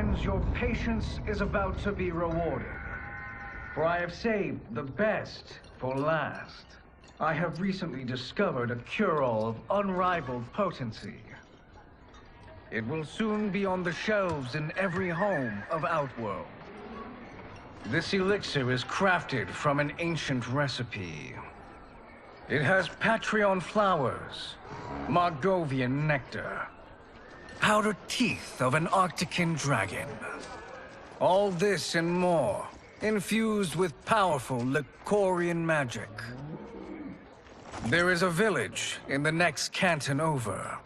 friends, your patience is about to be rewarded. For I have saved the best for last. I have recently discovered a cure-all of unrivaled potency. It will soon be on the shelves in every home of Outworld. This elixir is crafted from an ancient recipe. It has Patreon flowers, Margovian nectar, powdered teeth of an Arctican dragon. All this and more, infused with powerful Lycorian magic. There is a village in the next canton over,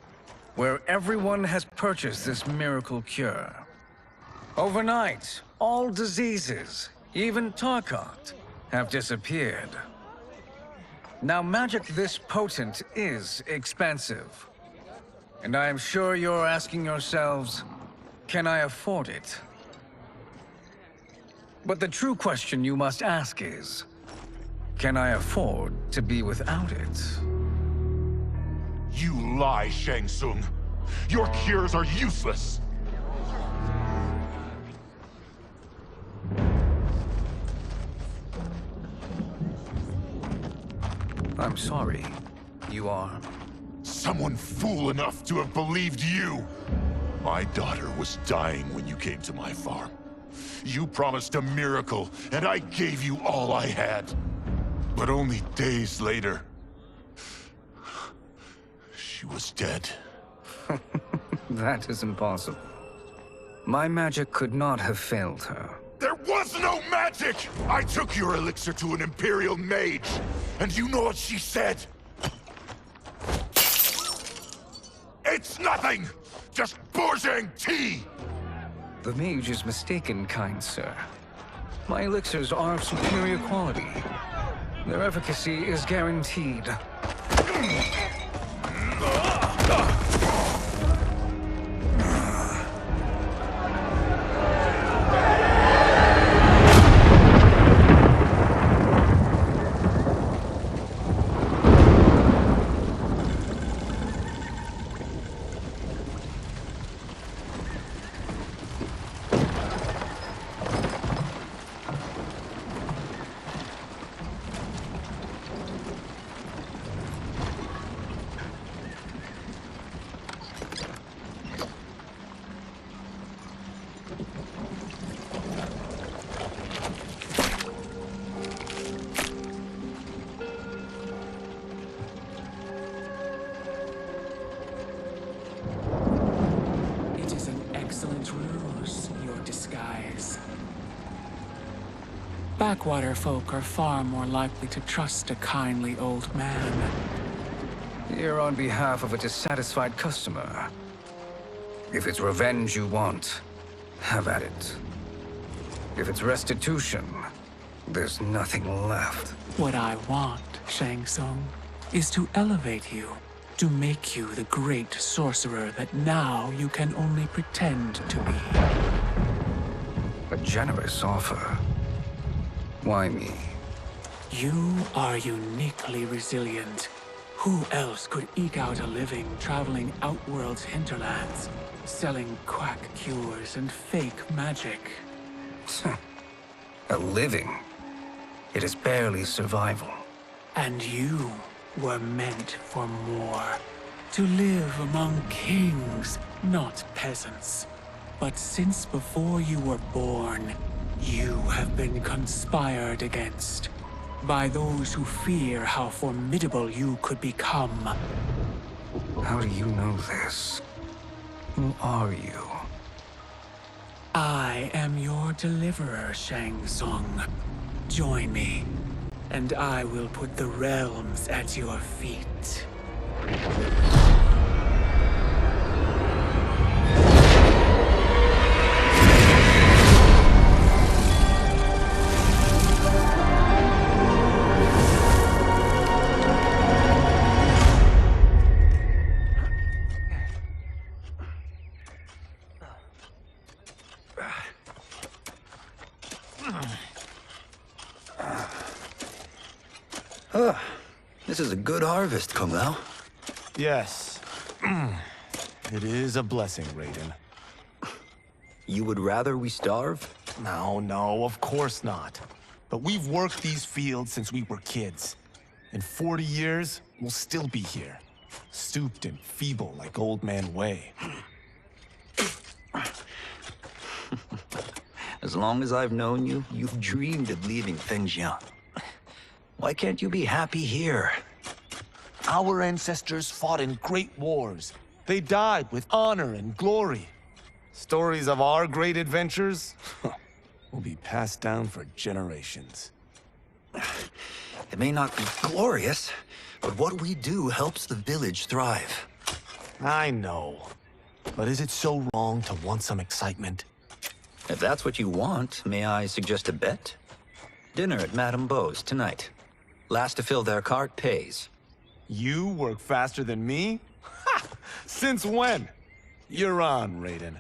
where everyone has purchased this miracle cure. Overnight, all diseases, even Tarkat, have disappeared. Now, magic this potent is expensive. And I am sure you're asking yourselves, can I afford it? But the true question you must ask is, can I afford to be without it? You lie, Shang Tsung. Your cures are useless. I'm sorry. You are? Someone fool enough to have believed you. My daughter was dying when you came to my farm. You promised a miracle, and I gave you all I had. But only days later, she was dead. That is impossible. My magic could not have failed her. There was no magic! I took your elixir to an Imperial mage, and you know what she said? It's nothing! Just Borjang tea! The mage is mistaken, kind sir. My elixirs are of superior quality. Their efficacy is guaranteed. Backwater folk are far more likely to trust a kindly old man. Here on behalf of a dissatisfied customer. If it's revenge you want, have at it. If it's restitution, there's nothing left. What I want, Shang Tsung, is to elevate you, to make you the great sorcerer that now you can only pretend to be. A generous offer. Why me? You are uniquely resilient. Who else could eke out a living traveling Outworld's hinterlands, selling quack cures and fake magic? A living? It is barely survival. And you were meant for more. To live among kings, not peasants. But since before you were born, you have been conspired against by those who fear how formidable you could become. How do you know this? Who are you? I am your deliverer, Shang Tsung. Join me, and I will put the realms at your feet. This is a good harvest, Kung Lao. Yes. It is a blessing, Raiden. You would rather we starve? No, of course not. But we've worked these fields since we were kids. In 40 years, we'll still be here. Stooped and feeble like Old Man Way. As long as I've known you, you've dreamed of leaving things young. Why can't you be happy here? Our ancestors fought in great wars. They died with honor and glory. Stories of our great adventures will be passed down for generations. It may not be glorious, but what we do helps the village thrive. I know. But is it so wrong to want some excitement? If that's what you want, may I suggest a bet? Dinner at Madame Beau's tonight. Last to fill their cart pays. You work faster than me? Ha! Since when? You're on, Raiden.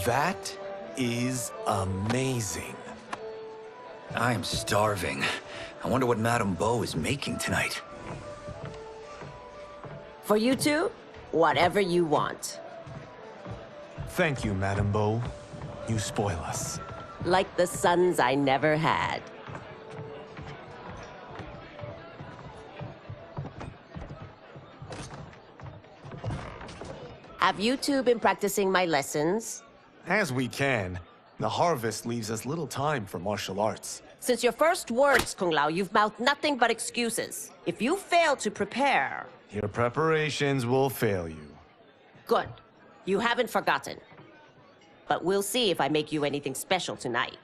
That is amazing. I am starving. I wonder what Madame Beau is making tonight. For you two, whatever you want. Thank you, Madame Beau. You spoil us. Like the sons I never had. Have you two been practicing my lessons? As we can. The harvest leaves us little time for martial arts. Since your first words, Kung Lao, you've mouthed nothing but excuses. If you fail to prepare... Your preparations will fail you. Good. You haven't forgotten. But we'll see if I make you anything special tonight.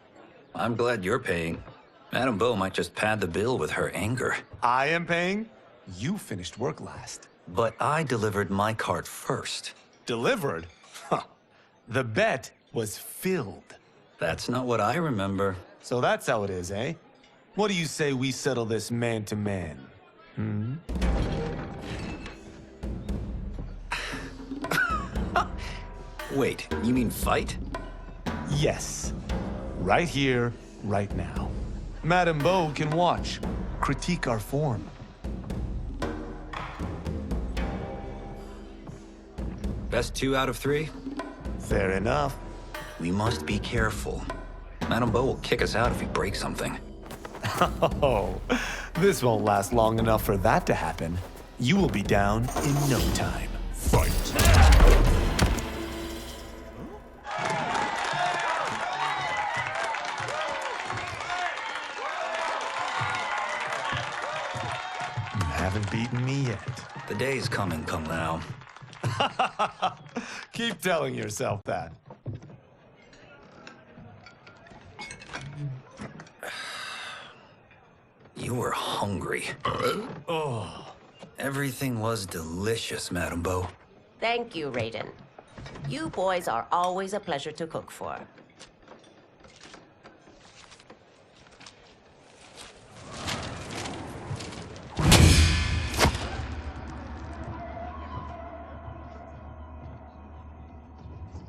I'm glad you're paying. Madame Beau might just pad the bill with her anger. I am paying? You finished work last. But I delivered my cart first. Delivered? Huh. The bet was filled. That's not what I remember. So that's how it is, eh? What do you say we settle this man to man? Wait, you mean fight? Yes. Right here, right now. Madame Beau can watch, critique our form. Best 2 out of 3? Fair enough. We must be careful. Madame Beau will kick us out if we break something. Oh, this won't last long enough for that to happen. You will be down in no time. Fight! You haven't beaten me yet. The day's coming, Kung Lao. Keep telling yourself that. You were hungry. Oh. Everything was delicious, Madame Beau. Thank you, Raiden. You boys are always a pleasure to cook for.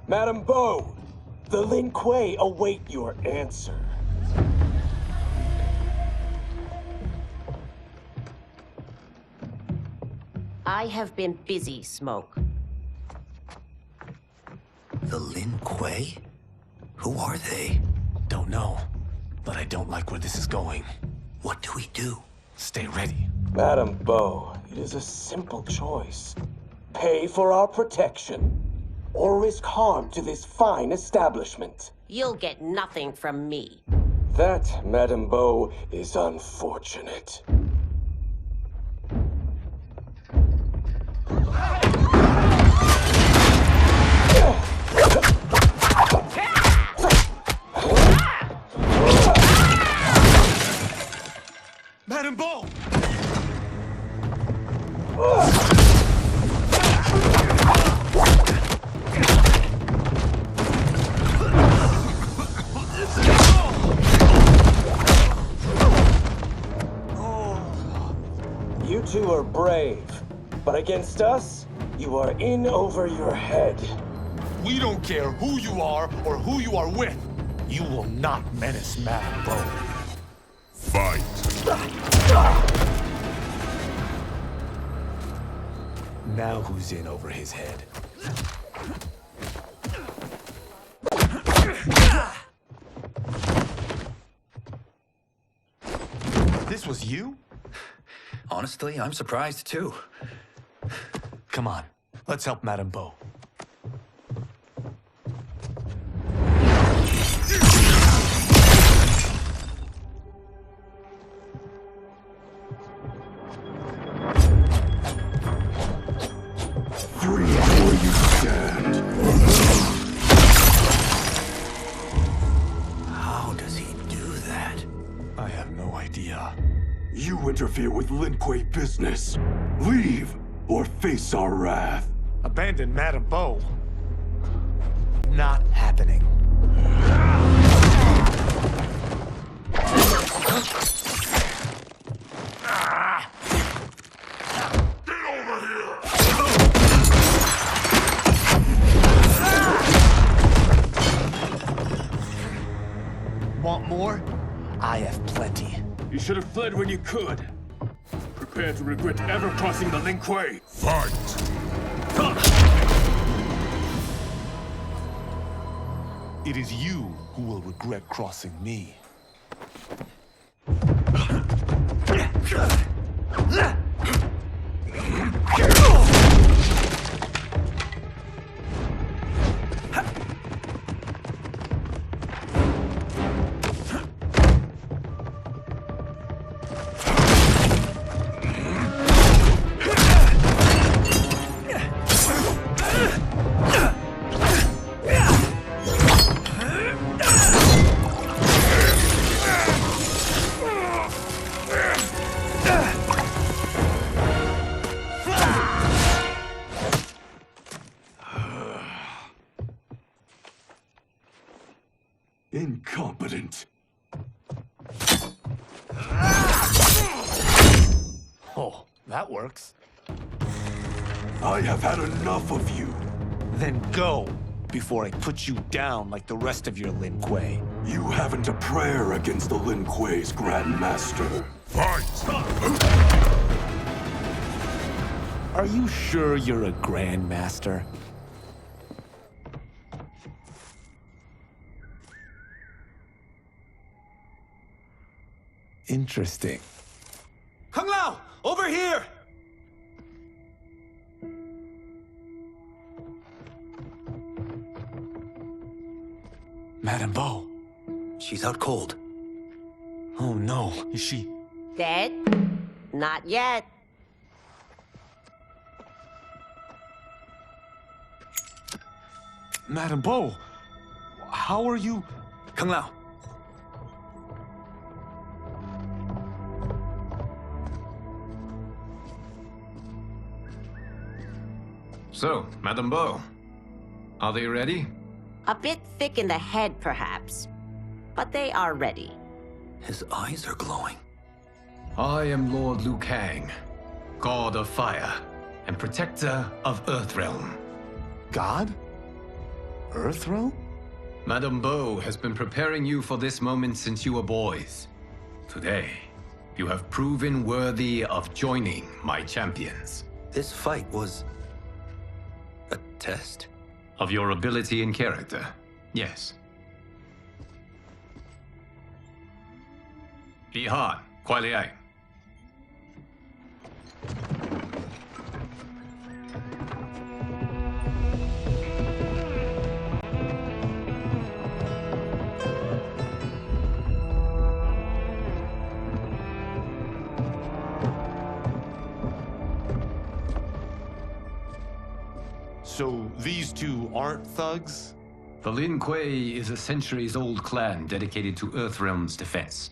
Madame Beau, the Lin Kuei await your answer. I have been busy, Smoke. The Lin Kuei? Who are they? Don't know, but I don't like where this is going. What do we do? Stay ready. Madame Beau, it is a simple choice. Pay for our protection, or risk harm to this fine establishment. You'll get nothing from me. That, Madame Beau, is unfortunate. Madame Beau! two are brave, but against us, you are in over your head. We don't care who you are or who you are with. You will not menace Madame Bo. Fight. Now who's in over his head? This was you? Honestly, I'm surprised too. Come on, let's help Madame Bo. Free where you stand. How does he do that? I have no idea. You interfere with Lin Kuei business. Leave or face our wrath. Abandon Madame Bo. Not happening. Want more? I have plenty. You should have fled when you could. Prepare to regret ever crossing the Lin Kuei. Fight. It is you who will regret crossing me. Incompetent. Oh, that works. I have had enough of you. Then go, before I put you down like the rest of your Lin Kuei. You haven't a prayer against the Lin Kuei's Grand Master. Fight. Are you sure you're a Grand Master? Interesting. Kung Lao, over here! Madame Bo. She's out cold. Oh no, is she? Dead? Not yet. Madame Bo, how are you? Kung Lao. So, Madame Bo, are they ready? A bit thick in the head, perhaps. But they are ready. His eyes are glowing. I am Lord Liu Kang, God of Fire and Protector of EarthRealm. God? EarthRealm? Madame Bo has been preparing you for this moment since you were boys. Today, you have proven worthy of joining my champions. This fight was a test. Of your ability and character, yes. Bi Han, Kuai Liang. So these two aren't thugs? The Lin Kuei is a centuries-old clan dedicated to EarthRealm's defense.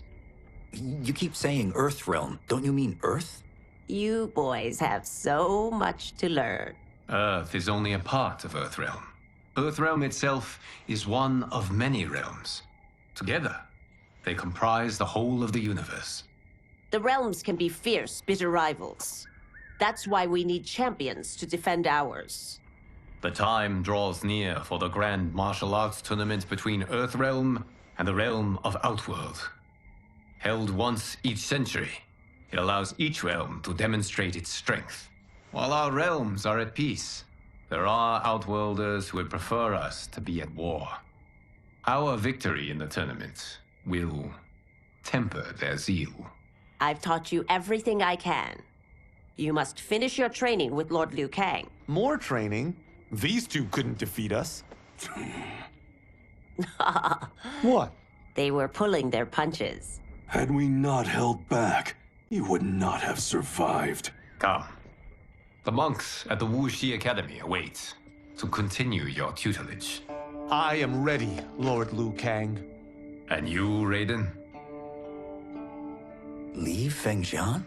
You keep saying EarthRealm. Don't you mean Earth? You boys have so much to learn. Earth is only a part of EarthRealm. EarthRealm itself is one of many realms. Together, they comprise the whole of the universe. The realms can be fierce, bitter rivals. That's why we need champions to defend ours. The time draws near for the grand martial arts tournament between EarthRealm and the realm of Outworld. Held once each century, it allows each realm to demonstrate its strength. While our realms are at peace, there are Outworlders who would prefer us to be at war. Our victory in the tournament will temper their zeal. I've taught you everything I can. You must finish your training with Lord Liu Kang. More training? These two couldn't defeat us. What? They were pulling their punches. Had we not held back, you would not have survived. Come. The monks at the Wuxi Academy await to continue your tutelage. I am ready, Lord Liu Kang. And you, Raiden? Leave Fengjian?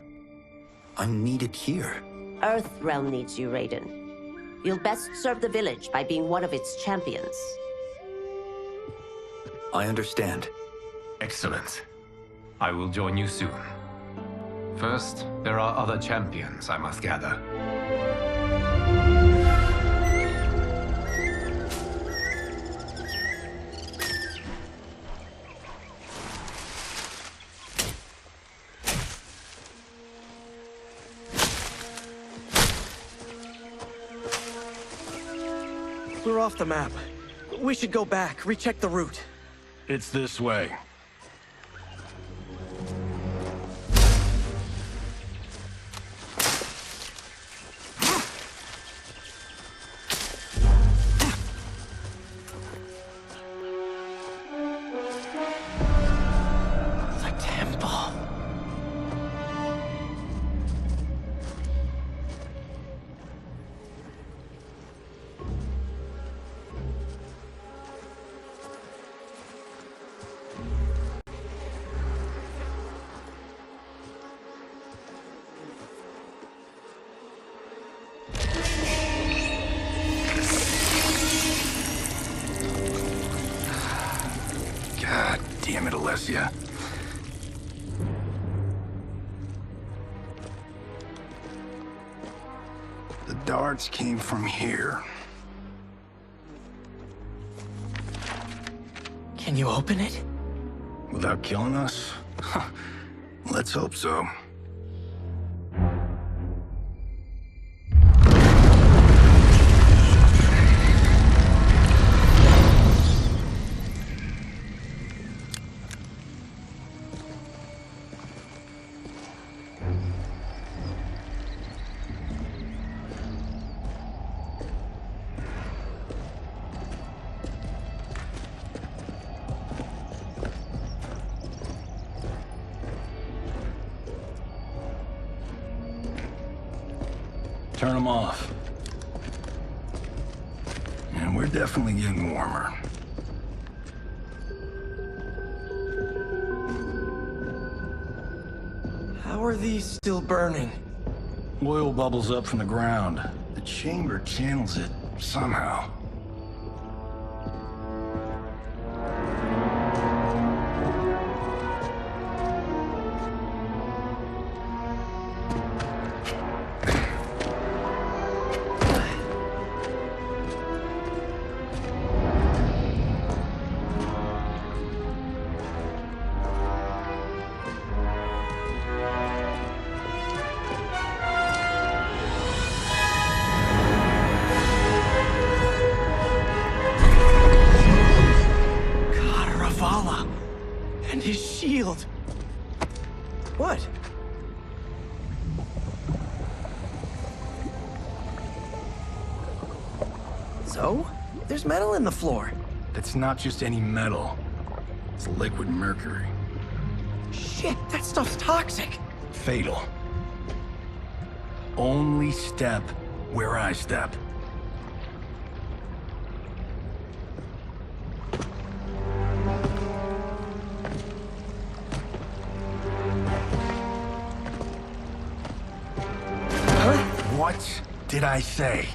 I'm needed here. EarthRealm needs you, Raiden. You'll best serve the village by being one of its champions. I understand. Excellent. I will join you soon. First, there are other champions I must gather. We're off the map. We should go back, recheck the route. It's this way. The temple. God damn it, Alessia. The darts came from here. Can you open it? Without killing us? Let's hope so. Turn them off. And we're definitely getting warmer. How are these still burning? Oil bubbles up from the ground. The chamber channels it somehow. And his shield. What? So? There's metal in the floor. It's not just any metal. It's liquid mercury. Shit, that stuff's toxic. Fatal. Only step where I step. What did I say?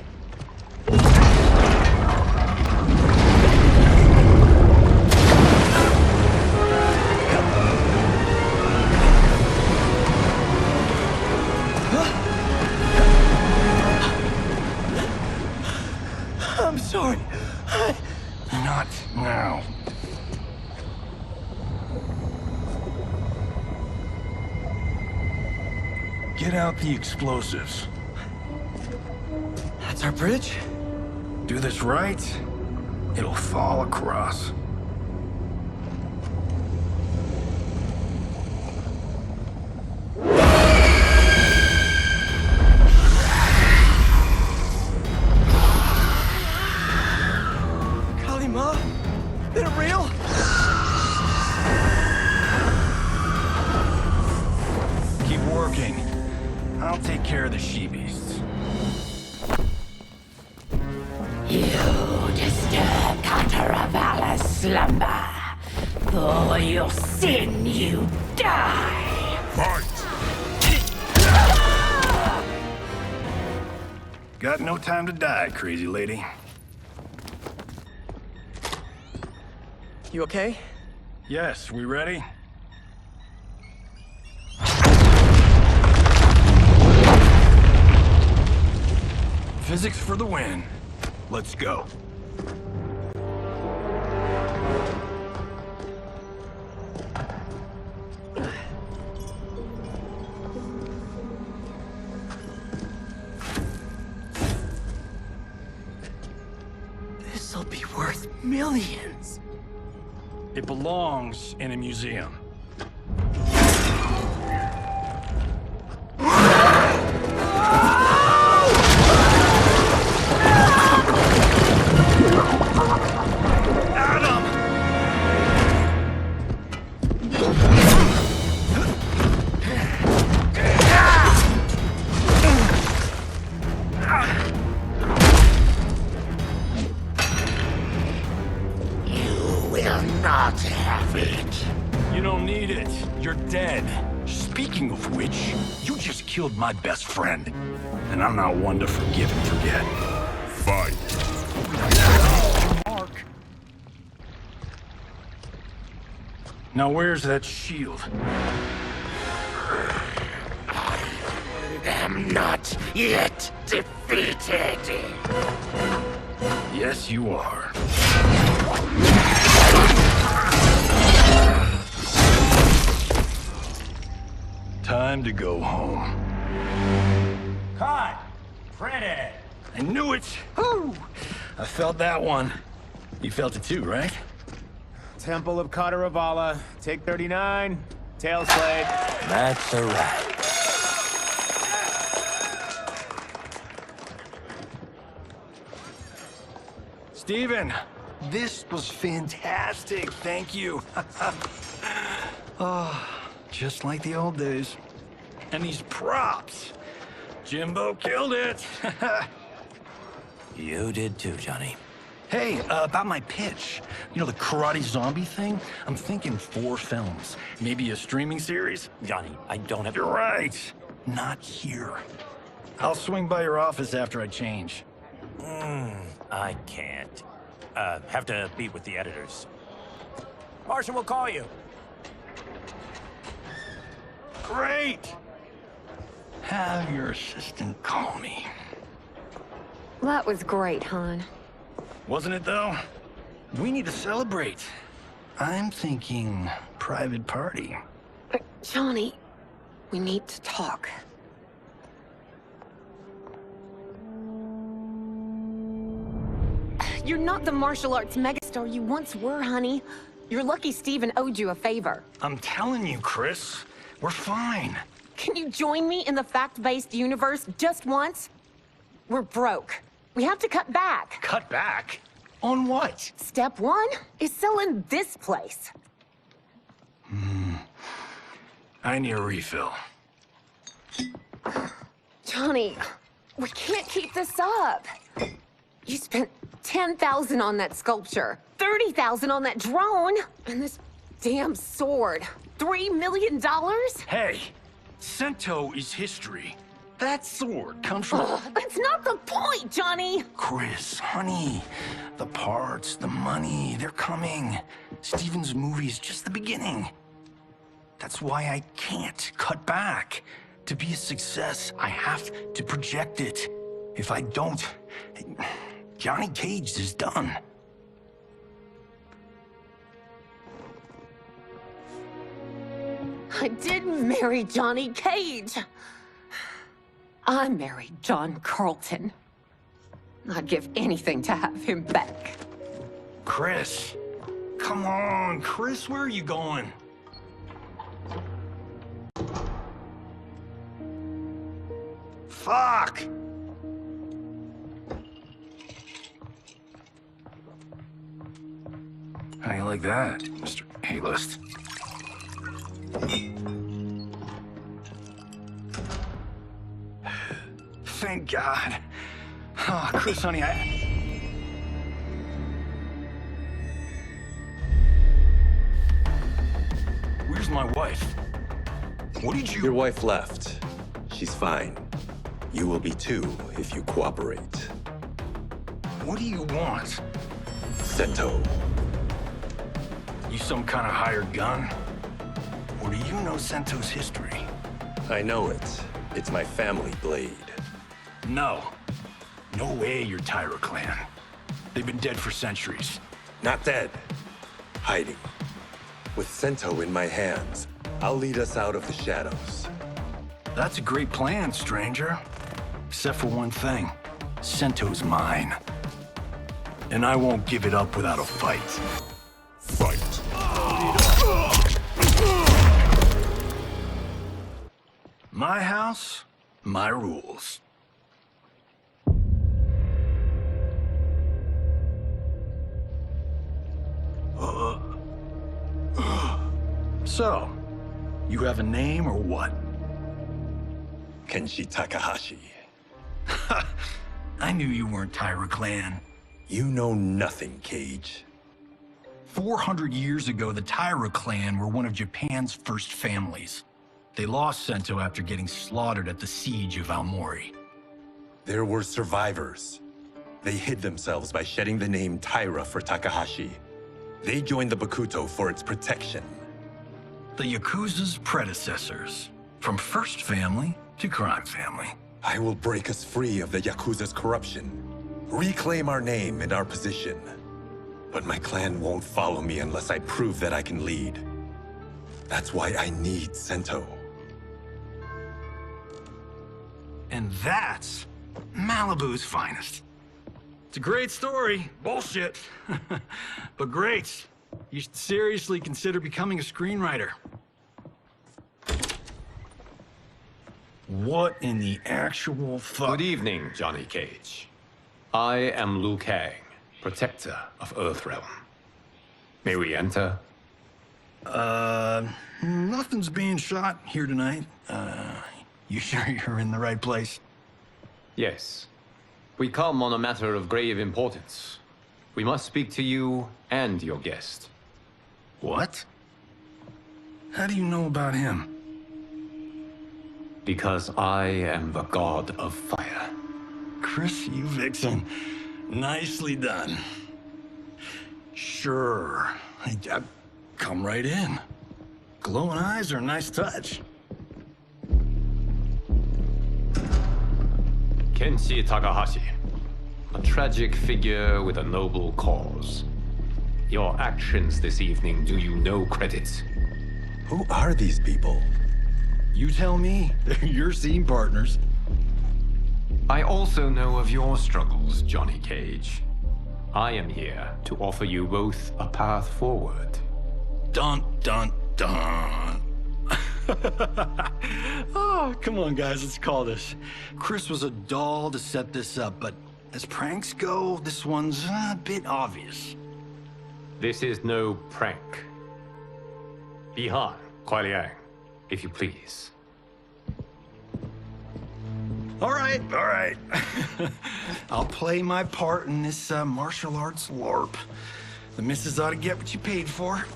now. Get out the explosives. That's our bridge? Do this right, it'll fall across. Kalima? NetherRealm? Keep working. I'll take care of the she-beasts. You disturb Kataravalla's slumber. For your sin, you die. Fight! Got no time to die, crazy lady. You okay? Yes, we ready? Physics for the win. Let's go. This'll be worth millions. It belongs in a museum. Not have it. You don't need it. You're dead. Speaking of which, you just killed my best friend. And I'm not one to forgive and forget. Fight. Mark. Now where's that shield? I'm not yet defeated. Yes, you are. Time to go home. Cut! Printed! I knew it! Woo! I felt that one. You felt it too, right? Temple of Kataravala, take 39, tail slate. That's a wrap. Steven, this was fantastic. Thank you. Oh, just like the old days. And these props. Jimbo killed it. You did too, Johnny. Hey, about my pitch. You know, the karate zombie thing? I'm thinking 4 films. Maybe a streaming series? Johnny, I don't have... You're right. Not here. I'll swing by your office after I change. I can't. Have to meet with the editors. Marshall will call you. Great! Have your assistant call me. That was great, hon. Wasn't it, though? We need to celebrate. I'm thinking private party. Johnny, we need to talk. You're not the martial arts megastar you once were, honey. You're lucky Steven owed you a favor. I'm telling you, Chris, we're fine. Can you join me in the fact-based universe just once? We're broke. We have to cut back. Cut back? On what? Step 1 is selling this place. I need a refill. Johnny, we can't keep this up. You spent $10,000 on that sculpture, $30,000 on that drone, and this damn sword. $3 million? Hey, Sento is history. That sword comes from... That's not the point, Johnny! Chris, honey, the parts, the money, they're coming. Steven's movie is just the beginning. That's why I can't cut back. To be a success, I have to project it. If I don't, Johnny Cage is done. I didn't marry Johnny Cage. I married John Carlton. I'd give anything to have him back. Chris. Come on, Chris, where are you going? Fuck! How you like that, Mr. A-list? Thank God. Oh, Chris, honey, Where's my wife? What did you... Your wife left. She's fine. You will be too, if you cooperate. What do you want? Sento. You some kind of hired gun? Or do you know Sento's history? I know it. It's my family blade. No. No way you're Tyra clan. They've been dead for centuries. Not dead. Hiding. With Sento in my hands, I'll lead us out of the shadows. That's a great plan, stranger. Except for one thing. Sento's mine. And I won't give it up without a fight. Fight. My house, my rules. So, you have a name or what? Kenshi Takahashi. I knew you weren't Tyra clan. You know nothing, Cage. 400 years ago, the Tyra clan were one of Japan's first families. They lost Sento after getting slaughtered at the siege of Aomori. There were survivors. They hid themselves by shedding the name Tyra for Takahashi. They joined the Bakuto for its protection. The Yakuza's predecessors. From first family to crime family. I will break us free of the Yakuza's corruption. Reclaim our name and our position. But my clan won't follow me unless I prove that I can lead. That's why I need Sento. And that's Malibu's finest. It's a great story. Bullshit. But great. You should seriously consider becoming a screenwriter. What in the actual fuck? Good evening, Johnny Cage. I am Liu Kang, protector of EarthRealm. May we enter? Nothing's being shot here tonight. You sure you're in the right place? Yes. We come on a matter of grave importance. We must speak to you and your guest. What? How do you know about him? Because I am the god of fire. Chris, you vixen. Nicely done. Sure. I come right in. Glowing eyes are a nice touch. Kenshi Takahashi. A tragic figure with a noble cause. Your actions this evening do you no credit. Who are these people? You tell me. They're your scene partners. I also know of your struggles, Johnny Cage. I am here to offer you both a path forward. Dun, dun, dun. Oh, come on, guys, let's call this. Chris was a doll to set this up, but as pranks go, this one's a bit obvious. This is no prank. Bihan, Kuai Liang, if you please. All right. I'll play my part in this martial arts LARP. The missus ought to get what you paid for.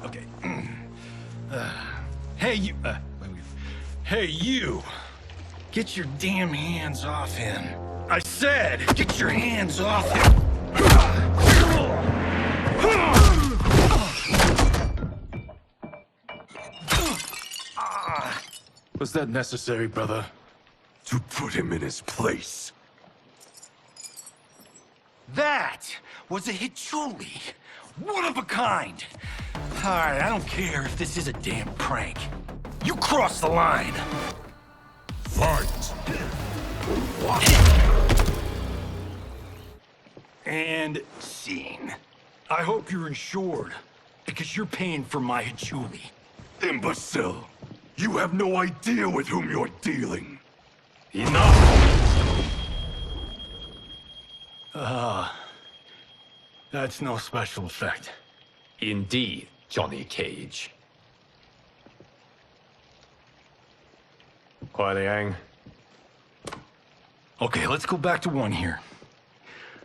Okay. Hey, you. Hey, you. Get your damn hands off him. I said, get your hands off him. Was that necessary, brother? To put him in his place. That was a Hichuli. one of a kind. All right, I don't care if this is a damn prank. You crossed the line. Fight! And scene. I hope you're insured, because you're paying for my Hachuli. Imbecile! You have no idea with whom you're dealing. Enough! That's no special effect. Indeed, Johnny Cage. Kuai Liang. Okay, let's go back to one here.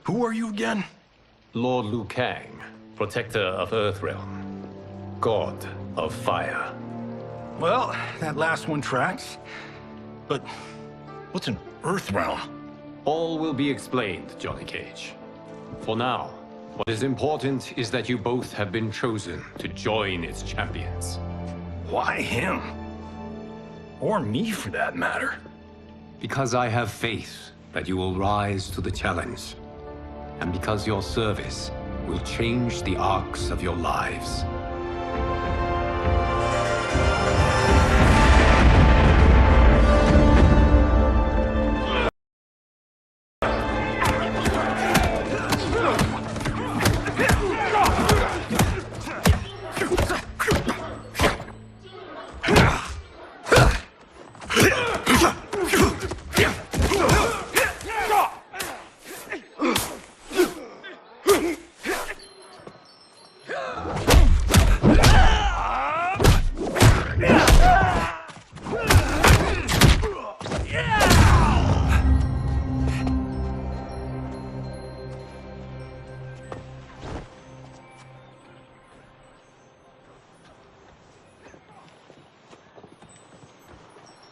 Who are you again? Lord Liu Kang, protector of EarthRealm, god of fire. Well, that last one tracks. But what's an EarthRealm? All will be explained, Johnny Cage. For now, what is important is that you both have been chosen to join its champions. Why him? Or me, for that matter. Because I have faith that you will rise to the challenge. And because your service will change the arcs of your lives.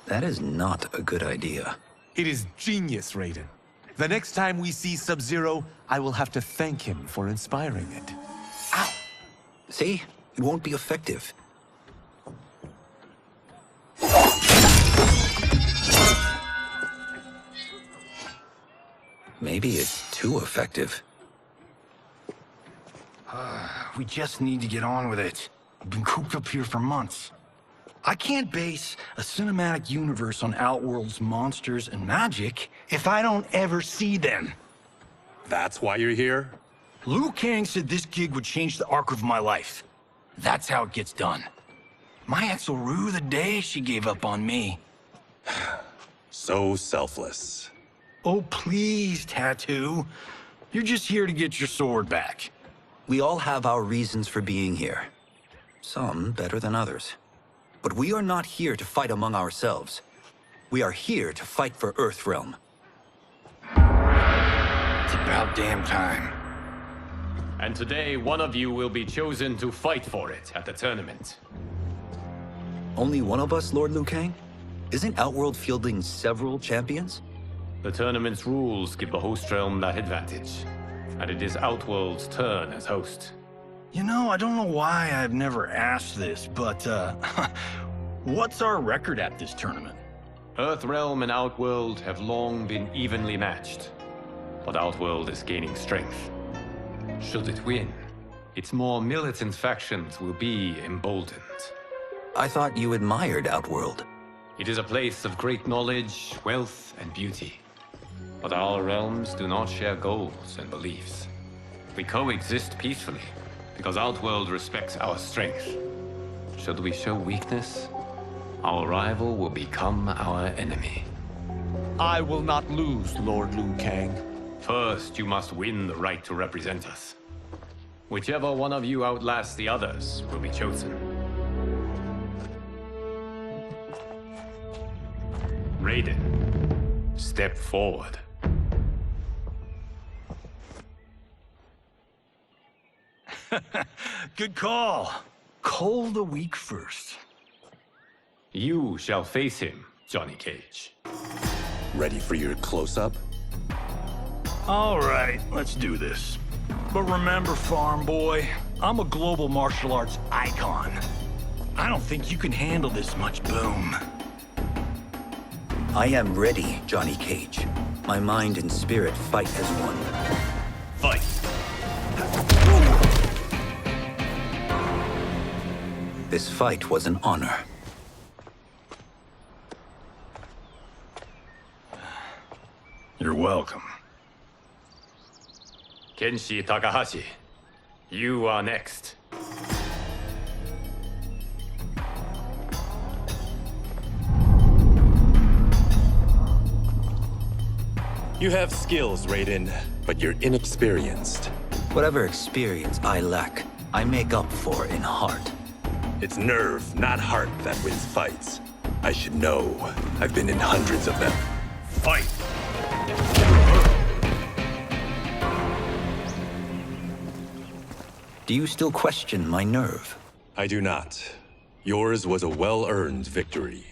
That is not a good idea. It is genius, Raiden. The next time we see Sub-Zero, I will have to thank him for inspiring it. Ow! See? It won't be effective. Maybe it's too effective. We just need to get on with it. I've been cooped up here for months. I can't base a cinematic universe on Outworld's monsters and magic if I don't ever see them. That's why you're here? Liu Kang said this gig would change the arc of my life. That's how it gets done. My ex will rue the day she gave up on me. So selfless. Oh, please, Tattoo. You're just here to get your sword back. We all have our reasons for being here. Some better than others. But we are not here to fight among ourselves. We are here to fight for EarthRealm. It's about damn time. And today, one of you will be chosen to fight for it at the tournament. Only one of us, Lord Liu Kang? Isn't Outworld fielding several champions? The tournament's rules give the host realm that advantage. And it is Outworld's turn as host. You know, I don't know why I've never asked this, but, what's our record at this tournament? EarthRealm and Outworld have long been evenly matched. But Outworld is gaining strength. Should it win, its more militant factions will be emboldened. I thought you admired Outworld. It is a place of great knowledge, wealth, and beauty. But our realms do not share goals and beliefs. We coexist peacefully, because Outworld respects our strength. Should we show weakness, our rival will become our enemy. I will not lose, Lord Liu Kang. First, you must win the right to represent us. Whichever one of you outlasts the others will be chosen. Raiden, step forward. Good call. Cole the weak first. You shall face him, Johnny Cage. Ready for your close-up? All right, let's do this. But remember, farm boy, I'm a global martial arts icon. I don't think you can handle this much boom. I am ready, Johnny Cage. My mind and spirit fight as one. Fight. This fight was an honor. You're welcome. Kenshi Takahashi, you are next. You have skills, Raiden, but you're inexperienced. Whatever experience I lack, I make up for in heart. It's nerve, not heart, that wins fights. I should know. I've been in hundreds of them. Fight! Do you still question my nerve? I do not. Yours was a well-earned victory.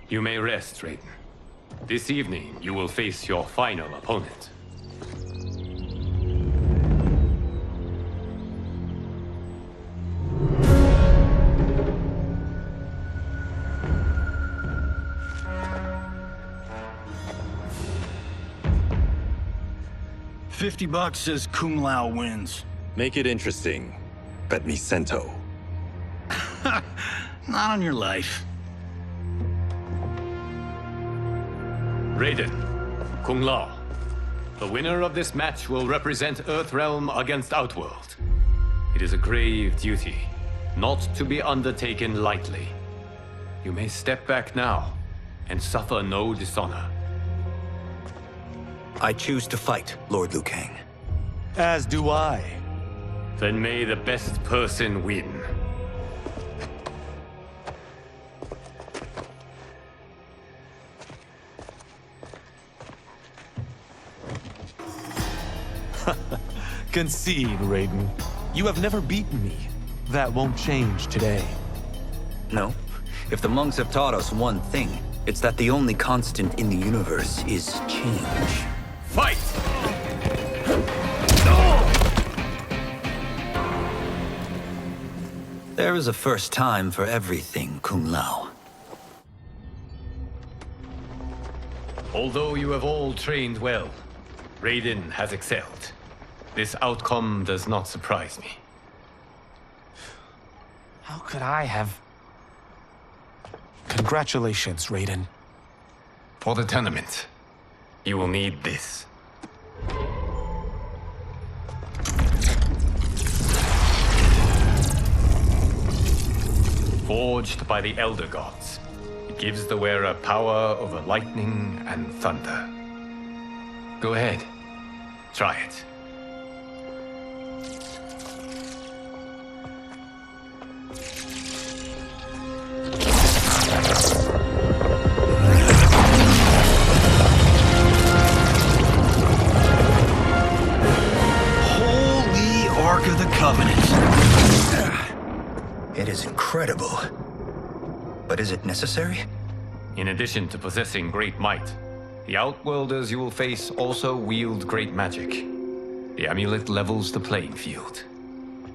You may rest, Raiden. This evening, you will face your final opponent. $50 says Kung Lao wins. Make it interesting. Bet me cento. Not on your life. Raiden, Kung Lao. The winner of this match will represent EarthRealm against Outworld. It is a grave duty, not to be undertaken lightly. You may step back now, and suffer no dishonor. I choose to fight, Lord Liu Kang. As do I. Then may the best person win. Concede, Raiden. You have never beaten me. That won't change today. No. If the monks have taught us one thing, it's that the only constant in the universe is change. Fight! There is a first time for everything, Kung Lao. Although you have all trained well, Raiden has excelled. This outcome does not surprise me. How could I have... Congratulations, Raiden. For the tournament, you will need this. Forged by the Elder Gods, it gives the wearer power over lightning and thunder. Go ahead, try it. Holy Ark of the Covenant. It is incredible. But is it necessary? In addition to possessing great might, the Outworlders you will face also wield great magic. The amulet levels the playing field.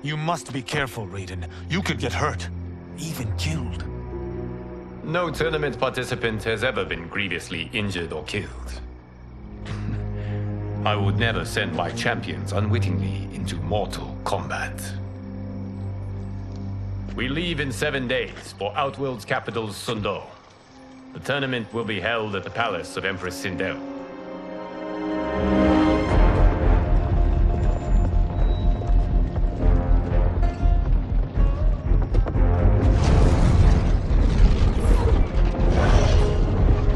You must be careful, Raiden. You could get hurt. Even killed. No tournament participant has ever been grievously injured or killed. I would never send my champions unwittingly into Mortal Kombat. We leave in 7 days for Outworld's capital, Sundo. The tournament will be held at the palace of Empress Sindel.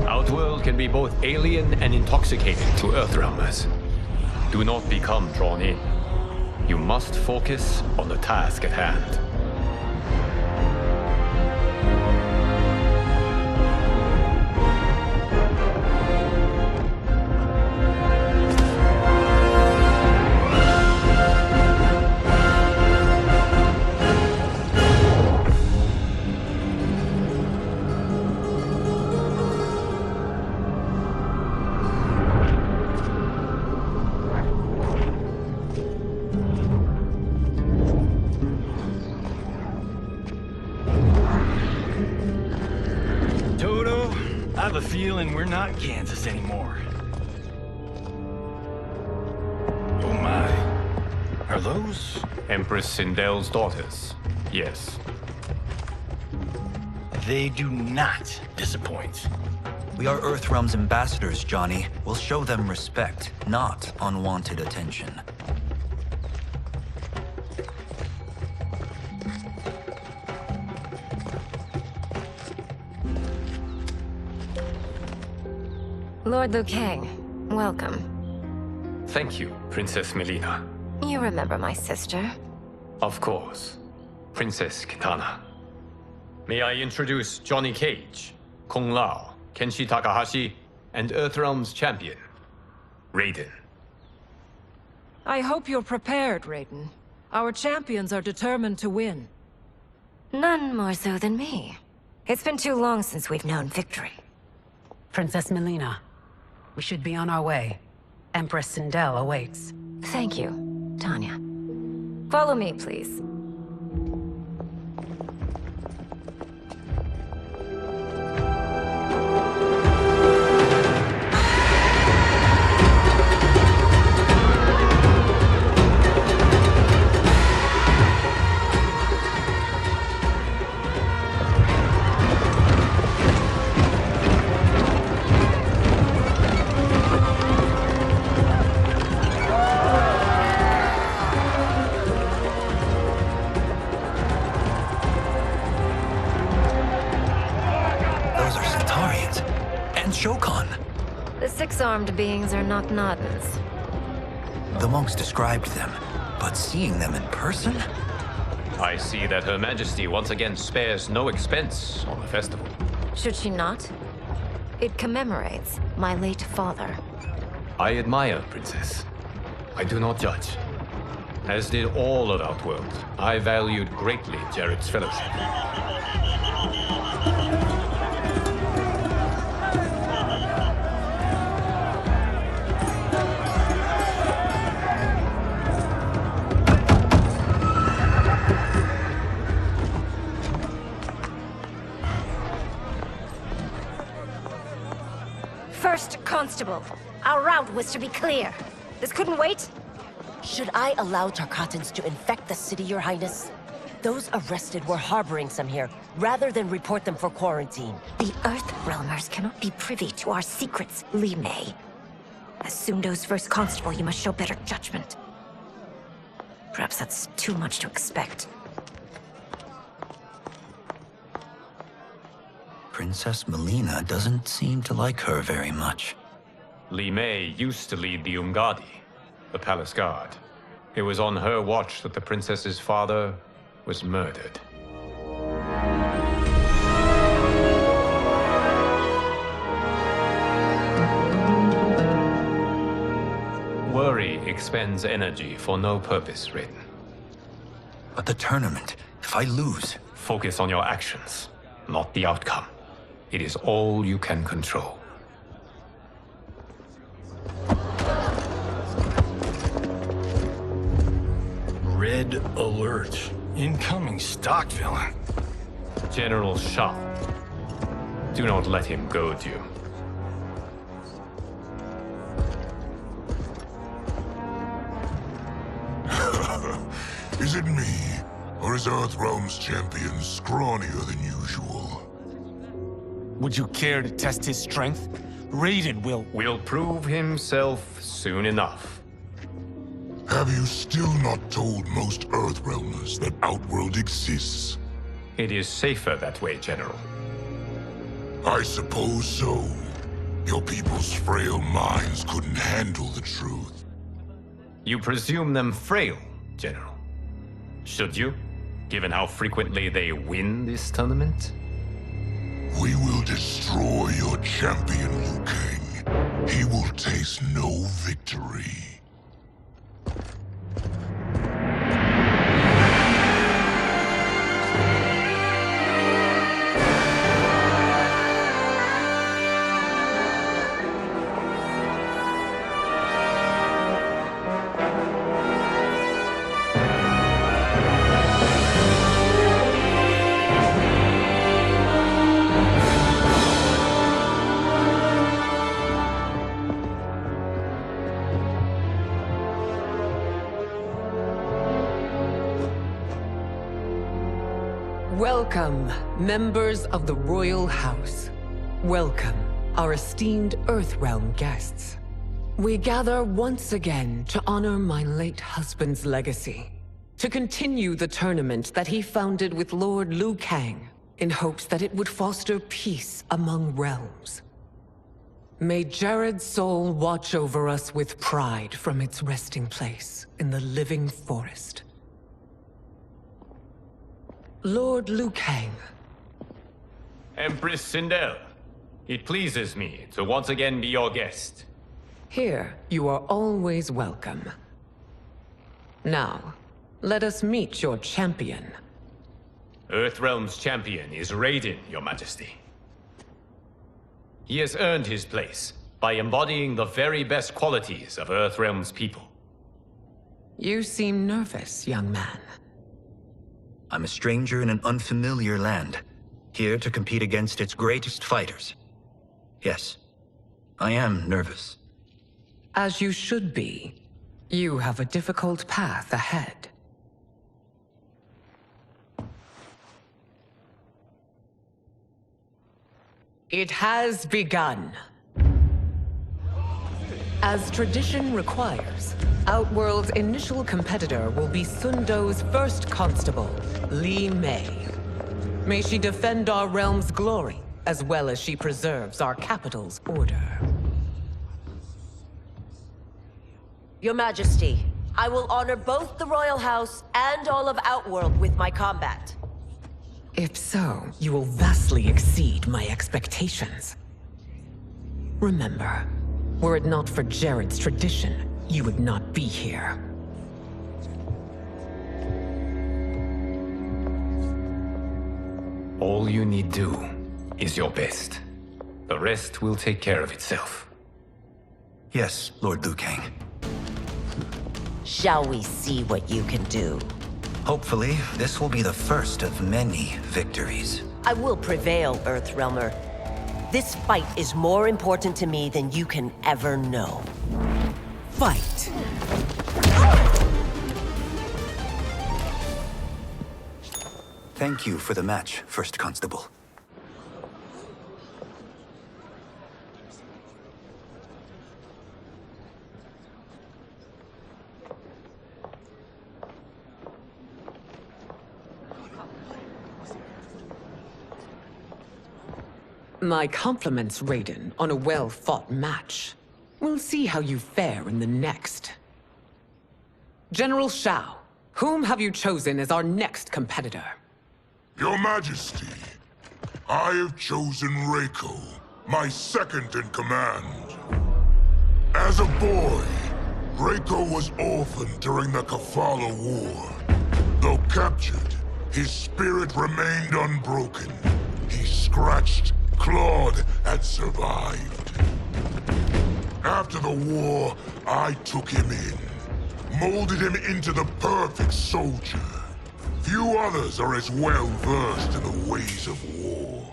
Outworld can be both alien and intoxicating to Earthrealmers. Do not become drawn in. You must focus on the task at hand. I have a feeling we're not Kansas anymore. Oh my. Are those? Empress Sindel's daughters. Yes. They do not disappoint. We are EarthRealm's ambassadors, Johnny. We'll show them respect, not unwanted attention. Lord Liu Kang, welcome. Thank you, Princess Melina. You remember my sister? Of course. Princess Kitana. May I introduce Johnny Cage, Kung Lao, Kenshi Takahashi, and EarthRealm's champion, Raiden. I hope you're prepared, Raiden. Our champions are determined to win. None more so than me. It's been too long since we've known victory. Princess Melina, we should be on our way. Empress Sindel awaits. Thank you, Tanya. Follow me, please. The six-armed beings are Knock-Noddins. The monks described them, but seeing them in person? I see that Her Majesty once again spares no expense on the festival. Should she not? It commemorates my late father. I admire, Princess. I do not judge. As did all of Outworld, I valued greatly Jarrett's fellowship. First Constable, our route was to be clear. This couldn't wait? Should I allow Tarkatans to infect the city, Your Highness? Those arrested were harboring some here, rather than report them for quarantine. The EarthRealmers cannot be privy to our secrets, Li Mei. As Sundo's first constable, you must show better judgment. Perhaps that's too much to expect. Princess Melina doesn't seem to like her very much. Li Mei used to lead the Umgadi, the palace guard. It was on her watch that the princess's father was murdered. Worry expends energy for no purpose, Raiden. But the tournament, if I lose... Focus on your actions, not the outcome. It is all you can control. Red alert. Incoming stock villain. General Shao. Do not let him goad you. Is it me? Or is EarthRealm's champion scrawnier than usual? Would you care to test his strength? Raiden will prove himself soon enough. Have you still not told most EarthRealmers that Outworld exists? It is safer that way, General. I suppose so. Your people's frail minds couldn't handle the truth. You presume them frail, General. Should you, given how frequently they win this tournament? We will destroy your champion, Liu Kang. He will taste no victory. Welcome, members of the Royal House. Welcome, our esteemed EarthRealm guests. We gather once again to honor my late husband's legacy, to continue the tournament that he founded with Lord Liu Kang, in hopes that it would foster peace among realms. May Jared's soul watch over us with pride from its resting place in the living forest. Lord Liu Kang. Empress Sindel, it pleases me to once again be your guest. Here, you are always welcome. Now, let us meet your champion. EarthRealm's champion is Raiden, Your Majesty. He has earned his place by embodying the very best qualities of EarthRealm's people. You seem nervous, young man. I'm a stranger in an unfamiliar land, here to compete against its greatest fighters. Yes, I am nervous. As you should be. You have a difficult path ahead. It has begun. As tradition requires, Outworld's initial competitor will be Sundo's first constable, Li Mei. May she defend our realm's glory, as well as she preserves our capital's order. Your Majesty, I will honor both the Royal House and all of Outworld with my combat. If so, you will vastly exceed my expectations. Remember, were it not for Jared's tradition, you would not be here. All you need do is your best. The rest will take care of itself. Yes, Lord Liu Kang. Shall we see what you can do? Hopefully, this will be the first of many victories. I will prevail, EarthRealmer. This fight is more important to me than you can ever know. Fight! Thank you for the match, First Constable. My compliments, Raiden, on a well-fought match. We'll see how you fare in the next. General Shao, whom have you chosen as our next competitor? Your Majesty, I have chosen Reiko, my second in command. As a boy, Reiko was orphaned during the Kafala War. Though captured, his spirit remained unbroken. He scratched, clawed, and survived. After the war, I took him in, molded him into the perfect soldier. Few others are as well versed in the ways of war.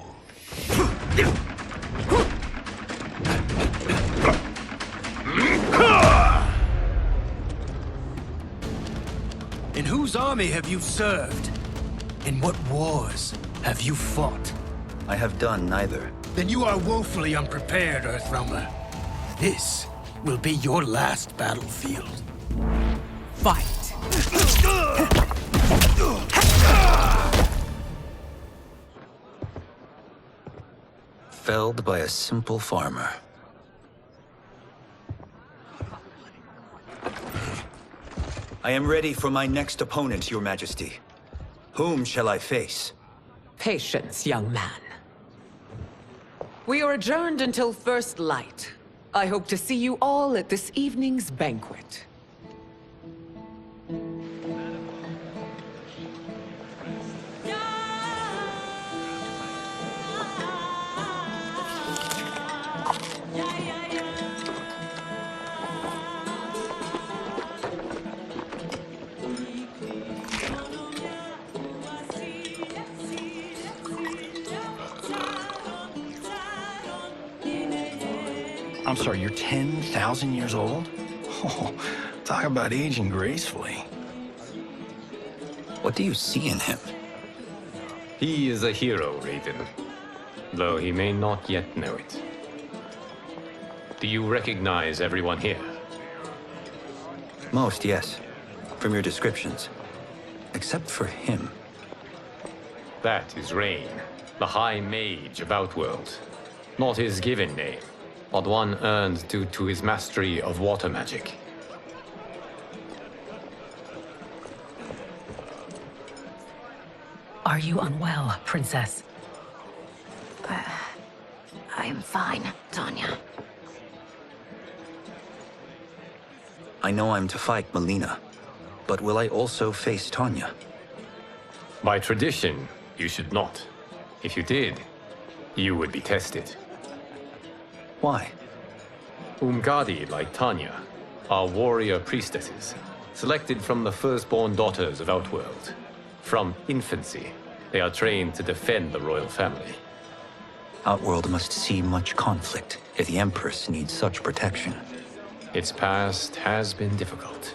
In whose army have you served? In what wars have you fought? I have done neither. Then you are woefully unprepared, EarthRealmer. This will be your last battlefield. Fight! Felled by a simple farmer. I am ready for my next opponent, Your Majesty. Whom shall I face? Patience, young man. We are adjourned until first light. I hope to see you all at this evening's banquet. I'm sorry, you're 10,000 years old? Oh, talk about aging gracefully. What do you see in him? He is a hero, Raiden, though he may not yet know it. Do you recognize everyone here? Most, yes. From your descriptions. Except for him. That is Rain, the High Mage of Outworld. Not his given name, but one earned due to his mastery of water magic. Are you unwell, Princess? I am fine, Tanya. I know I'm to fight Melina, but will I also face Tanya? By tradition, you should not. If you did, you would be tested. Why? Umgadi, like Tanya, are warrior priestesses, selected from the firstborn daughters of Outworld. From infancy, they are trained to defend the royal family. Outworld must see much conflict if the Empress needs such protection. Its past has been difficult,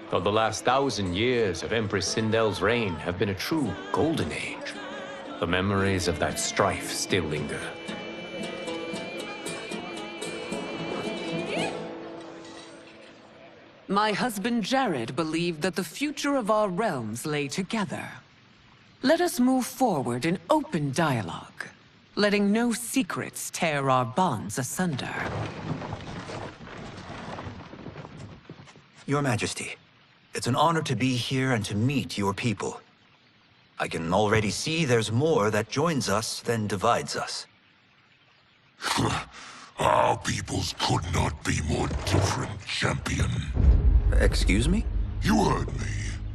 though the last 1,000 years of Empress Sindel's reign have been a true golden age. The memories of that strife still linger. My husband Jared believed that the future of our realms lay together. Let us move forward in open dialogue, letting no secrets tear our bonds asunder. Your Majesty, it's an honor to be here and to meet your people. I can already see there's more that joins us than divides us. Our peoples could not be more different, champion. Excuse me? You heard me.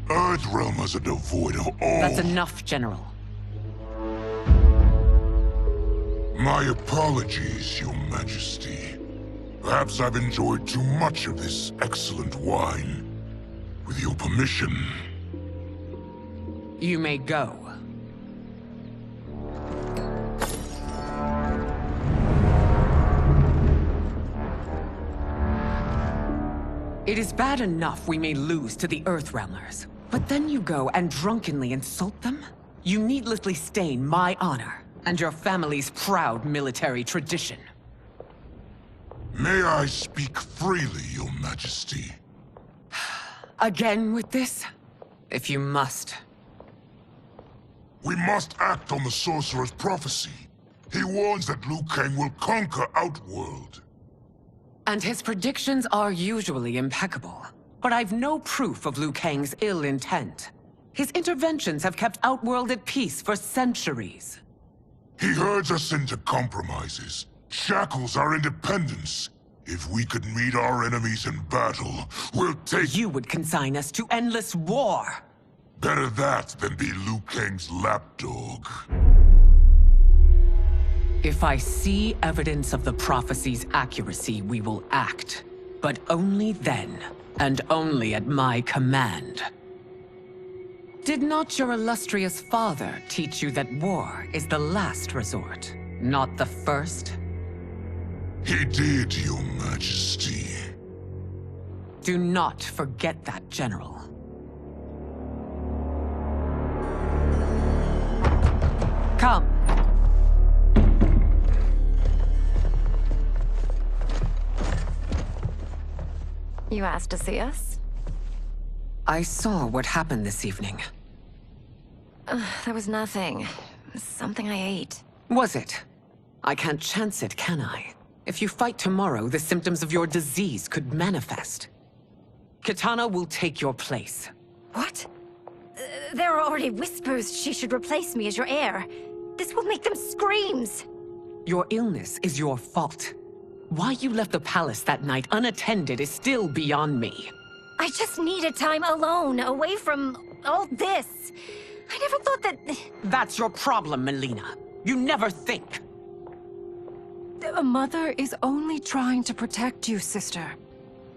EarthRealmers are devoid of all... That's enough, General. My apologies, Your Majesty. Perhaps I've enjoyed too much of this excellent wine. With your permission... You may go. It is bad enough we may lose to the EarthRealmers, but then you go and drunkenly insult them? You needlessly stain my honor and your family's proud military tradition. May I speak freely, Your Majesty? Again with this? If you must. We must act on the Sorcerer's prophecy. He warns that Liu Kang will conquer Outworld. And his predictions are usually impeccable. But I've no proof of Liu Kang's ill intent. His interventions have kept Outworld at peace for centuries. He herds us into compromises, shackles our independence. If we could meet our enemies in battle, we'll take... You would consign us to endless war! Better that than be Liu Kang's lapdog. If I see evidence of the prophecy's accuracy, we will act. But only then, and only at my command. Did not your illustrious father teach you that war is the last resort, not the first? He did, Your Majesty. Do not forget that, General. Come. You asked to see us? I saw what happened this evening. There was nothing. Something I ate. Was it? I can't chance it, can I? If you fight tomorrow, the symptoms of your disease could manifest. Kitana will take your place. What? There are already whispers she should replace me as your heir. This will make them screams! Your illness is your fault. Why you left the palace that night unattended is still beyond me. I just needed time alone, away from all this. I never thought that... That's your problem, Melina. You never think. A mother is only trying to protect you, sister.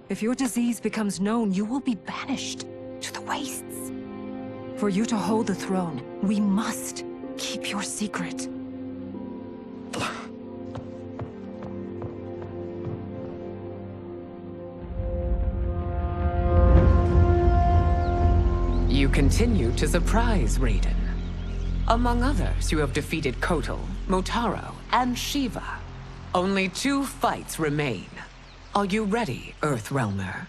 If your disease becomes known, you will be banished to the wastes. For you to hold the throne, we must keep your secret. You continue to surprise Raiden. Among others, you have defeated Kotal, Motaro, and Shiva. Only 2 fights remain. Are you ready, EarthRealmer?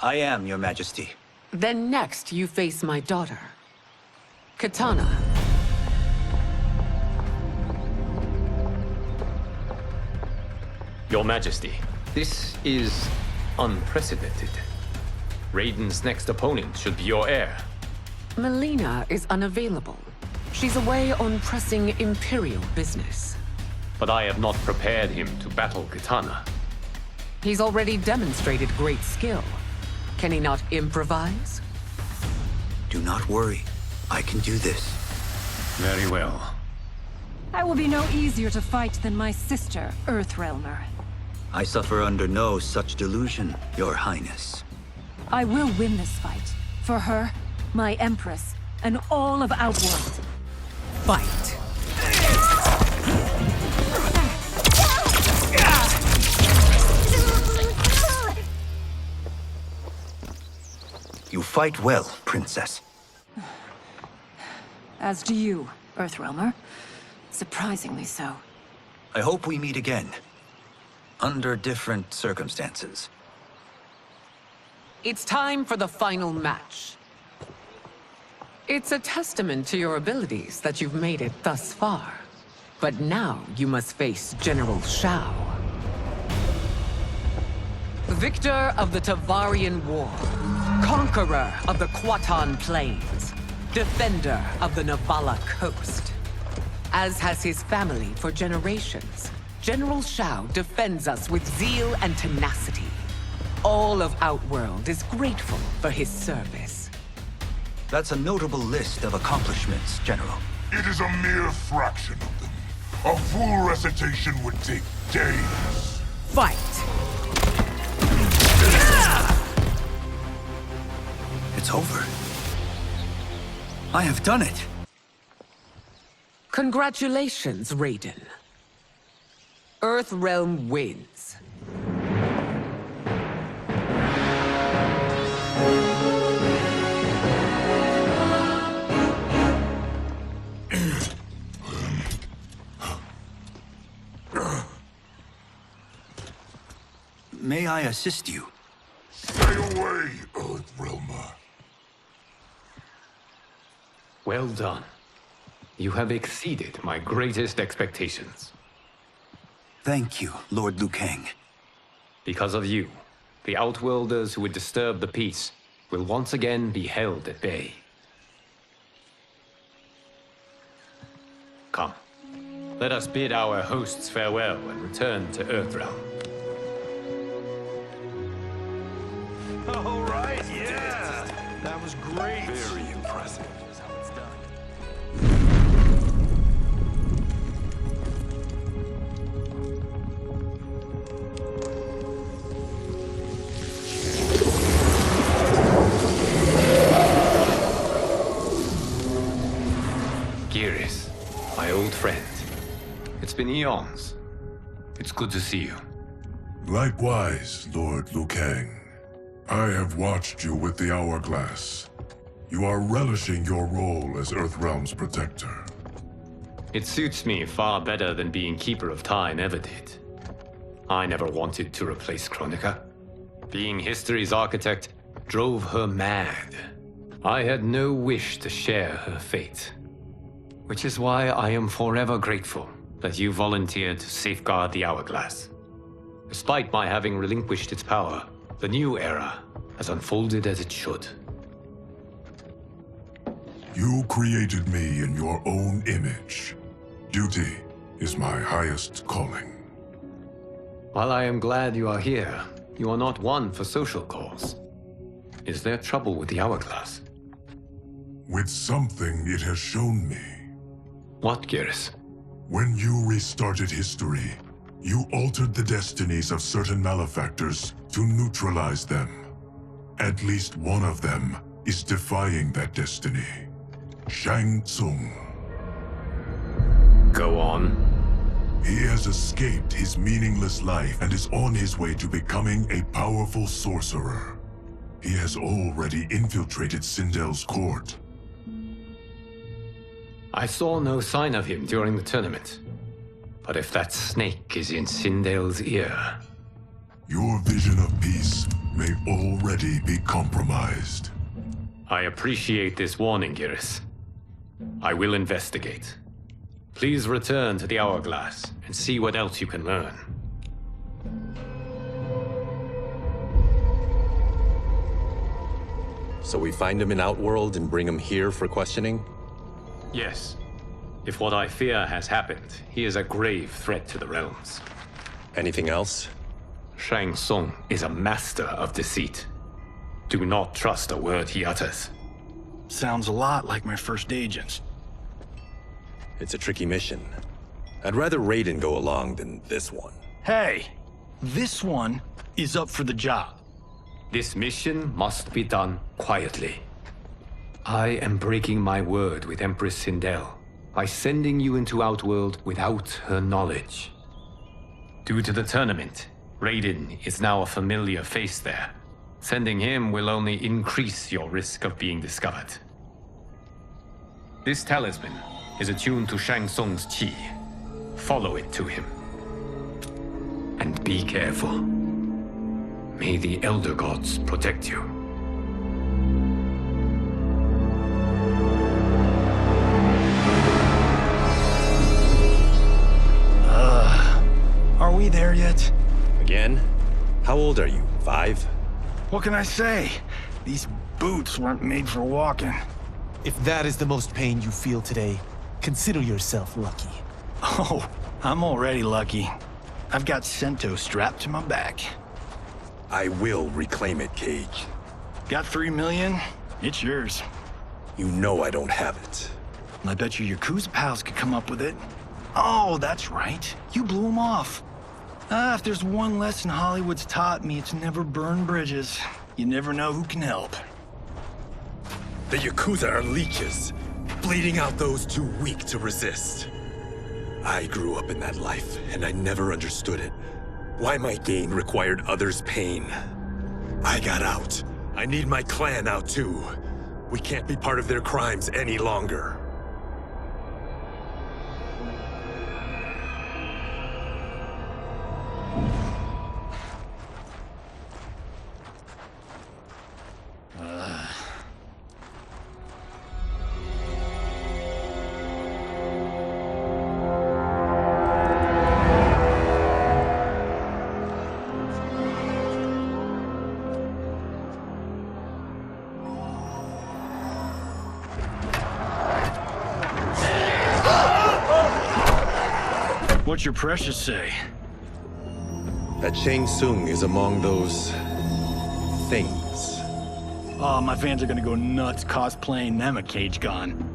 I am, Your Majesty. Then next, you face my daughter, Katana. Your Majesty, this is unprecedented. Raiden's next opponent should be your heir. Melina is unavailable. She's away on pressing Imperial business. But I have not prepared him to battle Katana. He's already demonstrated great skill. Can he not improvise? Do not worry. I can do this. Very well. I will be no easier to fight than my sister, EarthRealmer. I suffer under no such delusion, Your Highness. I will win this fight. For her, my Empress, and all of Outworld. Fight! You fight well, Princess. As do you, EarthRealmer. Surprisingly so. I hope we meet again. Under different circumstances. It's time for the final match. It's a testament to your abilities that you've made it thus far. But now you must face General Shao. Victor of the Tavarian War. Conqueror of the Kwatan Plains. Defender of the Navala Coast. As has his family for generations, General Shao defends us with zeal and tenacity. All of Outworld is grateful for his service. That's a notable list of accomplishments, General. It is a mere fraction of them. A full recitation would take days. Fight! It's over. I have done it. Congratulations, Raiden. EarthRealm wins. May I assist you? Stay away, EarthRealmer. Well done. You have exceeded my greatest expectations. Thank you, Lord Liu Kang. Because of you, the Outworlders who would disturb the peace will once again be held at bay. Come, let us bid our hosts farewell and return to EarthRealm. All right, yeah! That was great! Very impressive. Here's how it's done. Geras, my old friend. It's been eons. It's good to see you. Likewise, Lord Liu Kang. I have watched you with the Hourglass. You are relishing your role as EarthRealm's protector. It suits me far better than being Keeper of Time ever did. I never wanted to replace Chronica. Being history's architect drove her mad. I had no wish to share her fate. Which is why I am forever grateful that you volunteered to safeguard the Hourglass. Despite my having relinquished its power, the new era has unfolded as it should. You created me in your own image. Duty is my highest calling. While I am glad you are here, you are not one for social calls. Is there trouble with the Hourglass? With something it has shown me. What, Geras? When you restarted history, you altered the destinies of certain malefactors to neutralize them. At least one of them is defying that destiny. Shang Tsung. Go on. He has escaped his meaningless life and is on his way to becoming a powerful sorcerer. He has already infiltrated Sindel's court. I saw no sign of him during the tournament. But if that snake is in Sindale's ear... Your vision of peace may already be compromised. I appreciate this warning, Giris. I will investigate. Please return to the Hourglass and see what else you can learn. So we find him in Outworld and bring him here for questioning? Yes. If what I fear has happened, he is a grave threat to the realms. Anything else? Shang Tsung is a master of deceit. Do not trust a word he utters. Sounds a lot like my first agents. It's a tricky mission. I'd rather Raiden go along than this one. Hey! This one is up for the job. This mission must be done quietly. I am breaking my word with Empress Sindel by sending you into Outworld without her knowledge. Due to the tournament, Raiden is now a familiar face there. Sending him will only increase your risk of being discovered. This talisman is attuned to Shang Tsung's chi. Follow it to him. And be careful. May the Elder Gods protect you. Are we there yet? Again? How old are you? 5? What can I say? These boots weren't made for walking. If that is the most pain you feel today, consider yourself lucky. Oh, I'm already lucky. I've got Sento strapped to my back. I will reclaim it, Cage. Got 3 million? It's yours. You know I don't have it. I bet your Yakuza pals could come up with it. Oh, that's right. You blew them off. If there's one lesson Hollywood's taught me, it's never burn bridges. You never know who can help. The Yakuza are leeches, bleeding out those too weak to resist. I grew up in that life, and I never understood it. Why my gain required others' pain. I got out. I need my clan out too. We can't be part of their crimes any longer. What's your precious say? That Shang Tsung is among those... things. Oh, my fans are gonna go nuts cosplaying them a Cage Gon.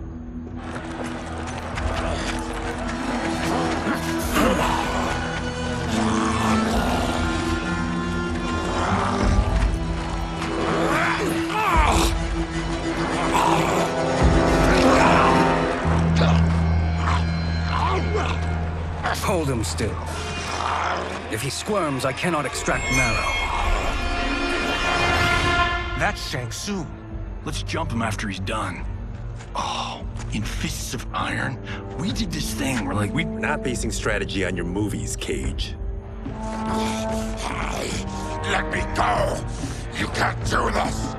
Hold him still. If he squirms, I cannot extract marrow. That's Shang Tsung. Let's jump him after he's done. Oh, in Fists of Iron, we did this thing where like We're not basing strategy on your movies, Cage. Let me go! You can't do this!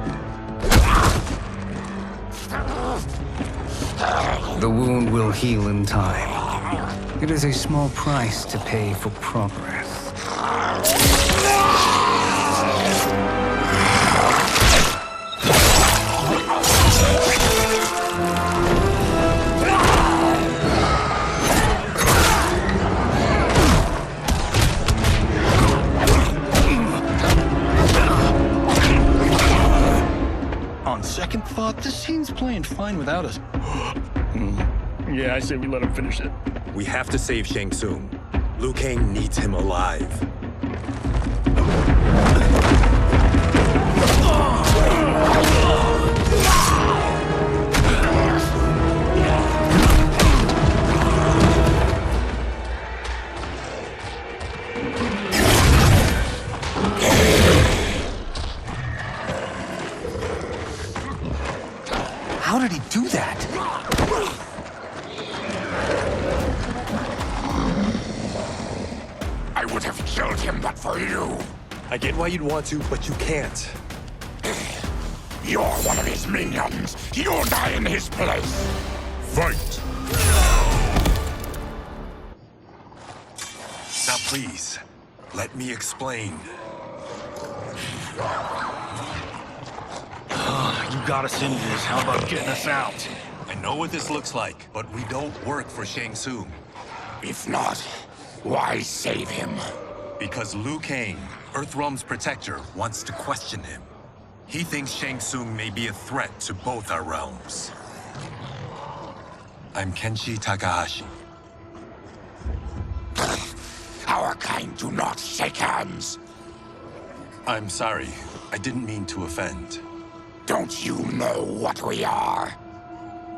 The wound will heal in time. It is a small price to pay for progress. On second thought, this scene's playing fine without us. Yeah, I say we let him finish it. We have to save Shang Tsung. Liu Kang needs him alive. How did he do that? killed him but for you. I get why you'd want to, but you can't. You're one of his minions. You'll die in his place. Fight! Now please, let me explain. You got us into this. How about getting us out? I know what this looks like, but we don't work for Shang Tsung. If not, why save him? Because Liu Kang, EarthRealm's protector, wants to question him. He thinks Shang Tsung may be a threat to both our realms. I'm Kenshi Takahashi. Our kind do not shake hands. I'm sorry. I didn't mean to offend. Don't you know what we are?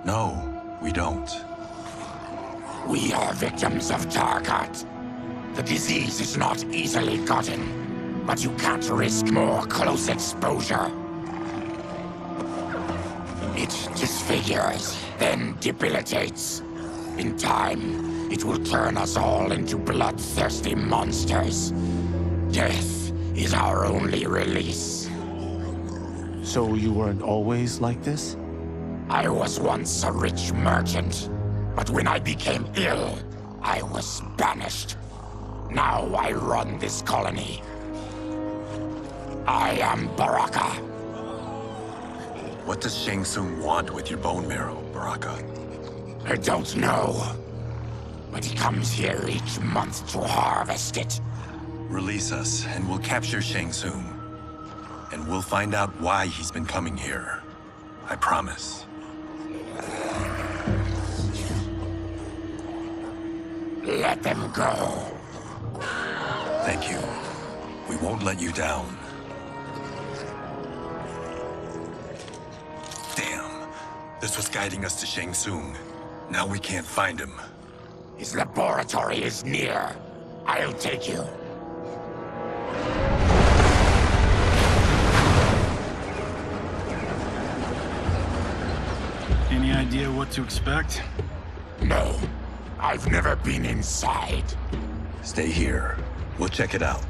No, we don't. We are victims of Tarkat. The disease is not easily gotten, but you can't risk more close exposure. It disfigures, then debilitates. In time, it will turn us all into bloodthirsty monsters. Death is our only release. So you weren't always like this? I was once a rich merchant, but when I became ill, I was banished. Now I run this colony. I am Baraka. What does Shang Tsung want with your bone marrow, Baraka? I don't know. But he comes here each month to harvest it. Release us, and we'll capture Shang Tsung. And we'll find out why he's been coming here. I promise. Let them go. Thank you. We won't let you down. Damn. This was guiding us to Shang Tsung. Now we can't find him. His laboratory is near. I'll take you. Any idea what to expect? No. I've never been inside. Stay here. We'll check it out.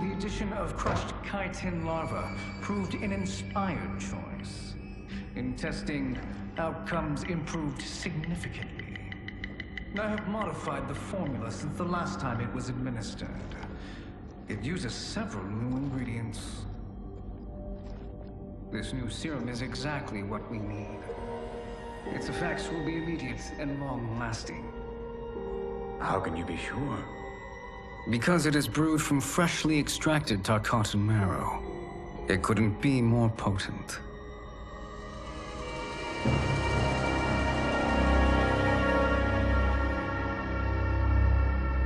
The addition of crushed chitin larva proved an inspired choice. In testing, outcomes improved significantly. I have modified the formula since the last time it was administered. It uses several new ingredients. This new serum is exactly what we need. Its effects will be immediate and long-lasting. How can you be sure? Because it is brewed from freshly extracted Tarkatan marrow. It couldn't be more potent.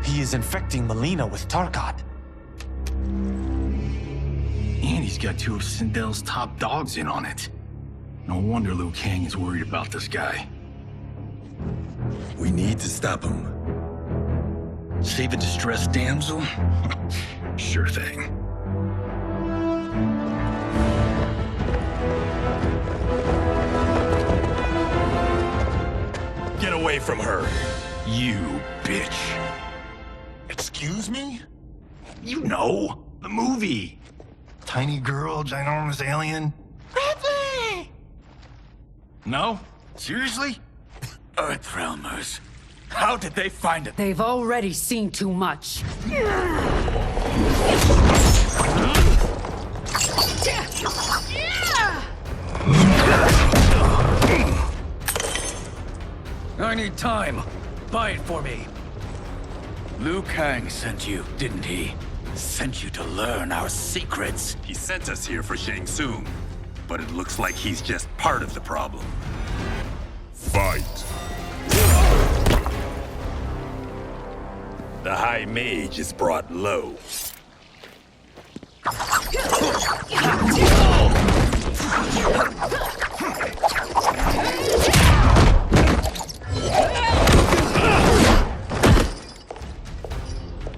He is infecting Melina with Tarkat. And he's got two of Sindel's top dogs in on it. No wonder Liu Kang is worried about this guy. We need to stop him. Save a distressed damsel? Sure thing. Get away from her! You bitch. Excuse me? You know, the movie. Tiny girl, ginormous alien. Bradley! No? Seriously? EarthRealmers. How did they find it? They've already seen too much. I need time. Buy it for me. Liu Kang sent you, didn't he? Sent you to learn our secrets. He sent us here for Shang Tsung, but it looks like he's just part of the problem. Fight! The High Mage is brought low.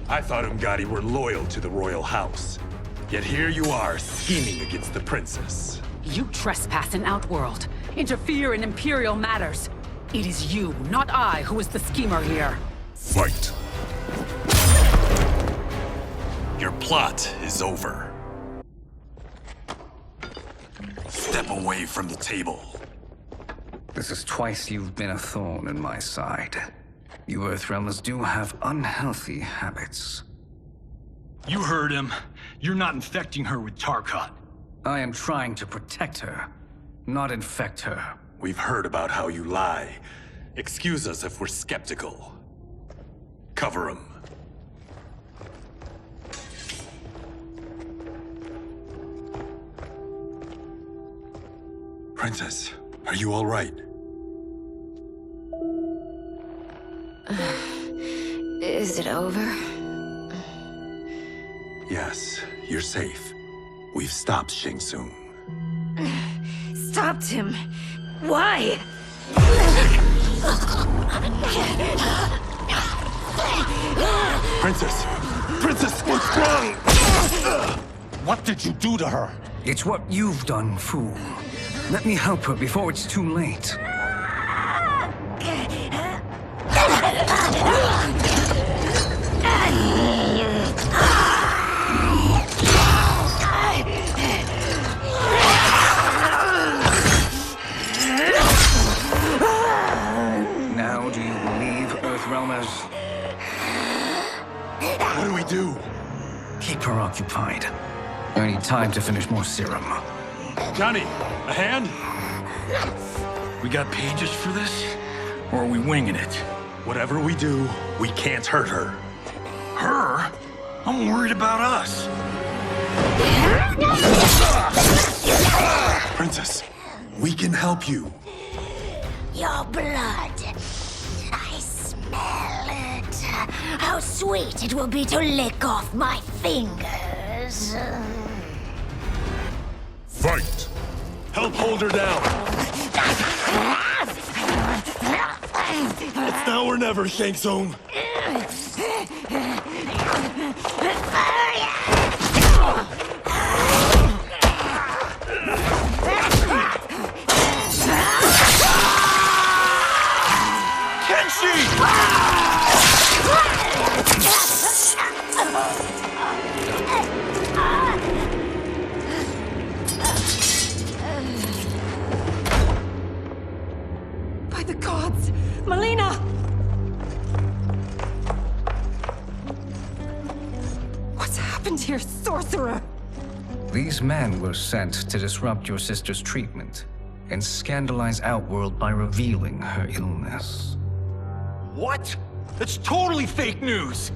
I thought Umgadi were loyal to the royal house. Yet here you are, scheming against the princess. You trespass in Outworld, interfere in Imperial matters. It is you, not I, who is the schemer here. Fight! Your plot is over. Step away from the table. This is twice you've been a thorn in my side. You EarthRealmers do have unhealthy habits. You heard him. You're not infecting her with Tarkat. I am trying to protect her, not infect her. We've heard about how you lie. Excuse us if we're skeptical. Cover him. Princess, are you all right? Is it over? Yes, you're safe. We've stopped Shang Tsung. Stopped him? Why? Princess! Princess, what's wrong? What did you do to her? It's what you've done, fool. Let me help her before it's too late. Now do you believe, EarthRealmers? What do we do? Keep her occupied. I need time to finish more serum. Johnny, a hand? We got pages for this? Or are we winging it? Whatever we do, we can't hurt her. Her? I'm worried about us. Princess, we can help you. Your blood. I smell it. How sweet it will be to lick off my fingers. Fight! Help hold her down. It's now or never, Shang Tsung. By the gods! Melina! What's happened here, sorcerer? These men were sent to disrupt your sister's treatment and scandalize Outworld by revealing her illness. What? That's totally fake news!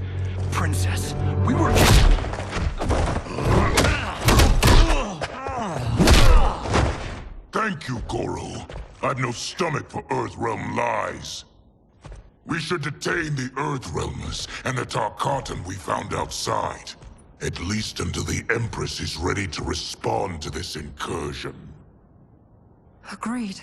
Princess, we were... Thank you, Goro. I've no stomach for EarthRealm lies. We should detain the EarthRealmers and the Tarkatan we found outside. At least until the Empress is ready to respond to this incursion. Agreed.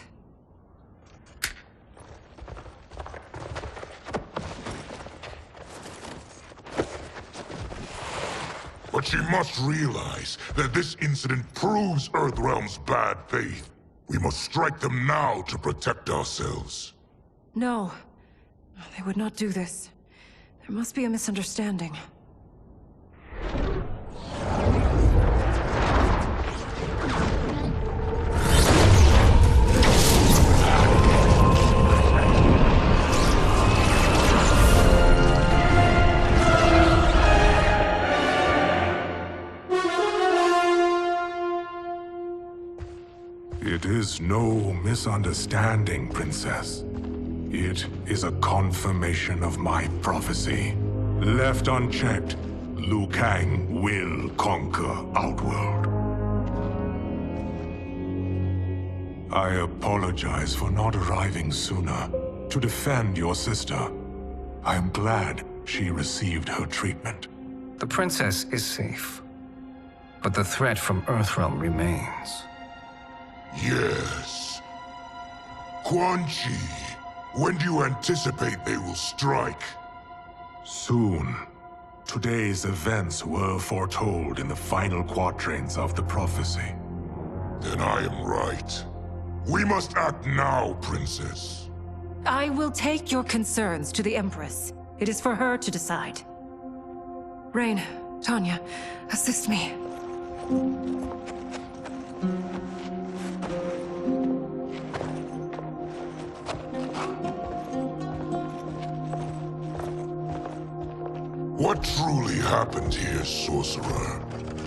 But she must realize that this incident proves EarthRealm's bad faith. We must strike them now to protect ourselves. No. They would not do this. There must be a misunderstanding. It is no misunderstanding, Princess. It is a confirmation of my prophecy. Left unchecked, Liu Kang will conquer Outworld. I apologize for not arriving sooner to defend your sister. I am glad she received her treatment. The princess is safe, but the threat from EarthRealm remains. Yes. Quan Chi, when do you anticipate they will strike? Soon. Today's events were foretold in the final quatrains of the prophecy. Then I am right. We must act now, Princess. I will take your concerns to the Empress. It is for her to decide. Rain, Tanya, assist me. What truly happened here, Sorcerer?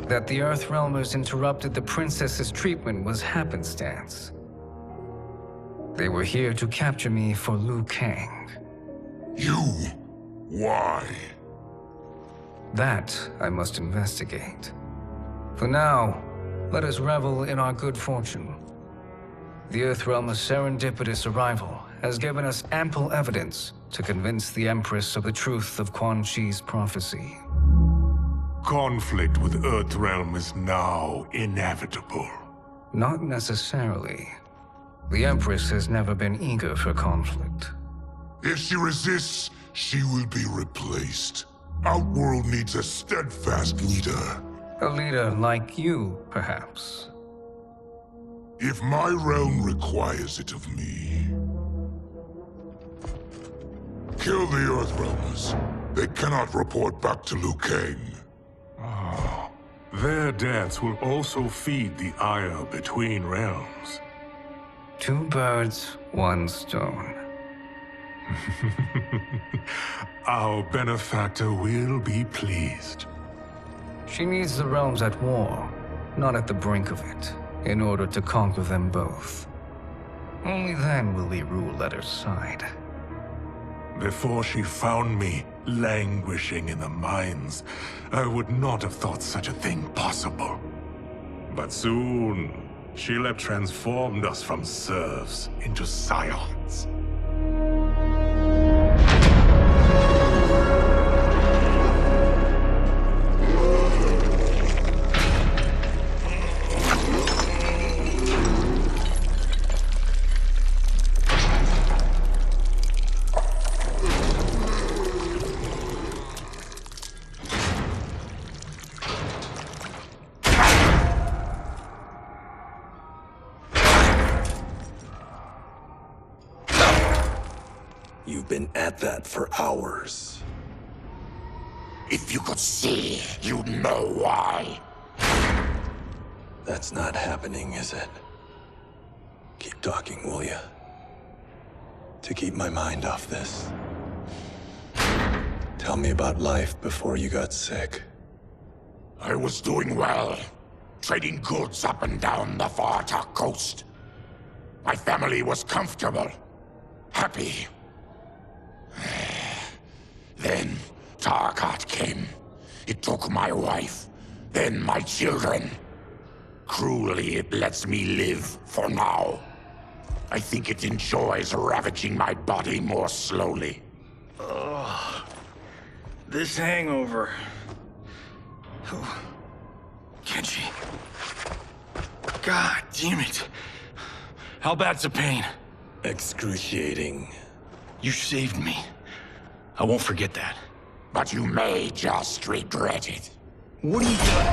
That the EarthRealmers interrupted the princess's treatment was happenstance. They were here to capture me for Liu Kang. You? Why? That I must investigate. For now, let us revel in our good fortune. The EarthRealm's serendipitous arrival has given us ample evidence to convince the Empress of the truth of Quan Chi's prophecy. Conflict with EarthRealm is now inevitable. Not necessarily. The Empress has never been eager for conflict. If she resists, she will be replaced. Outworld needs a steadfast leader. A leader like you, perhaps. If my realm requires it of me. Kill the EarthRealmers. They cannot report back to Liu Kang. Their deaths will also feed the ire between realms. 2 birds, 1 stone. Our benefactor will be pleased. She needs the realms at war, not at the brink of it, in order to conquer them both. Only then will we rule at her side. Before she found me languishing in the mines, I would not have thought such a thing possible. But soon, Sheila transformed us from serfs into scions. You've been at that for hours. If you could see, you'd know why. That's not happening, is it? Keep talking, will you? To keep my mind off this. Tell me about life before you got sick. I was doing well, trading goods up and down the Varta coast. My family was comfortable, happy. Then Tarkat came. It took my wife, then my children. Cruelly, it lets me live for now. I think it enjoys ravaging my body more slowly. Ugh. This hangover. Kenshi. God damn it. How bad's the pain? Excruciating. You saved me. I won't forget that. But you may just regret it. What are you doing?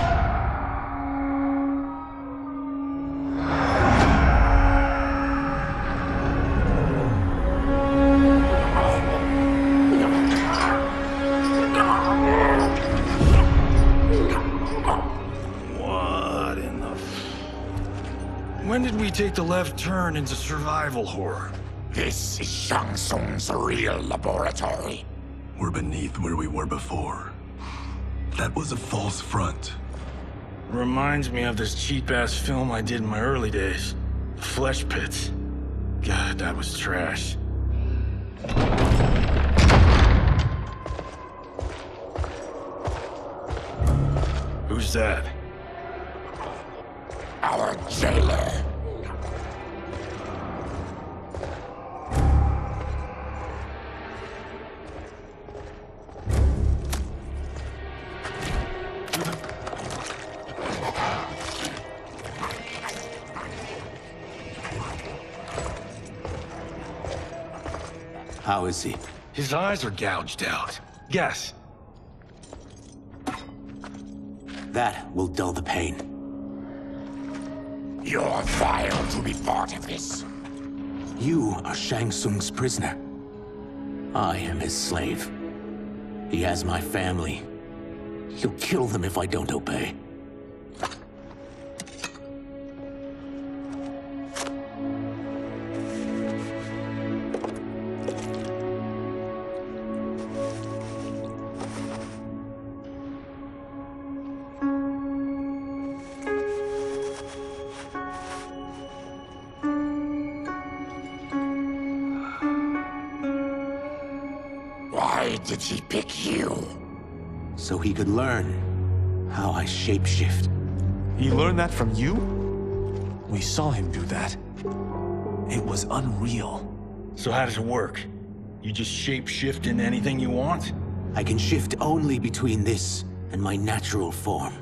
What in the... When did we take the left turn into survival horror? This is Shang Tsung's real laboratory. We're beneath where we were before. That was a false front. Reminds me of this cheap-ass film I did in my early days. Flesh Pits. God, that was trash. Who's that? Our jailer. How is he? His eyes are gouged out. Guess. That will dull the pain. You're vile to be part of this. You are Shang Tsung's prisoner. I am his slave. He has my family. He'll kill them if I don't obey. Why did he pick you? So he could learn how I shapeshift. He learned that from you? We saw him do that. It was unreal. So how does it work? You just shape-shift into anything you want? I can shift only between this and my natural form.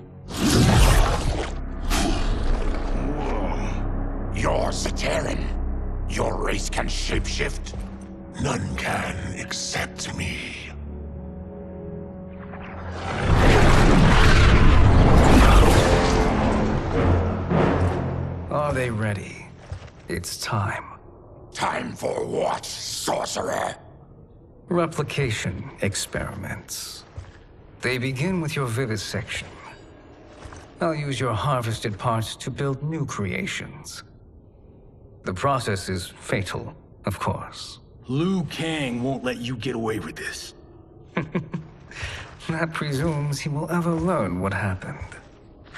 You're Zaterran. Your race can shapeshift. None can except me. Are they ready? It's time. Time for what, sorcerer? Replication experiments. They begin with your vivisection. I'll use your harvested parts to build new creations. The process is fatal, of course. Liu Kang won't let you get away with this. That presumes he will ever learn what happened.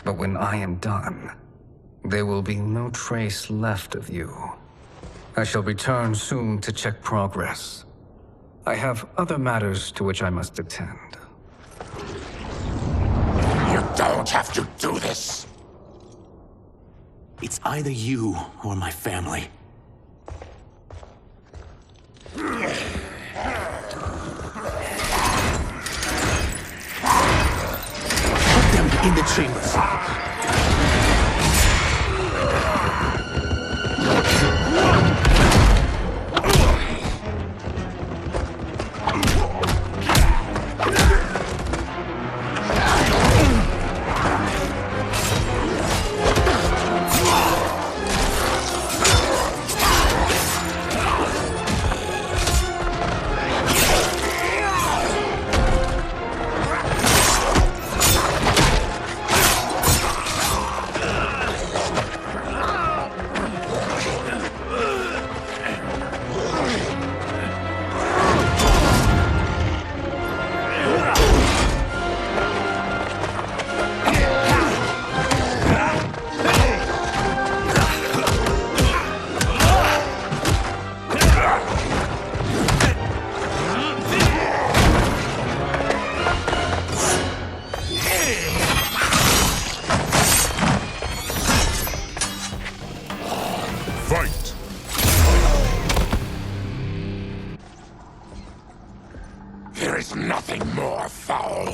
But when I am done, there will be no trace left of you. I shall return soon to check progress. I have other matters to which I must attend. You don't have to do this. It's either you or my family. Put them in the chambers. There is nothing more foul.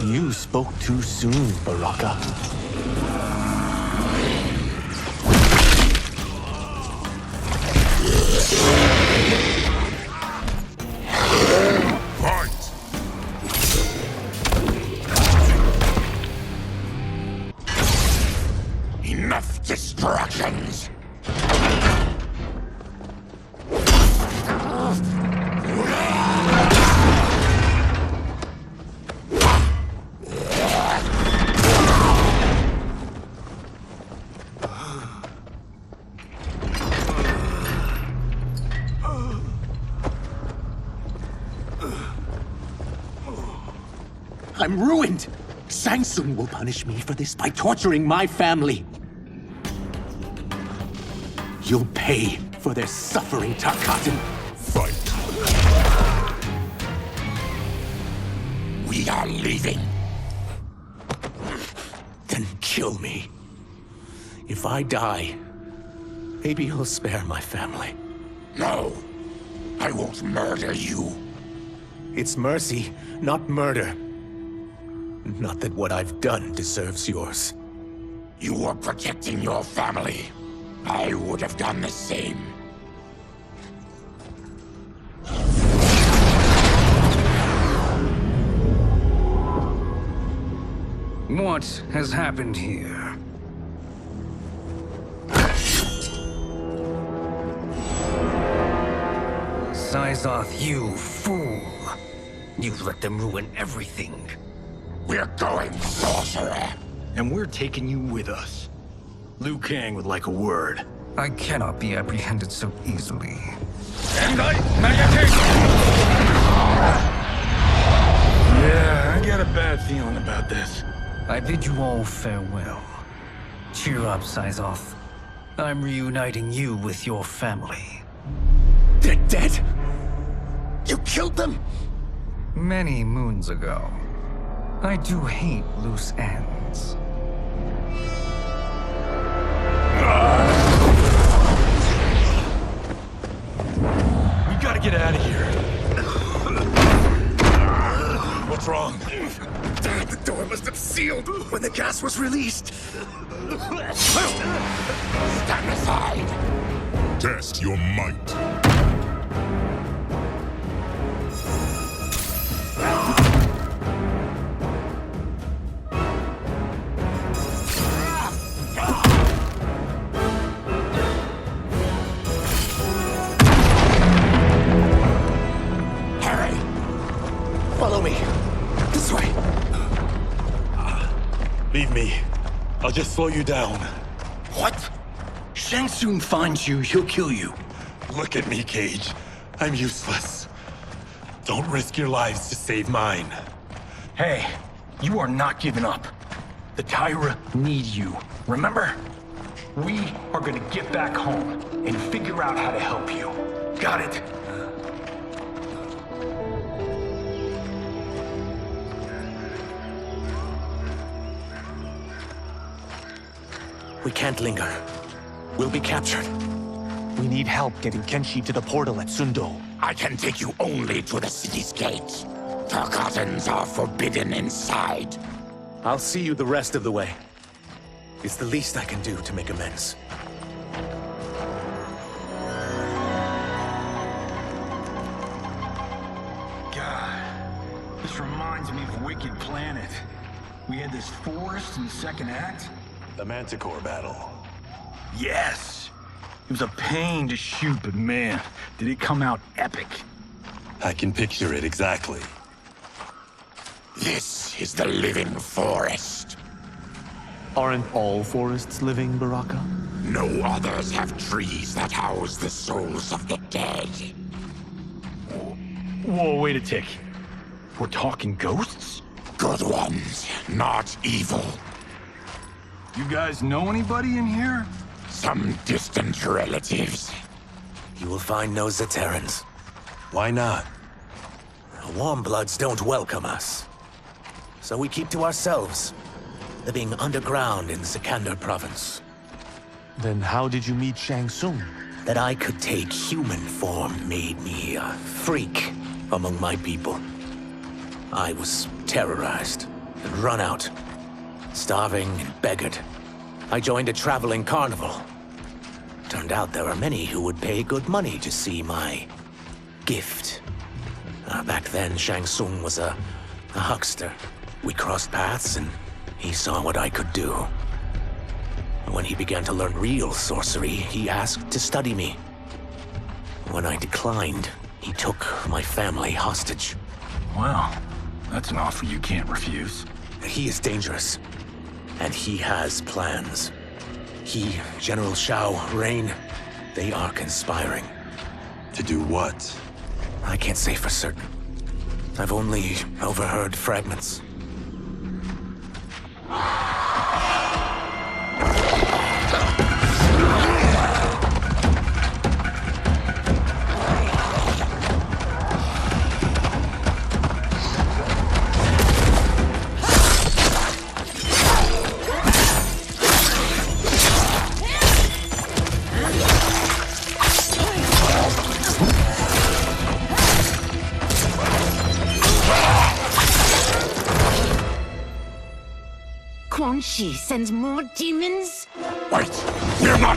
You spoke too soon, Baraka. Enough distractions. I'm ruined! Shang Tsung will punish me for this by torturing my family. You'll pay for their suffering, Tarkatan. Fight. We are leaving. Then kill me. If I die, maybe you'll spare my family. No, I won't murder you. It's mercy, not murder. Not that what I've done deserves yours. You were protecting your family. I would have done the same. What has happened here? Syzoth, you fool! You let them ruin everything. We're going, sorcerer. And we're taking you with us. Liu Kang would like a word. I cannot be apprehended so easily. Yeah, I got a bad feeling about this. I bid you all farewell. Cheer up, Syzoth. I'm reuniting you with your family. They're dead? You killed them? Many moons ago. I do hate loose ends. We gotta get out of here. What's wrong? The door must have sealed when the gas was released. Stand aside. Test your might. Follow me. This way. Leave me. I'll just slow you down. What? Shang Tsung finds you, he'll kill you. Look at me, Cage. I'm useless. Don't risk your lives to save mine. Hey, you are not giving up. The Tyra need you, remember? We are gonna get back home and figure out how to help you. Got it? We can't linger. We'll be captured. We need help getting Kenshi to the portal at Sundo. I can take you only to the city's gate. Tarkatans are forbidden inside. I'll see you the rest of the way. It's the least I can do to make amends. God, this reminds me of Wicked Planet. We had this forest in the second act. The Manticore battle. Yes! It was a pain to shoot, but man, did it come out epic. I can picture it exactly. This is the living forest. Aren't all forests living, Baraka? No others have trees that house the souls of the dead. Whoa, wait a tick. We're talking ghosts? Good ones, not evil. You guys know anybody in here? Some distant relatives. You will find no Zaterrans. Why not? Warmbloods don't welcome us. So we keep to ourselves, living underground in Sikander province. Then how did you meet Shang Tsung? That I could take human form made me a freak among my people. I was terrorized and run out, starving and beggared. I joined a traveling carnival. Turned out there were many who would pay good money to see my gift. Back then, Shang Tsung was a huckster. We crossed paths and he saw what I could do. When he began to learn real sorcery, he asked to study me. When I declined, he took my family hostage. Well, that's an offer you can't refuse. He is dangerous, and he has plans. He, General Shao, Rain, they are conspiring. To do what? I can't say for certain. I've only overheard fragments. Quan Chi sends more demons? Wait, we're not...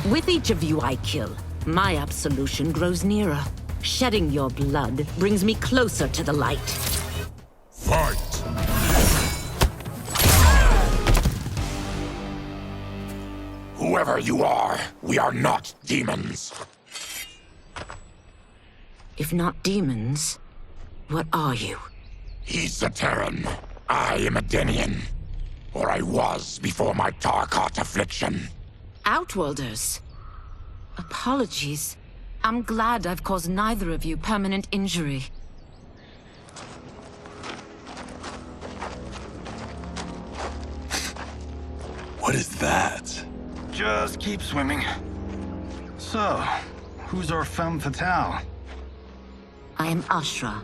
With each of you I kill, my absolution grows nearer. Shedding your blood brings me closer to the light. Fight! Whoever you are, we are not demons. If not demons, what are you? He's a Terran. I am a Denian. Or I was before my Tarkat affliction. Outworlders. Apologies. I'm glad I've caused neither of you permanent injury. What is that? Just keep swimming. So, who's our femme fatale? I am Ashra,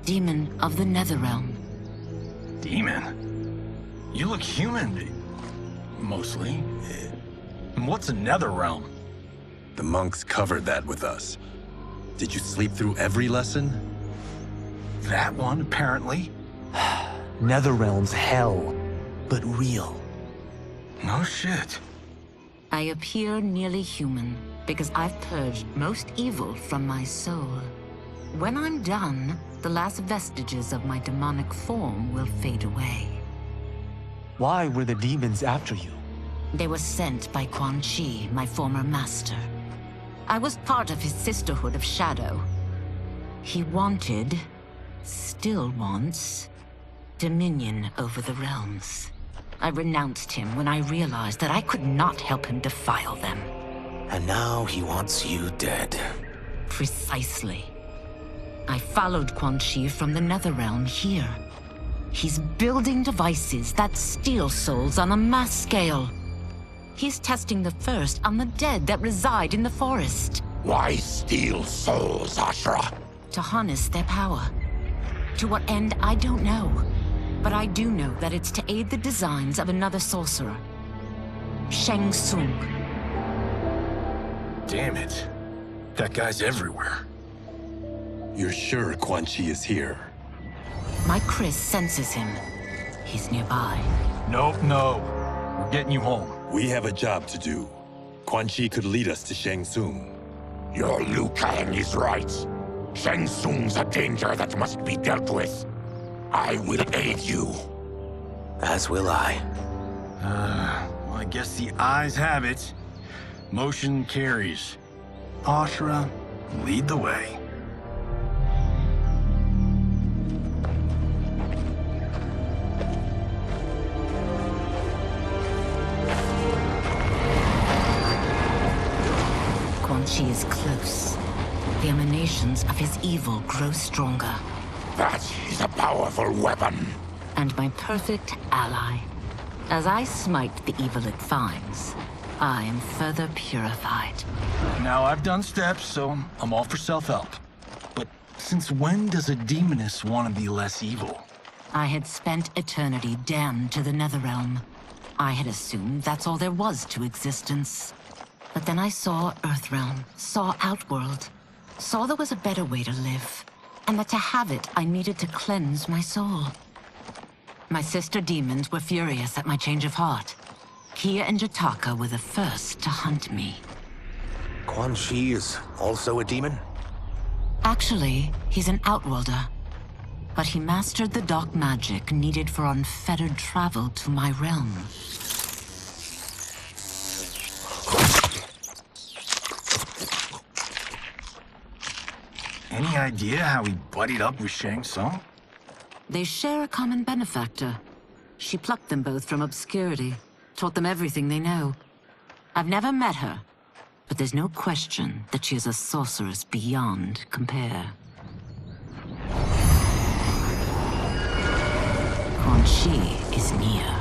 demon of the NetherRealm. Demon? You look human, mostly. And what's a NetherRealm? The monks covered that with us. Did you sleep through every lesson? That one, apparently. NetherRealm's hell, but real. No shit. I appear nearly human because I've purged most evil from my soul. When I'm done, the last vestiges of my demonic form will fade away. Why were the demons after you? They were sent by Quan Chi, my former master. I was part of his Sisterhood of Shadow. He wanted, still wants, dominion over the realms. I renounced him when I realized that I could not help him defile them. And now he wants you dead. Precisely. I followed Quan Chi from the NetherRealm here. He's building devices that steal souls on a mass scale. He's testing the first on the dead that reside in the forest. Why steal souls, Ashra? To harness their power. To what end, I don't know. But I do know that it's to aid the designs of another sorcerer. Shang Tsung. Damn it. That guy's everywhere. You're sure Quan Chi is here? My Chris senses him. He's nearby. Nope, no. We're getting you home. We have a job to do. Quan Chi could lead us to Shang Tsung. Your Liu Kang is right. Shang Tsung's a danger that must be dealt with. I will aid you. As will I. Well, I guess the eyes have it. Motion carries. Ashra, lead the way. Quan Chi is close. The emanations of his evil grow stronger. That is a powerful weapon. And my perfect ally. As I smite the evil it finds, I am further purified. Now, I've done steps, so I'm all for self-help. But since when does a demoness want to be less evil? I had spent eternity damned to the NetherRealm. I had assumed that's all there was to existence. But then I saw EarthRealm, saw Outworld, saw there was a better way to live, and that to have it, I needed to cleanse my soul. My sister demons were furious at my change of heart. Kia and Jataka were the first to hunt me. Quan Chi is also a demon? Actually, he's an Outworlder. But he mastered the dark magic needed for unfettered travel to my realm. Any idea how he buddied up with Shang Tsung? They share a common benefactor. She plucked them both from obscurity, taught them everything they know. I've never met her, but there's no question that she is a sorceress beyond compare. Quan Chi is near.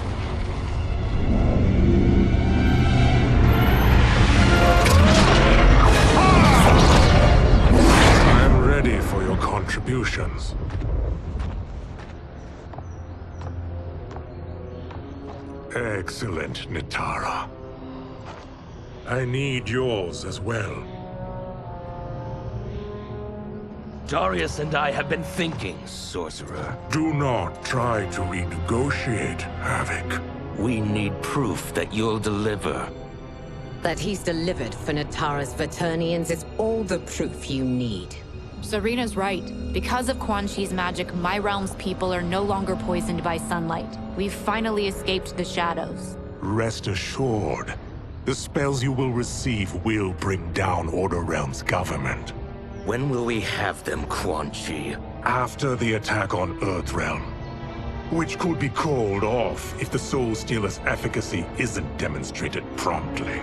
I'm ready for your contributions. Excellent, Nitara. I need yours as well. Darius and I have been thinking, Sorcerer. Do not try to renegotiate, Havoc. We need proof that you'll deliver. That he's delivered for Natara's Vaternians is all the proof you need. Serena's right. Because of Quan Chi's magic, my realm's people are no longer poisoned by sunlight. We've finally escaped the shadows. Rest assured, the spells you will receive will bring down Order Realm's government. When will we have them, Quan Chi? After the attack on EarthRealm, which could be called off if the Soul Stealer's efficacy isn't demonstrated promptly.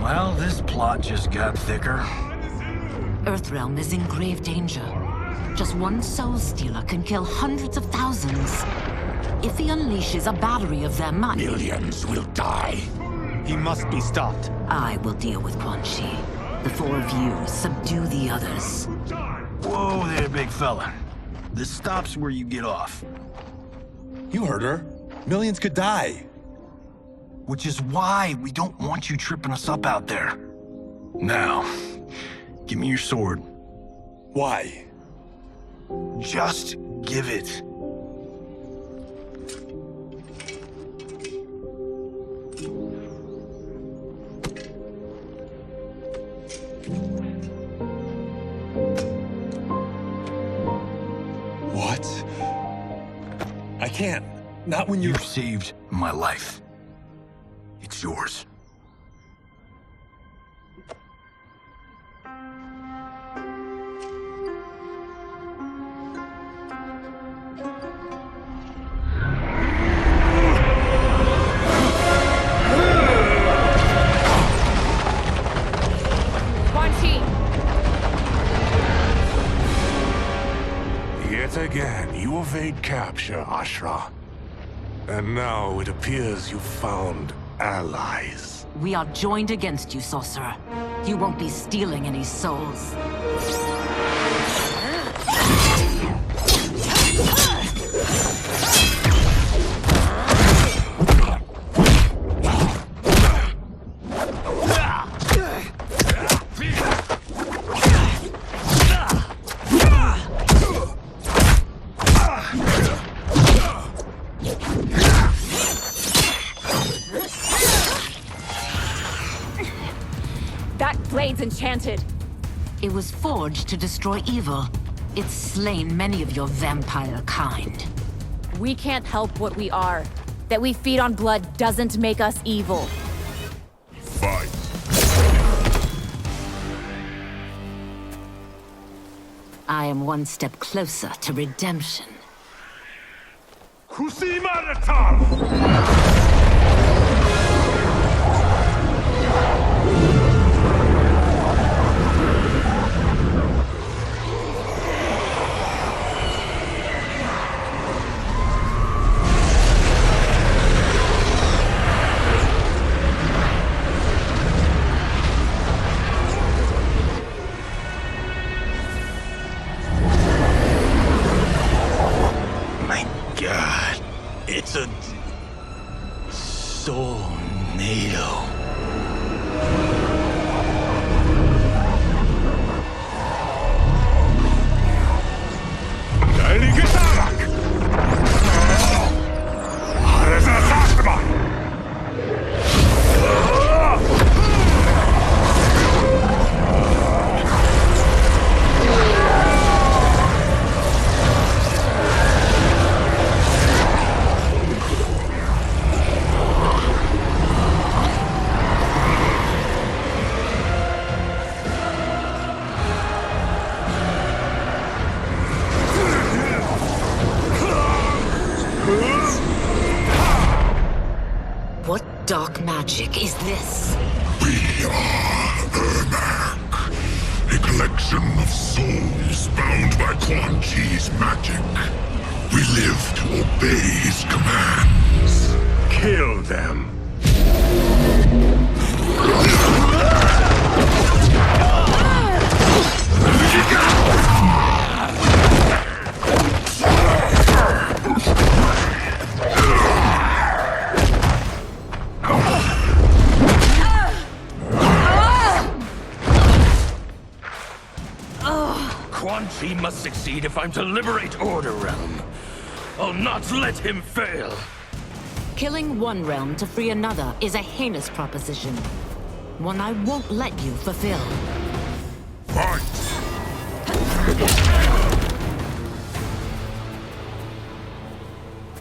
Well, this plot just got thicker. EarthRealm is in grave danger. Just one Soul Stealer can kill hundreds of thousands. If he unleashes a battery of them, Millions will die. He must be stopped. I will deal with Quan Chi. The four of you subdue the others. Whoa there, big fella. This stops where you get off. You heard her. Millions could die. Which is why we don't want you tripping us up out there. Now, give me your sword. Why? Just give it. What? I can't. Not when You've saved my life. It's yours. Yet again, you evade capture, Ashra. And now it appears you've found allies. We are joined against you, Sorcerer. You won't be stealing any souls. Enchanted. It was forged to destroy evil. It's slain many of your vampire kind. We can't help what we are. That we feed on blood doesn't make us evil. Fight. I am one step closer to redemption. It's a soul-nado. What dark magic is this? We are Ermac, a collection of souls bound by Quan Chi's magic. We live to obey his commands. Kill them. He must succeed if I'm to liberate Order Realm. I'll not let him fail. Killing one realm to free another is a heinous proposition. One I won't let you fulfill. Fight!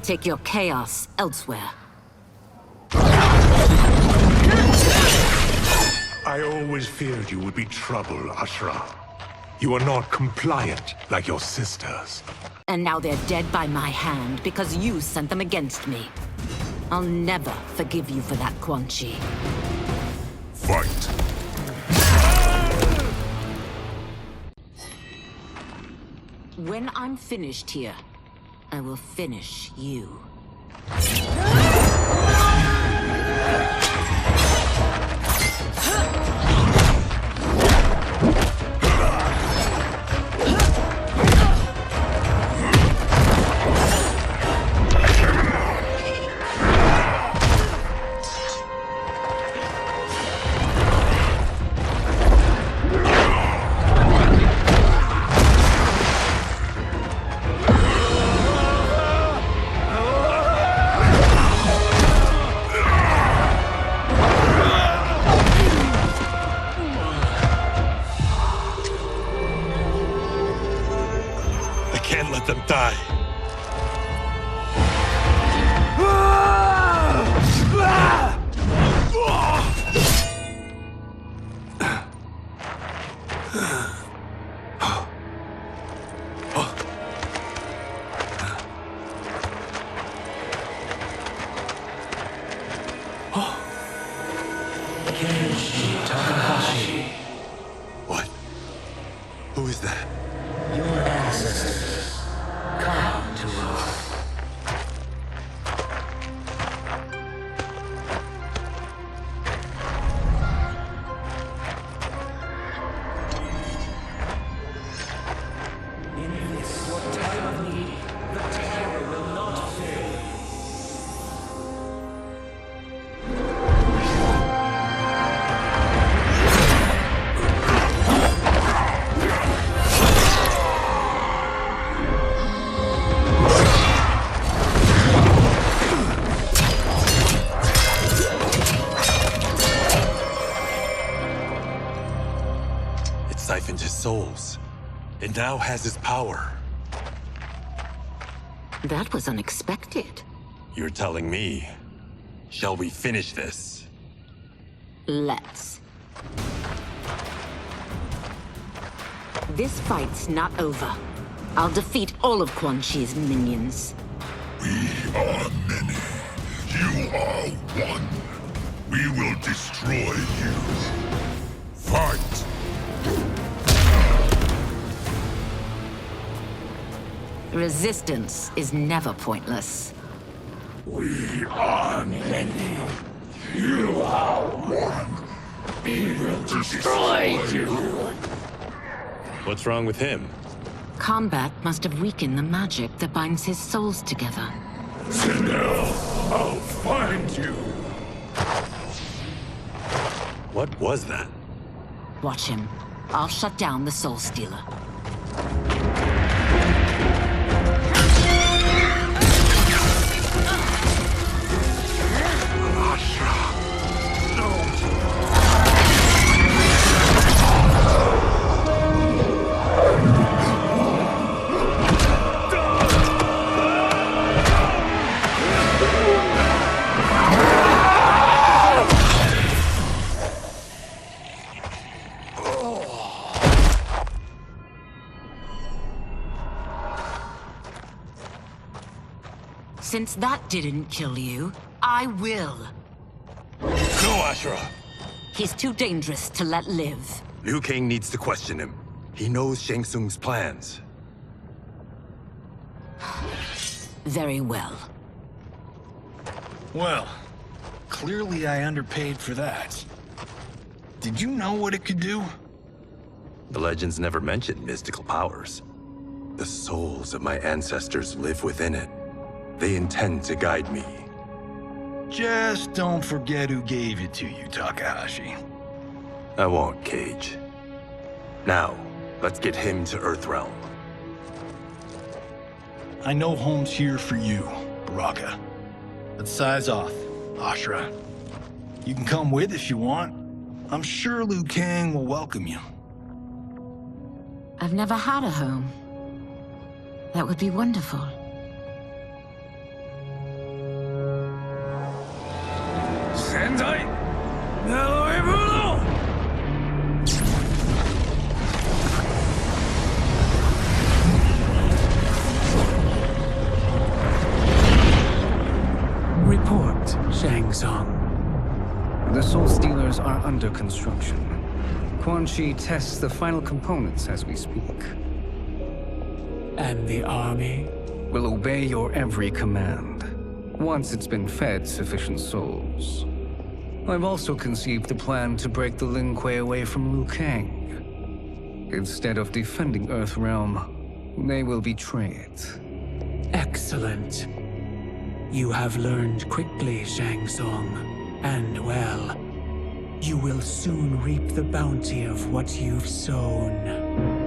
Take your chaos elsewhere. I always feared you would be trouble, Ashra. You are not compliant like your sisters. And now they're dead by my hand because you sent them against me. I'll never forgive you for that, Quan Chi. Fight! When I'm finished here, I will finish you. Die. What? Who is that? Your ancestors. Come to us. In this, your time of need, the terror will not fail. Siphoned his souls. It now has his power. That was unexpected. You're telling me. Shall we finish this? Let's. This fight's not over. I'll defeat all of Quan Chi's minions. We are many. You are one. We will destroy you. Fight! Resistance is never pointless. We are many. You are one. We will destroy you. What's wrong with him? Combat must have weakened the magic that binds his souls together. Sinel, I'll find you. What was that? Watch him. I'll shut down the Soul Stealer. Since that didn't kill you, I will. No, Ashra! He's too dangerous to let live. Liu Kang needs to question him. He knows Shang Tsung's plans. Very well. Well, clearly I underpaid for that. Did you know what it could do? The legends never mentioned mystical powers. The souls of my ancestors live within it. They intend to guide me. Just don't forget who gave it to you, Takahashi. I won't, Cage. Now, Let's get him to EarthRealm. I know home's here for you, Baraka. But size off, Ashra. You can come with if you want. I'm sure Liu Kang will welcome you. I've never had a home. That would be wonderful. Sendai! Report, Shang Tsung. The Soul Stealers are under construction. Quan Chi tests the final components as we speak. And the army? Will obey your every command, once it's been fed sufficient souls. I've also conceived a plan to break the Lin Kuei away from Liu Kang. Instead of defending EarthRealm, they will betray it. Excellent. You have learned quickly, Shang Tsung, and well, you will soon reap the bounty of what you've sown.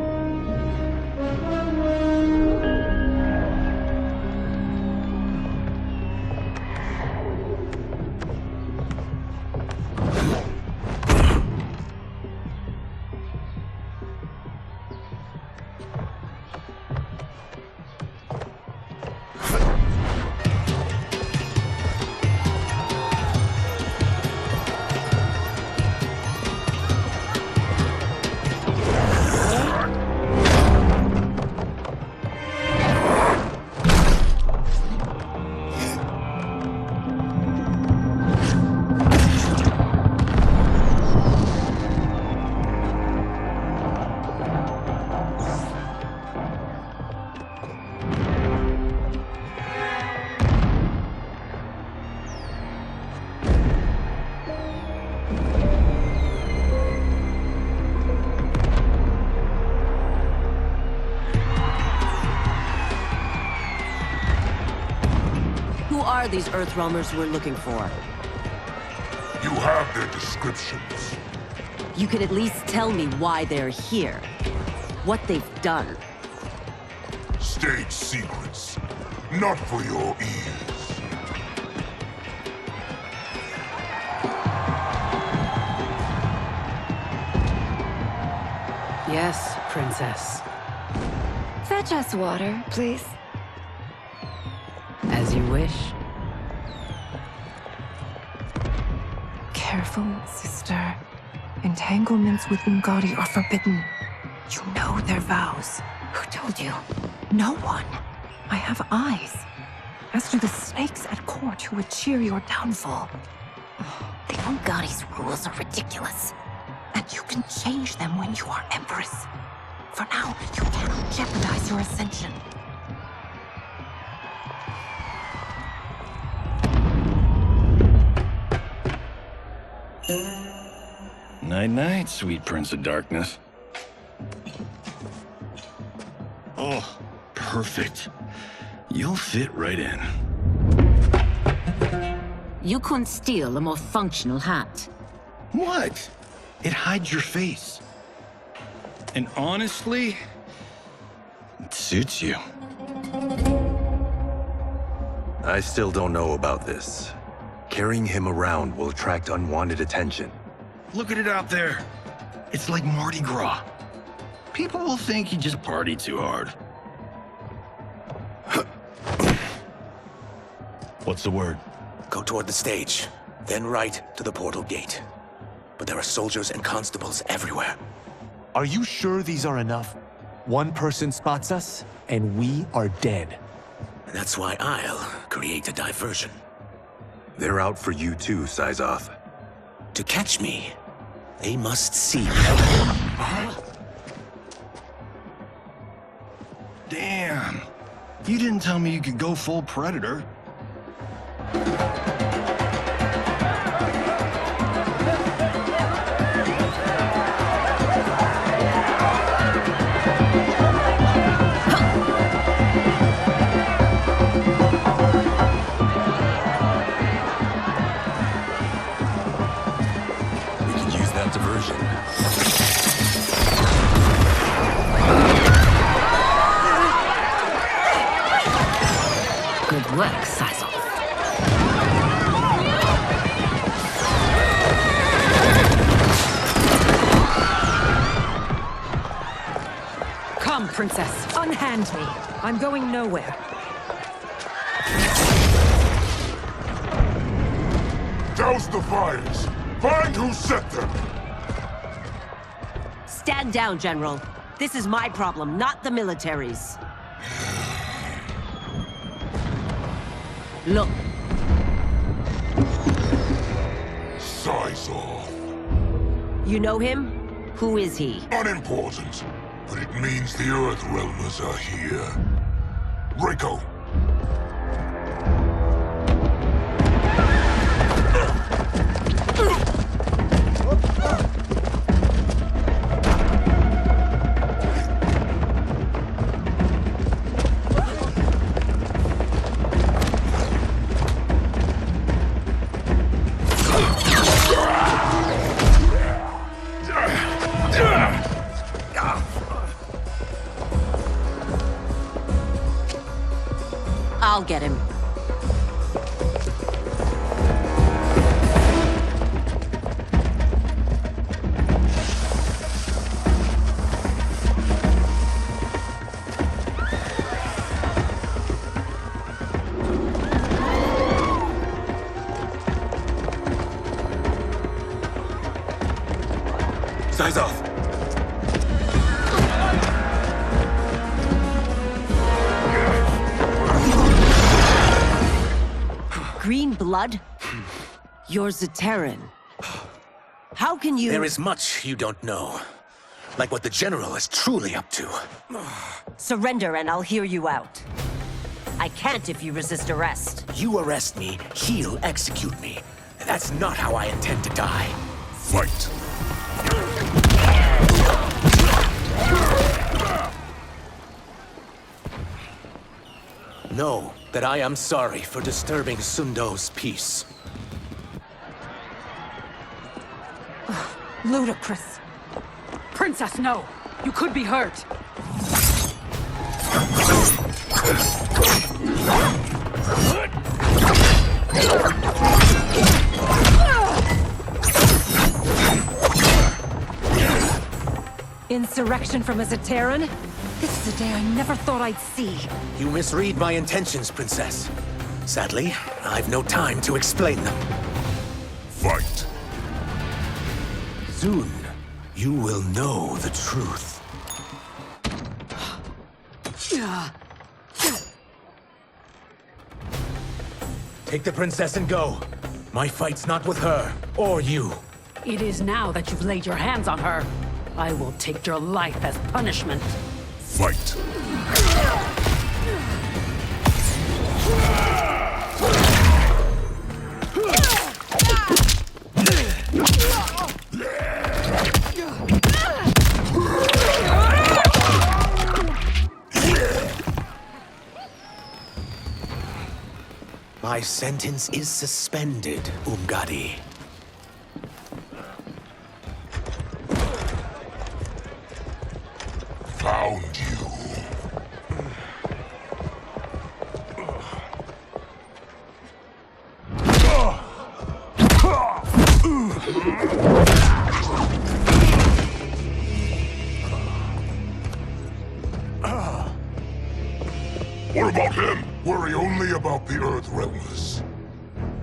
These EarthRealmers we're looking for. You have their descriptions. You could at least tell me why they're here. What they've done. State secrets. Not for your ears. Yes, Princess. Fetch us water, please. As you wish. Careful, sister. Entanglements with Ungadi are forbidden. You know their vows. Who told you? No one. I have eyes. As do the snakes at court who would cheer your downfall. The Ungadi's rules are ridiculous. And you can change them when you are Empress. For now, you cannot jeopardize your ascension. Night-night, sweet Prince of Darkness. Oh, perfect. You'll fit right in. You couldn't steal a more functional hat. What? It hides your face. And honestly, it suits you. I still don't know about this. Carrying him around will attract unwanted attention. Look at it out there. It's like Mardi Gras. People will think you just party too hard. What's the word? Go toward the stage, then right to the portal gate. But there are soldiers and constables everywhere. Are you sure these are enough? One person spots us, and we are dead. That's why I'll create a diversion. They're out for you too, Syzoth. To catch me, they must see me. Damn. You didn't tell me you could go full Predator. Princess. Unhand me. I'm going nowhere. Douse the fires! Find who set them! Stand down, General. This is my problem, not the military's. Look. Size off. You know him? Who is he? Unimportant, but it means the EarthRealmers are here. Rico. I'll get him. Size off. Green blood? You're Zaterran. How can you— There is much you don't know. Like what the General is truly up to. Surrender and I'll hear you out. I can't if you resist arrest. You arrest me, he'll execute me. And that's not how I intend to die. Fight. Know that I am sorry for disturbing Sundo's peace. Ludicrous. Princess, no! You could be hurt! Insurrection from a Zaterran? This is a day I never thought I'd see. You misread my intentions, Princess. Sadly, I've no time to explain them. Fight. Soon, you will know the truth. Take the princess and go. My fight's not with her, or you. It is now that you've laid your hands on her. I will take your life as punishment. Fight. My sentence is suspended, Umgadi. Found you. What about him? Worry only about the EarthRealmers.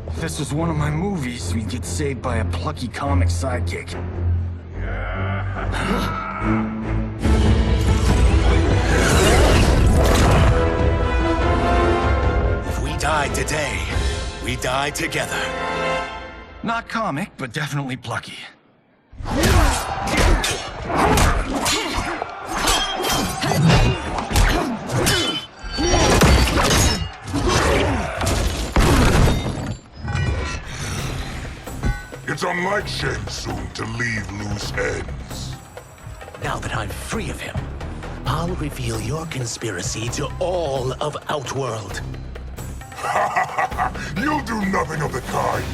If this was one of my movies, we'd get saved by a plucky comic sidekick. If we die today, we die together. Not comic, but definitely plucky. It's unlike Shang Tsung to leave loose ends. Now that I'm free of him, I'll reveal your conspiracy to all of Outworld. You'll do nothing of the kind.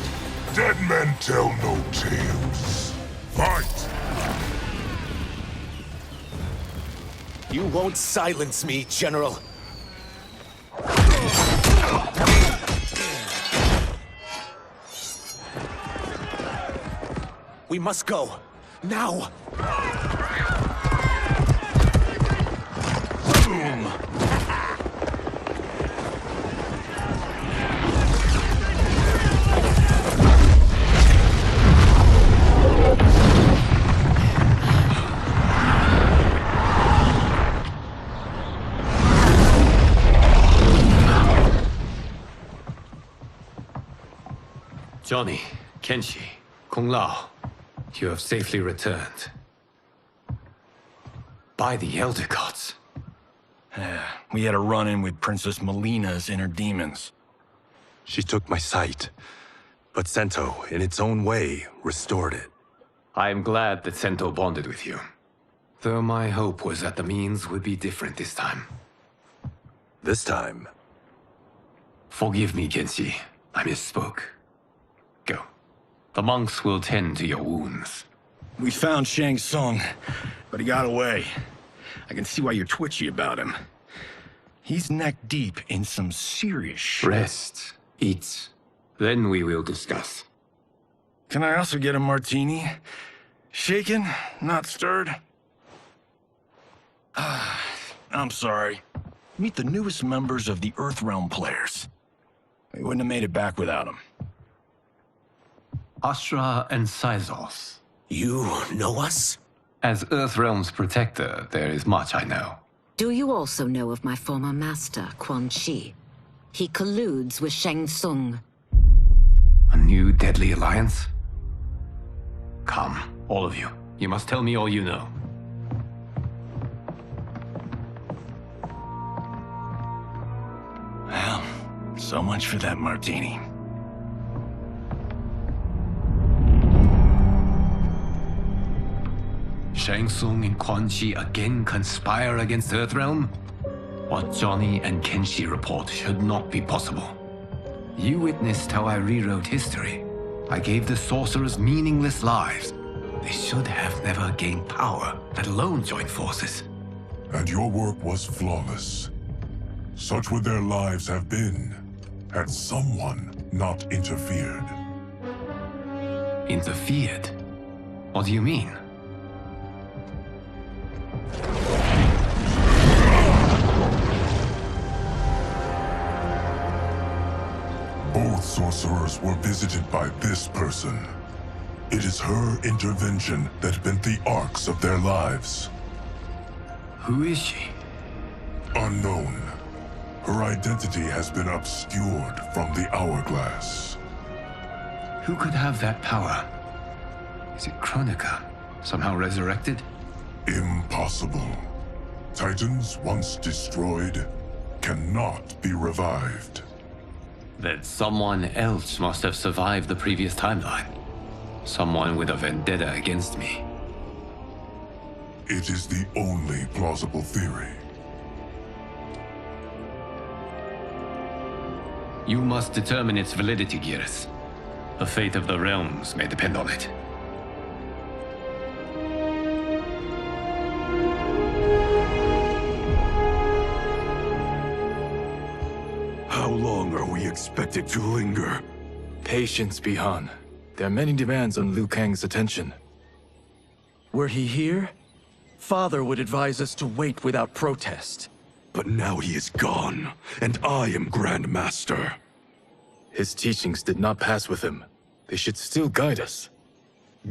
Dead men tell no tales. Fight! You won't silence me, General. We must go. Now! Johnny, Kenshi, Kung Lao, you have safely returned. By the Elder Gods. We had a run-in with Princess Melina's inner demons. She took my sight, but Sento, in its own way, restored it. I am glad that Sento bonded with you. Though my hope was that the means would be different this time. This time? Forgive me, Kenshi. I misspoke. Go. The monks will tend to your wounds. We found Shang Tsung, but he got away. I can see why you're twitchy about him. He's neck-deep in some serious shit. Rest. Eat. Then we will discuss. Can I also get a martini? Shaken, not stirred? I'm sorry. Meet the newest members of the EarthRealm players. We wouldn't have made it back without them. Astra and Syzos. You know us? As EarthRealm's protector, there is much I know. Do you also know of my former master, Quan Chi? He colludes with Shang Tsung. A new deadly alliance? Come, all of you. You must tell me all you know. Well, so much for that martini. Shang Tsung and Quan Chi again conspire against EarthRealm? What Johnny and Kenshi report should not be possible. You witnessed how I rewrote history. I gave the sorcerers meaningless lives. They should have never gained power, let alone joined forces. And your work was flawless. Such would their lives have been, had someone not interfered. Interfered? What do you mean? Both sorcerers were visited by this person. It is her intervention that bent the arcs of their lives. Who is she? Unknown. Her identity has been obscured from the hourglass. Who could have that power? Is it Kronika? Somehow resurrected? Impossible. Titans once destroyed cannot be revived. Then someone else must have survived the previous timeline. Someone with a vendetta against me. It is the only plausible theory. You must determine its validity, Geras. The fate of the realms may depend on it. How long are we expected to linger? Patience, Bihan. There are many demands on Liu Kang's attention. Were he here, Father would advise us to wait without protest. But now he is gone, and I am Grand Master. His teachings did not pass with him. They should still guide us.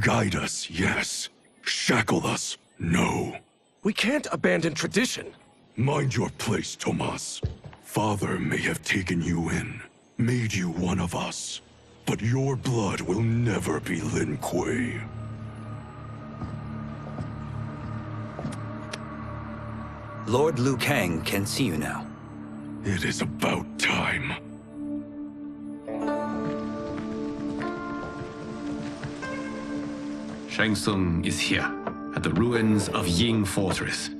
Guide us, yes. Shackle us, no. We can't abandon tradition. Mind your place, Tomas. Father may have taken you in, made you one of us. But your blood will never be Lin Kuei. Lord Liu Kang can see you now. It is about time. Shang Tsung is here, at the ruins of Ying Fortress.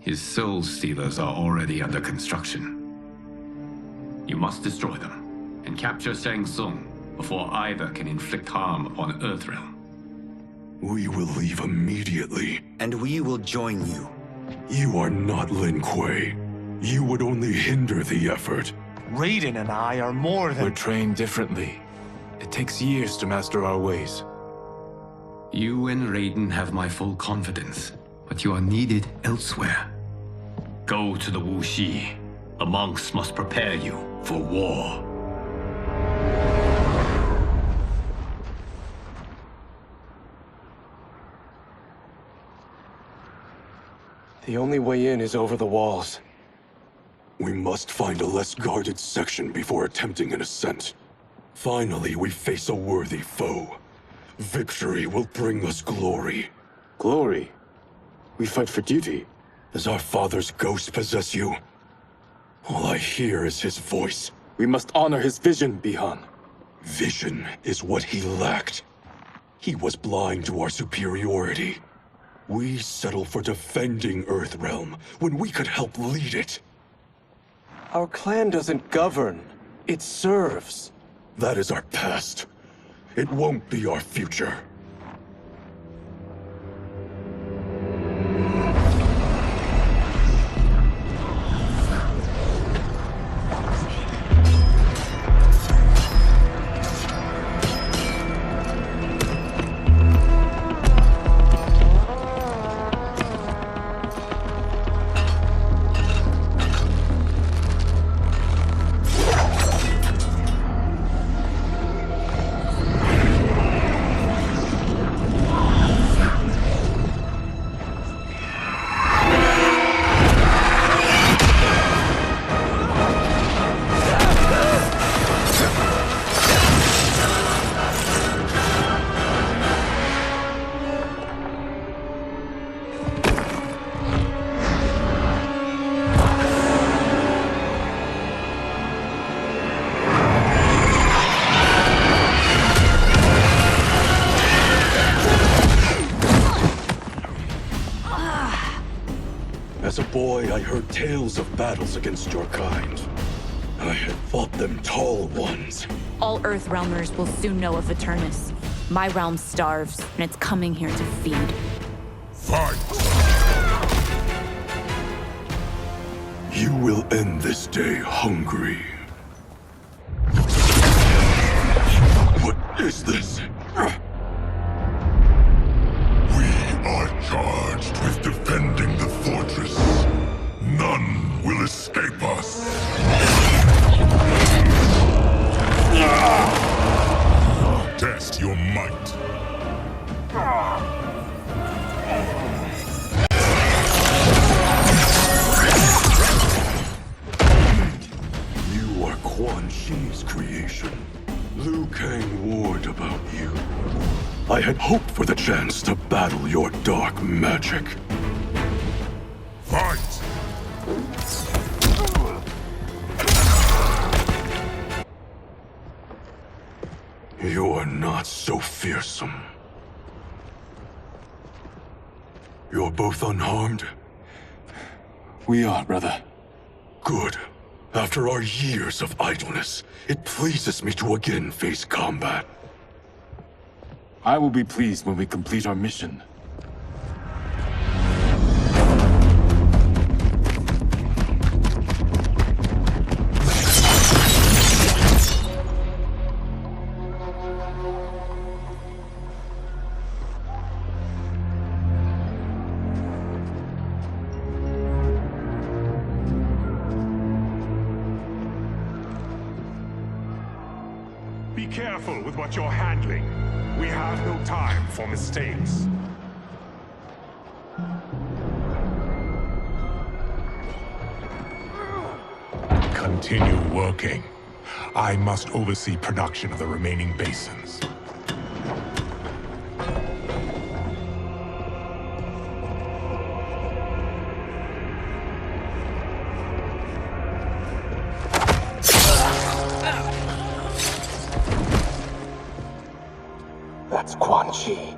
His soul stealers are already under construction. You must destroy them, and capture Shang Tsung before either can inflict harm upon EarthRealm. We will leave immediately. And we will join you. You are not Lin Kuei. You would only hinder the effort. Raiden and I are more than— We're trained differently. It takes years to master our ways. You and Raiden have my full confidence, but you are needed elsewhere. Go to the Wuxi. The monks must prepare you for war. The only way in is over the walls. We must find a less guarded section before attempting an ascent. Finally, we face a worthy foe. Victory will bring us glory. Glory? We fight for duty. Does our father's ghost possess you? All I hear is his voice. We must honor his vision, Bihan. Vision is what he lacked. He was blind to our superiority. We settle for defending EarthRealm when we could help lead it. Our clan doesn't govern. It serves. That is our past. It won't be our future. As a boy, I heard tales of battles against your kind. I had fought them tall ones. All EarthRealmers will soon know of Eternus. My realm starves, and it's coming here to feed. Fight! You will end this day hungry. What is this? We are charged with defending the fortress. None will escape us. Test your might. You are Quan Chi's creation. Liu Kang warned about you. I had hoped for the chance to battle your dark magic. Fight! You are not so fearsome. You're both unharmed? We are, brother. Good. After our years of idleness, it pleases me to again face combat. I will be pleased when we complete our mission. Be careful with what you're handling. We have no time for mistakes. Continue working. I must oversee production of the remaining basins. That's Quan Chi.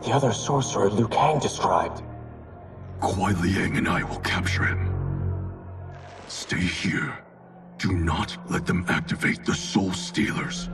The other sorcerer Liu Kang described. Kuai Liang and I will capture him. Stay here. Do not let them activate the Soul Stealers.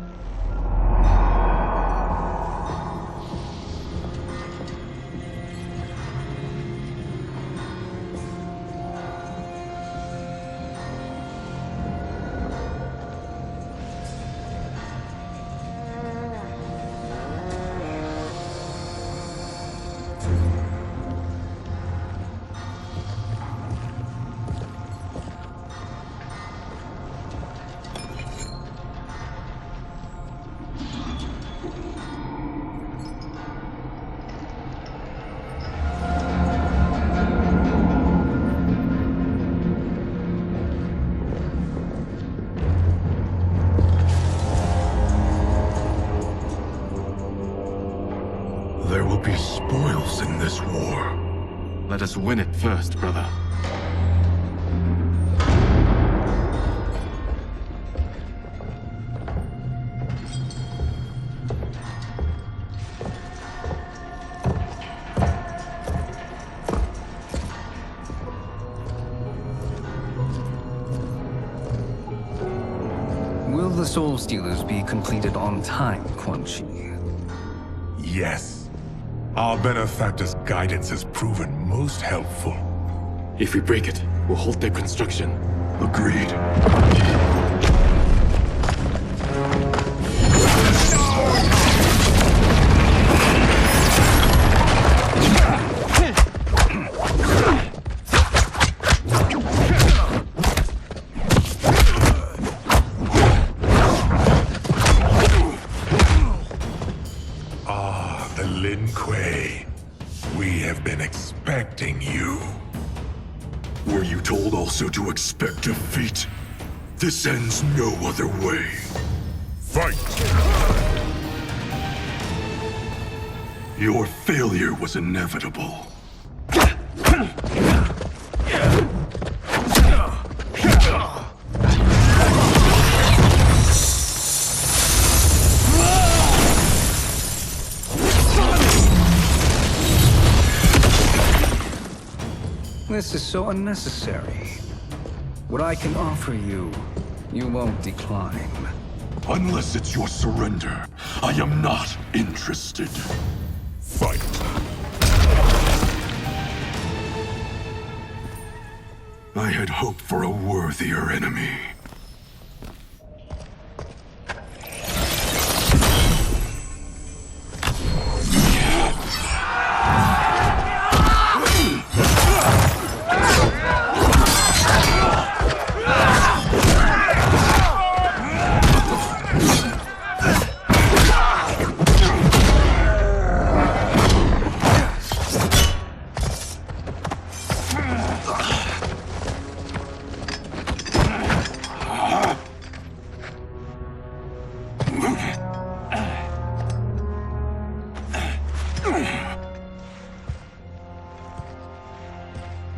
There will be spoils in this war. Let us win it first, brother. Will the Soul Stealers be completed on time, Quan Chi? Yes. Our benefactor's guidance has proven most helpful. If we break it, we'll halt their construction. Agreed. Were you told also to expect defeat? This ends no other way. Fight! Your failure was inevitable. This is so unnecessary. What I can offer you, you won't decline. Unless it's your surrender, I am not interested. Fight! I had hoped for a worthier enemy.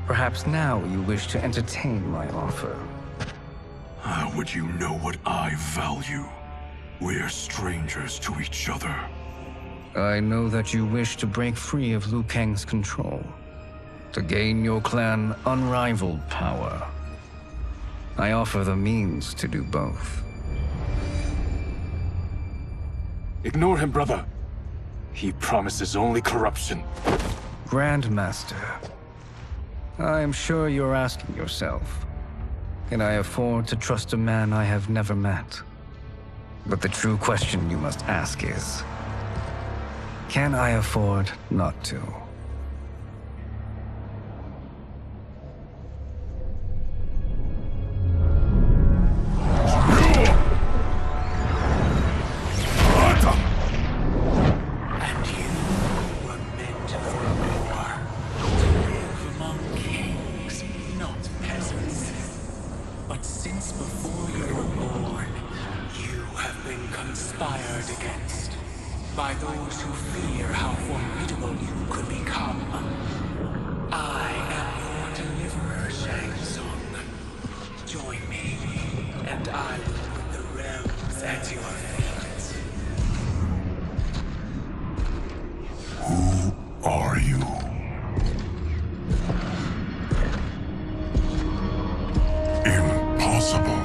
Perhaps now you wish to entertain my offer. How would you know what I value? We're strangers to each other. I know that you wish to break free of Liu Kang's control, to gain your clan unrivaled power. I offer the means to do both. Ignore him, brother. He promises only corruption. Grandmaster, I am sure you're asking yourself, can I afford to trust a man I have never met? But the true question you must ask is, can I afford not to? By those who fear how formidable you could become. I am your deliverer, Shang Tsung. Join me, and I will put the realms at your feet. Who are you? Impossible.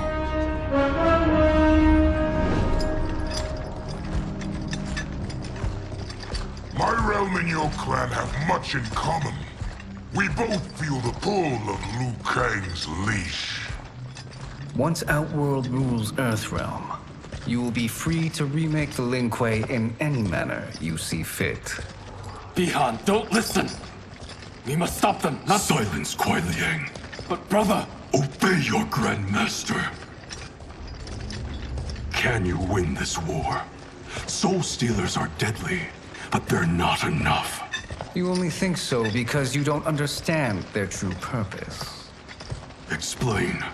My realm and your clan have much in common. We both feel the pull of Liu Kang's leash. Once Outworld rules EarthRealm, you will be free to remake the Lin Kuei in any manner you see fit. Bihan, don't listen! We must stop them, not— Silence, Kuai Liang. But brother— Obey your Grandmaster. Can you win this war? Soul Stealers are deadly, but they're not enough. You only think so because you don't understand their true purpose. Explain.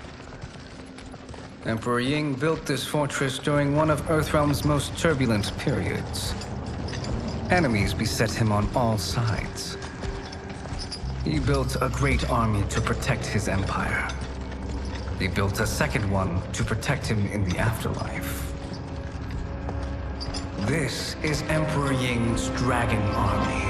Emperor Ying built this fortress during one of EarthRealm's most turbulent periods. Enemies beset him on all sides. He built a great army to protect his empire. He built a second one to protect him in the afterlife. This is Emperor Ying's Dragon Army.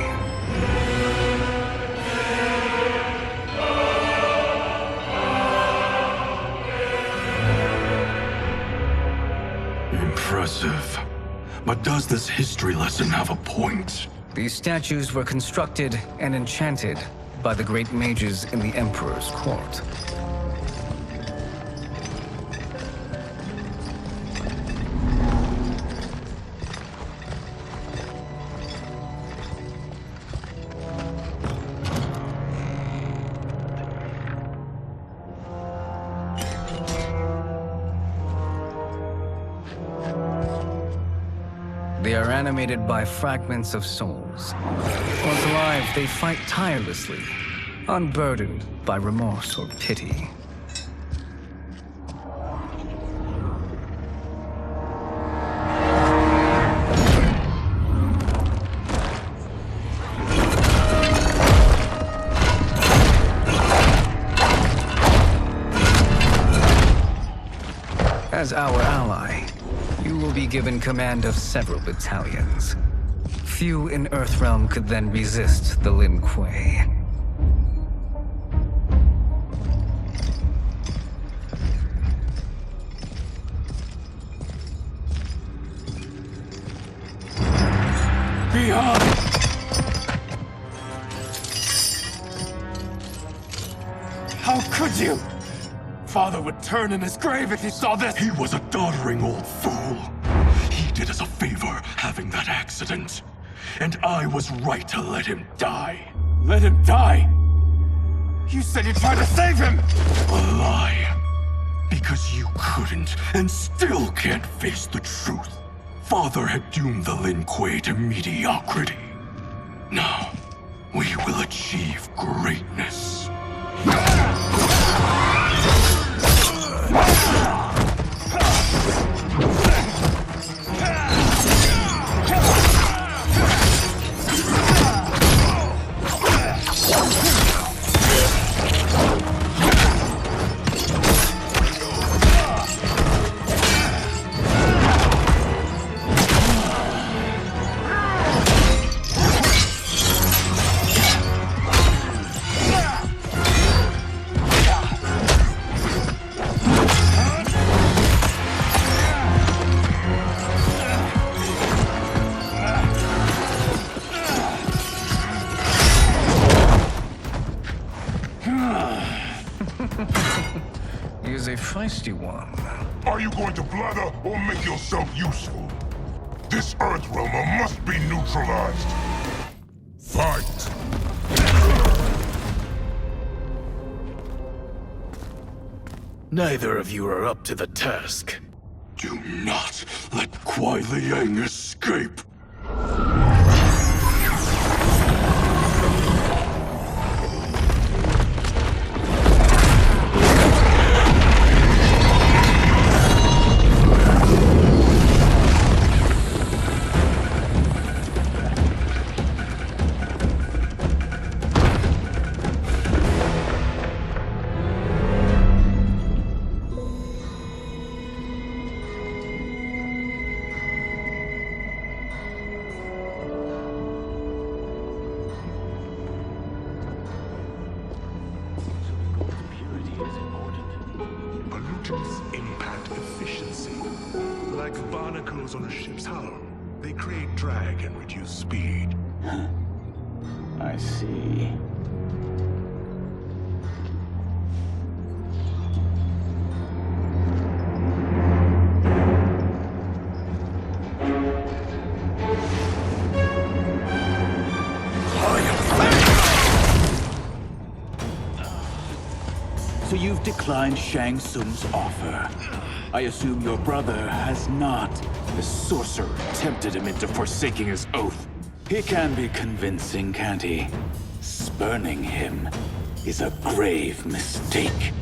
Impressive. But does this history lesson have a point? These statues were constructed and enchanted by the great mages in the Emperor's court. They are animated by fragments of souls. Once alive, they fight tirelessly, unburdened by remorse or pity. As our ally, you will be given command of several battalions. Few in EarthRealm could then resist the Lin Kuei. Behind! How could you? Father would turn in his grave if he saw this! He was a doddering old fool. He did us a favor having that accident. And I was right to let him die. Let him die? You said you tried to save him! A lie. Because you couldn't and still can't face the truth. Father had doomed the Lin Kuei to mediocrity. Now, we will achieve greatness. He is a feisty one. Are you going to blather or make yourself useful? This EarthRealmer must be neutralized. Fight! Neither of you are up to the task. Do not let Kuai Liang escape. Pollutants impact efficiency. Like barnacles on a ship's hull. They create drag and reduce speed. I see. So you've declined Shang Tsung's offer. I assume your brother has not. The sorcerer tempted him into forsaking his oath. He can be convincing, can't he? Spurning him is a grave mistake.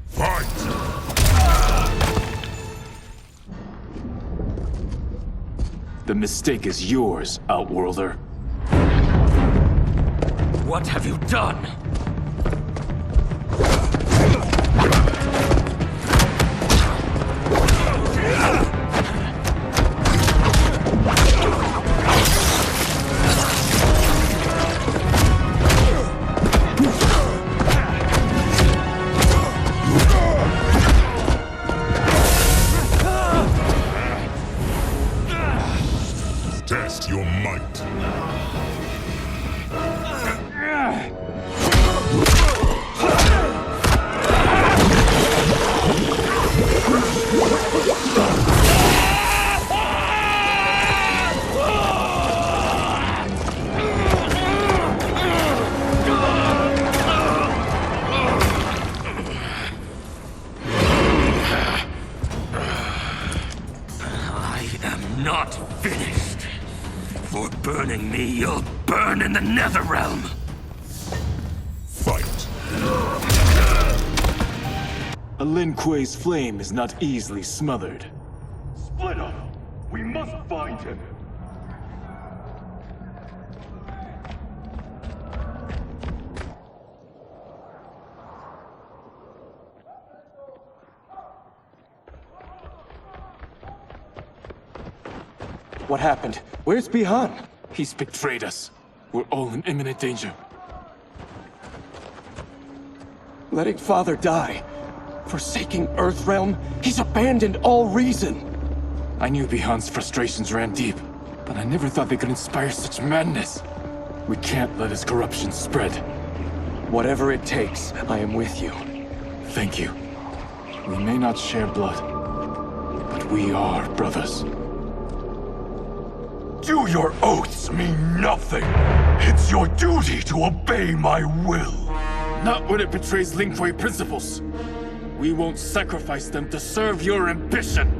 Fight! The mistake is yours, Outworlder. What have you done? Test your might. I am not finished. For burning me, you'll burn in the NetherRealm. Fight. A Lin Kuei's flame is not easily smothered. Split up! We must find him! What happened? Where's Bihan? He's betrayed us. We're all in imminent danger. Letting Father die. Forsaking EarthRealm. He's abandoned all reason. I knew Bihan's frustrations ran deep, but I never thought they could inspire such madness. We can't let his corruption spread. Whatever it takes, I am with you. Thank you. We may not share blood, but we are brothers. Do your oaths mean nothing? It's your duty to obey my will. Not when it betrays Lin Kuei principles. We won't sacrifice them to serve your ambition.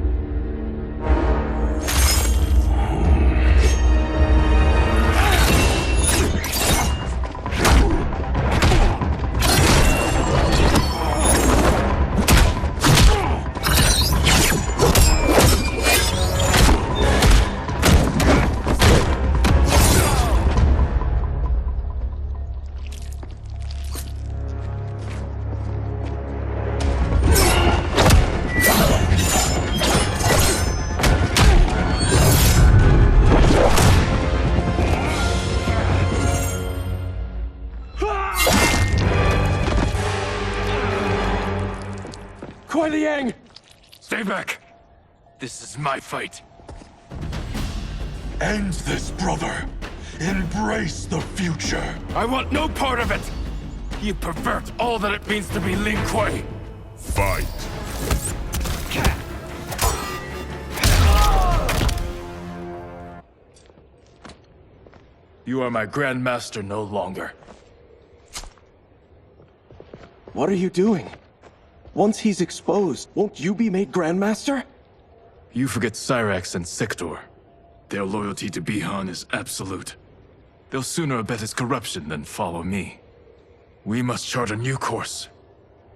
Stay back! This is my fight. End this, brother. Embrace the future. I want no part of it! You pervert all that it means to be Lin Kuei! Fight! You are my Grandmaster no longer. What are you doing? Once he's exposed, won't you be made Grandmaster? You forget Cyrax and Sector. Their loyalty to Bihan is absolute. They'll sooner abet his corruption than follow me. We must chart a new course.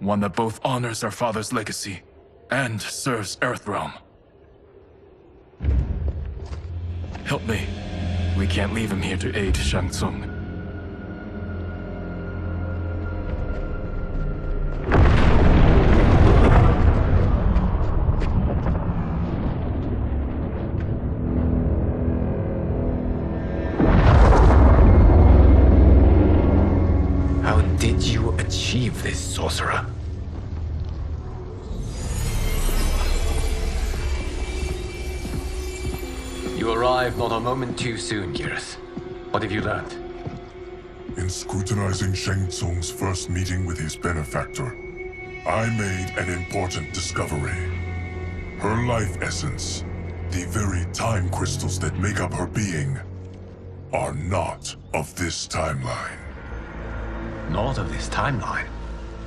One that both honors our father's legacy and serves EarthRealm. Help me. We can't leave him here to aid Shang Tsung. How did you achieve this, sorcerer? You arrived not a moment too soon, Geras. What have you learned? In scrutinizing Shang Tsung's first meeting with his benefactor, I made an important discovery. Her life essence, the very time crystals that make up her being, are not of this timeline. Not of this timeline?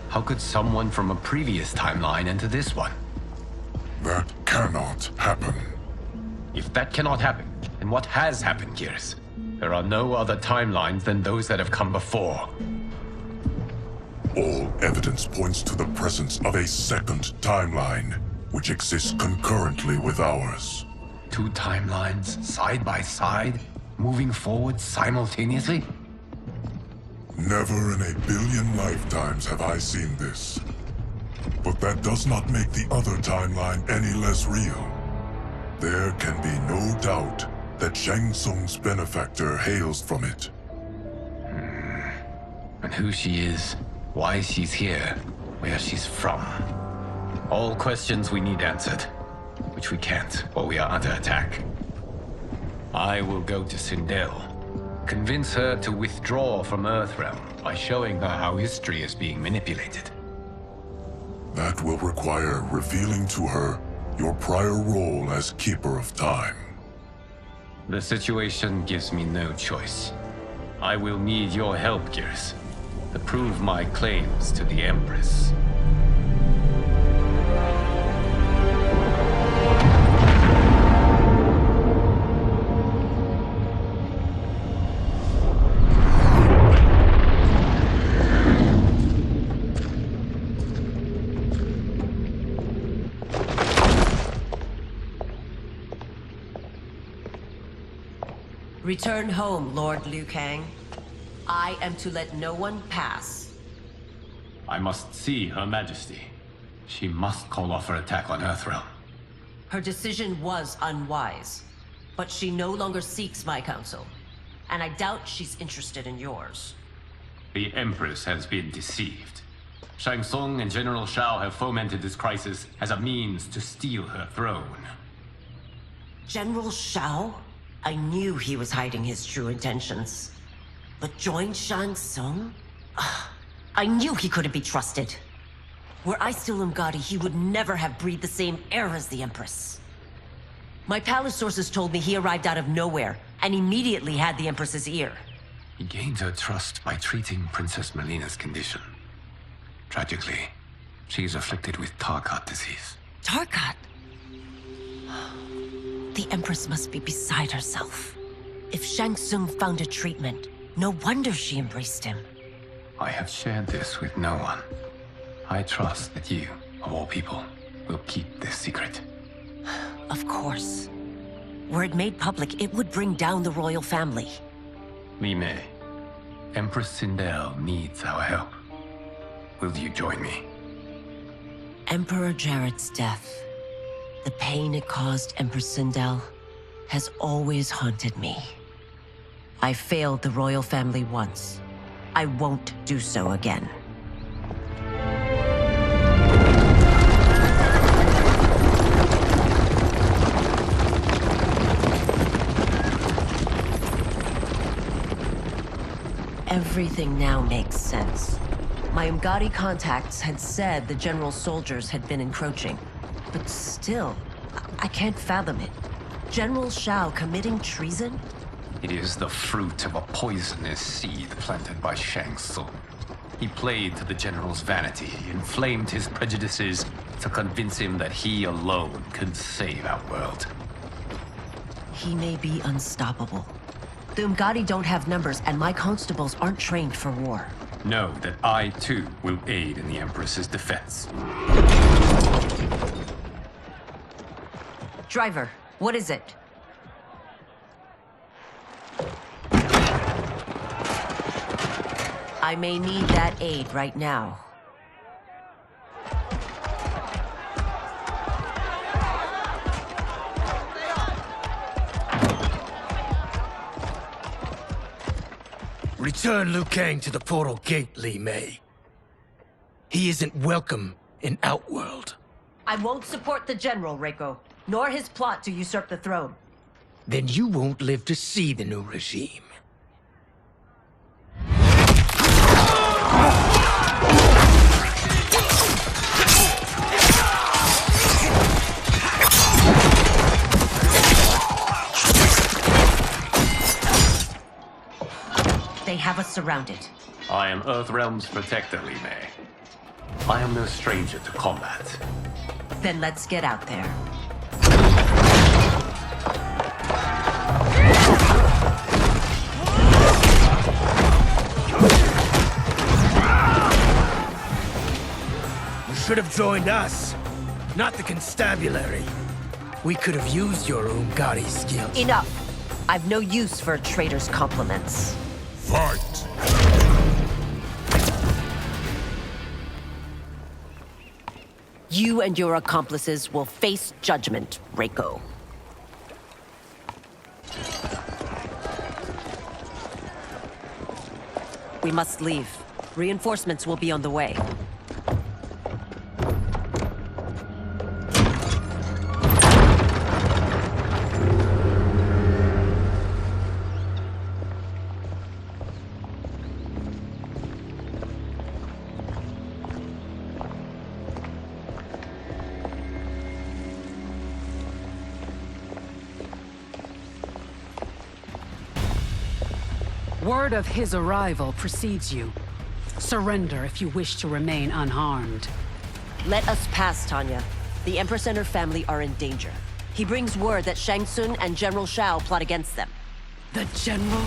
How could someone from a previous timeline enter this one? That cannot happen. If that cannot happen, then what has happened, Geras? There are no other timelines than those that have come before. All evidence points to the presence of a second timeline, which exists concurrently with ours. Two timelines, side by side, moving forward simultaneously? Never in a billion lifetimes have I seen this. But that does not make the other timeline any less real. There can be no doubt that Shang Tsung's benefactor hails from it. And who she is, why she's here, where she's from. All questions we need answered, which we can't while we are under attack. I will go to Sindel. Convince her to withdraw from EarthRealm by showing her how history is being manipulated. That will require revealing to her your prior role as Keeper of Time. The situation gives me no choice. I will need your help, Gears, to prove my claims to the Empress. Return home, Lord Liu Kang. I am to let no one pass. I must see Her Majesty. She must call off her attack on EarthRealm. Her decision was unwise, but she no longer seeks my counsel, and I doubt she's interested in yours. The Empress has been deceived. Shang Tsung and General Shao have fomented this crisis as a means to steal her throne. General Shao? I knew he was hiding his true intentions. But join Shang Tsung? I knew he couldn't be trusted. Were I still Umgadi, he would never have breathed the same air as the Empress. My palace sources told me he arrived out of nowhere, and immediately had the Empress's ear. He gained her trust by treating Princess Melina's condition. Tragically, she is afflicted with Tarkat disease. Tarkat? The Empress must be beside herself. If Shang Tsung found a treatment, no wonder she embraced him. I have shared this with no one. I trust that you, of all people, will keep this secret. Of course. Were it made public, it would bring down the royal family. Li Mei, Empress Sindel needs our help. Will you join me? Emperor Jarrett's death, the pain it caused Empress Sindel, has always haunted me. I failed the royal family once. I won't do so again. Everything now makes sense. My Umgadi contacts had said the general soldiers had been encroaching. But still, I can't fathom it. General Shao committing treason? It is the fruit of a poisonous seed planted by Shang Tsung. He played to the general's vanity, inflamed his prejudices to convince him that he alone could save our world. He may be unstoppable. The Umgadi don't have numbers, and my constables aren't trained for war. Know that I, too, will aid in the Empress's defense. Driver, what is it? I may need that aid right now. Return Liu Kang to the portal gate, Li Mei. He isn't welcome in Outworld. I won't support the General, Reiko, nor his plot to usurp the throne. Then you won't live to see the new regime. They have us surrounded. I am EarthRealm's protector, Li Mei. I am no stranger to combat. Then let's get out there. You should have joined us, not the constabulary. We could have used your Umgadi skills. Enough! I've no use for a traitor's compliments. Fight! You and your accomplices will face judgment, Reiko. We must leave. Reinforcements will be on the way. Word of his arrival precedes you. Surrender if you wish to remain unharmed. Let us pass, Tanya. The Empress and her family are in danger. He brings word that Shang Tsung and General Shao plot against them. The General?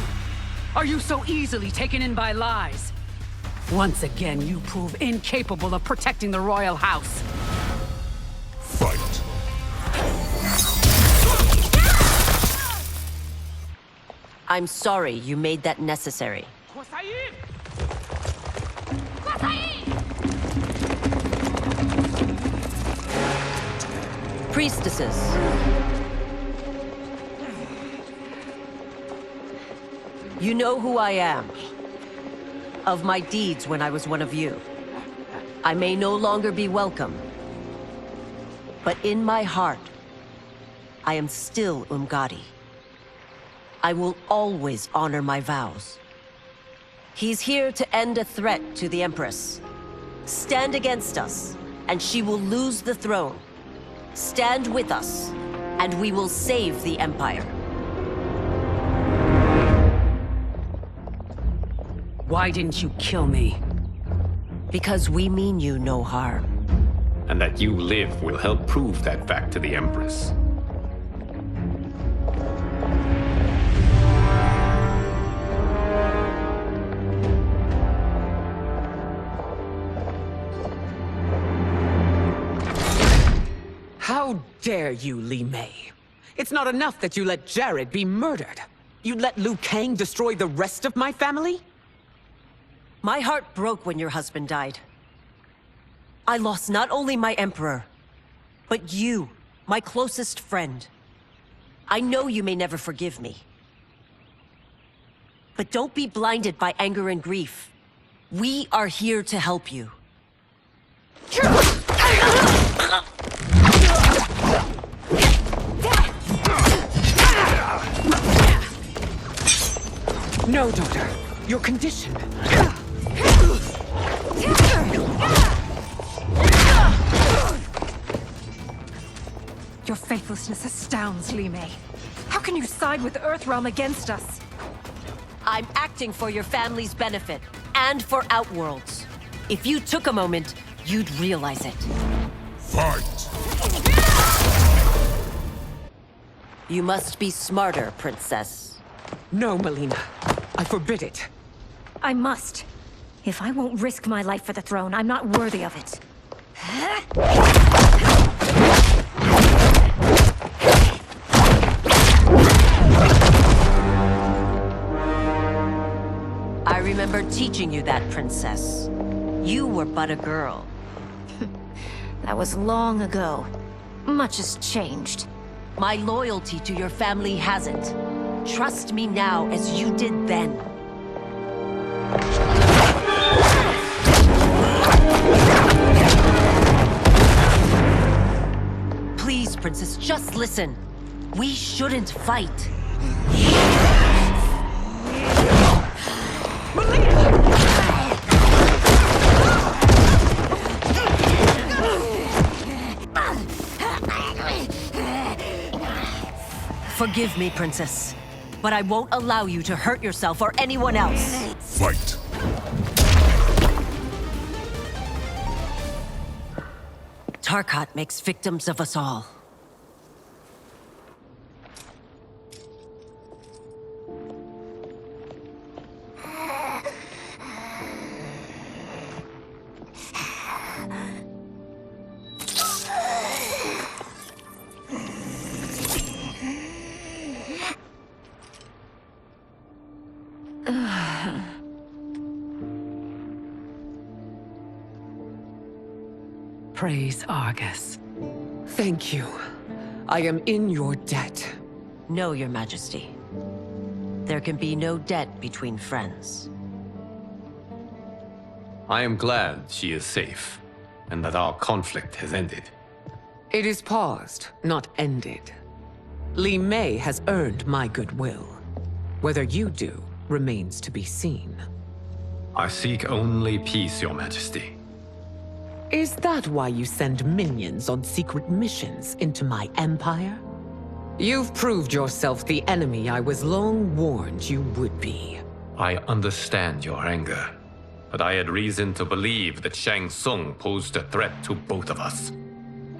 Are you so easily taken in by lies? Once again, you prove incapable of protecting the royal house. Fight. I'm sorry you made that necessary. Priestesses. You know who I am. Of my deeds when I was one of you. I may no longer be welcome. But in my heart, I am still Umgadi. I will always honor my vows. He's here to end a threat to the Empress. Stand against us, and she will lose the throne. Stand with us, and we will save the Empire. Why didn't you kill me? Because we mean you no harm. And that you live will help prove that fact to the Empress. How dare you, Li Mei? It's not enough that you let Jared be murdered. You'd let Liu Kang destroy the rest of my family? My heart broke when your husband died. I lost not only my Emperor, but you, my closest friend. I know you may never forgive me. But don't be blinded by anger and grief. We are here to help you. No, daughter. Your condition. Your faithlessness astounds, Li Mei. How can you side with EarthRealm against us? I'm acting for your family's benefit, and for Outworld's. If you took a moment, you'd realize it. Fight! You must be smarter, Princess. No, Melina. I forbid it. I must. If I won't risk my life for the throne, I'm not worthy of it. I remember teaching you that, Princess. You were but a girl. That was long ago. Much has changed. My loyalty to your family hasn't. Trust me now as you did then. Please, Princess, just listen. We shouldn't fight. Forgive me, Princess, but I won't allow you to hurt yourself or anyone else. Fight! Tarkat makes victims of us all. praise Argus. Thank you. I am in your debt. No, Your Majesty. There can be no debt between friends. I am glad she is safe, and that our conflict has ended. It is paused, not ended. Li Mei has earned my goodwill. Whether you do remains to be seen. I seek only peace, Your Majesty. Is that why you send minions on secret missions into my empire? You've proved yourself the enemy I was long warned you would be. I understand your anger, but I had reason to believe that Shang Tsung posed a threat to both of us.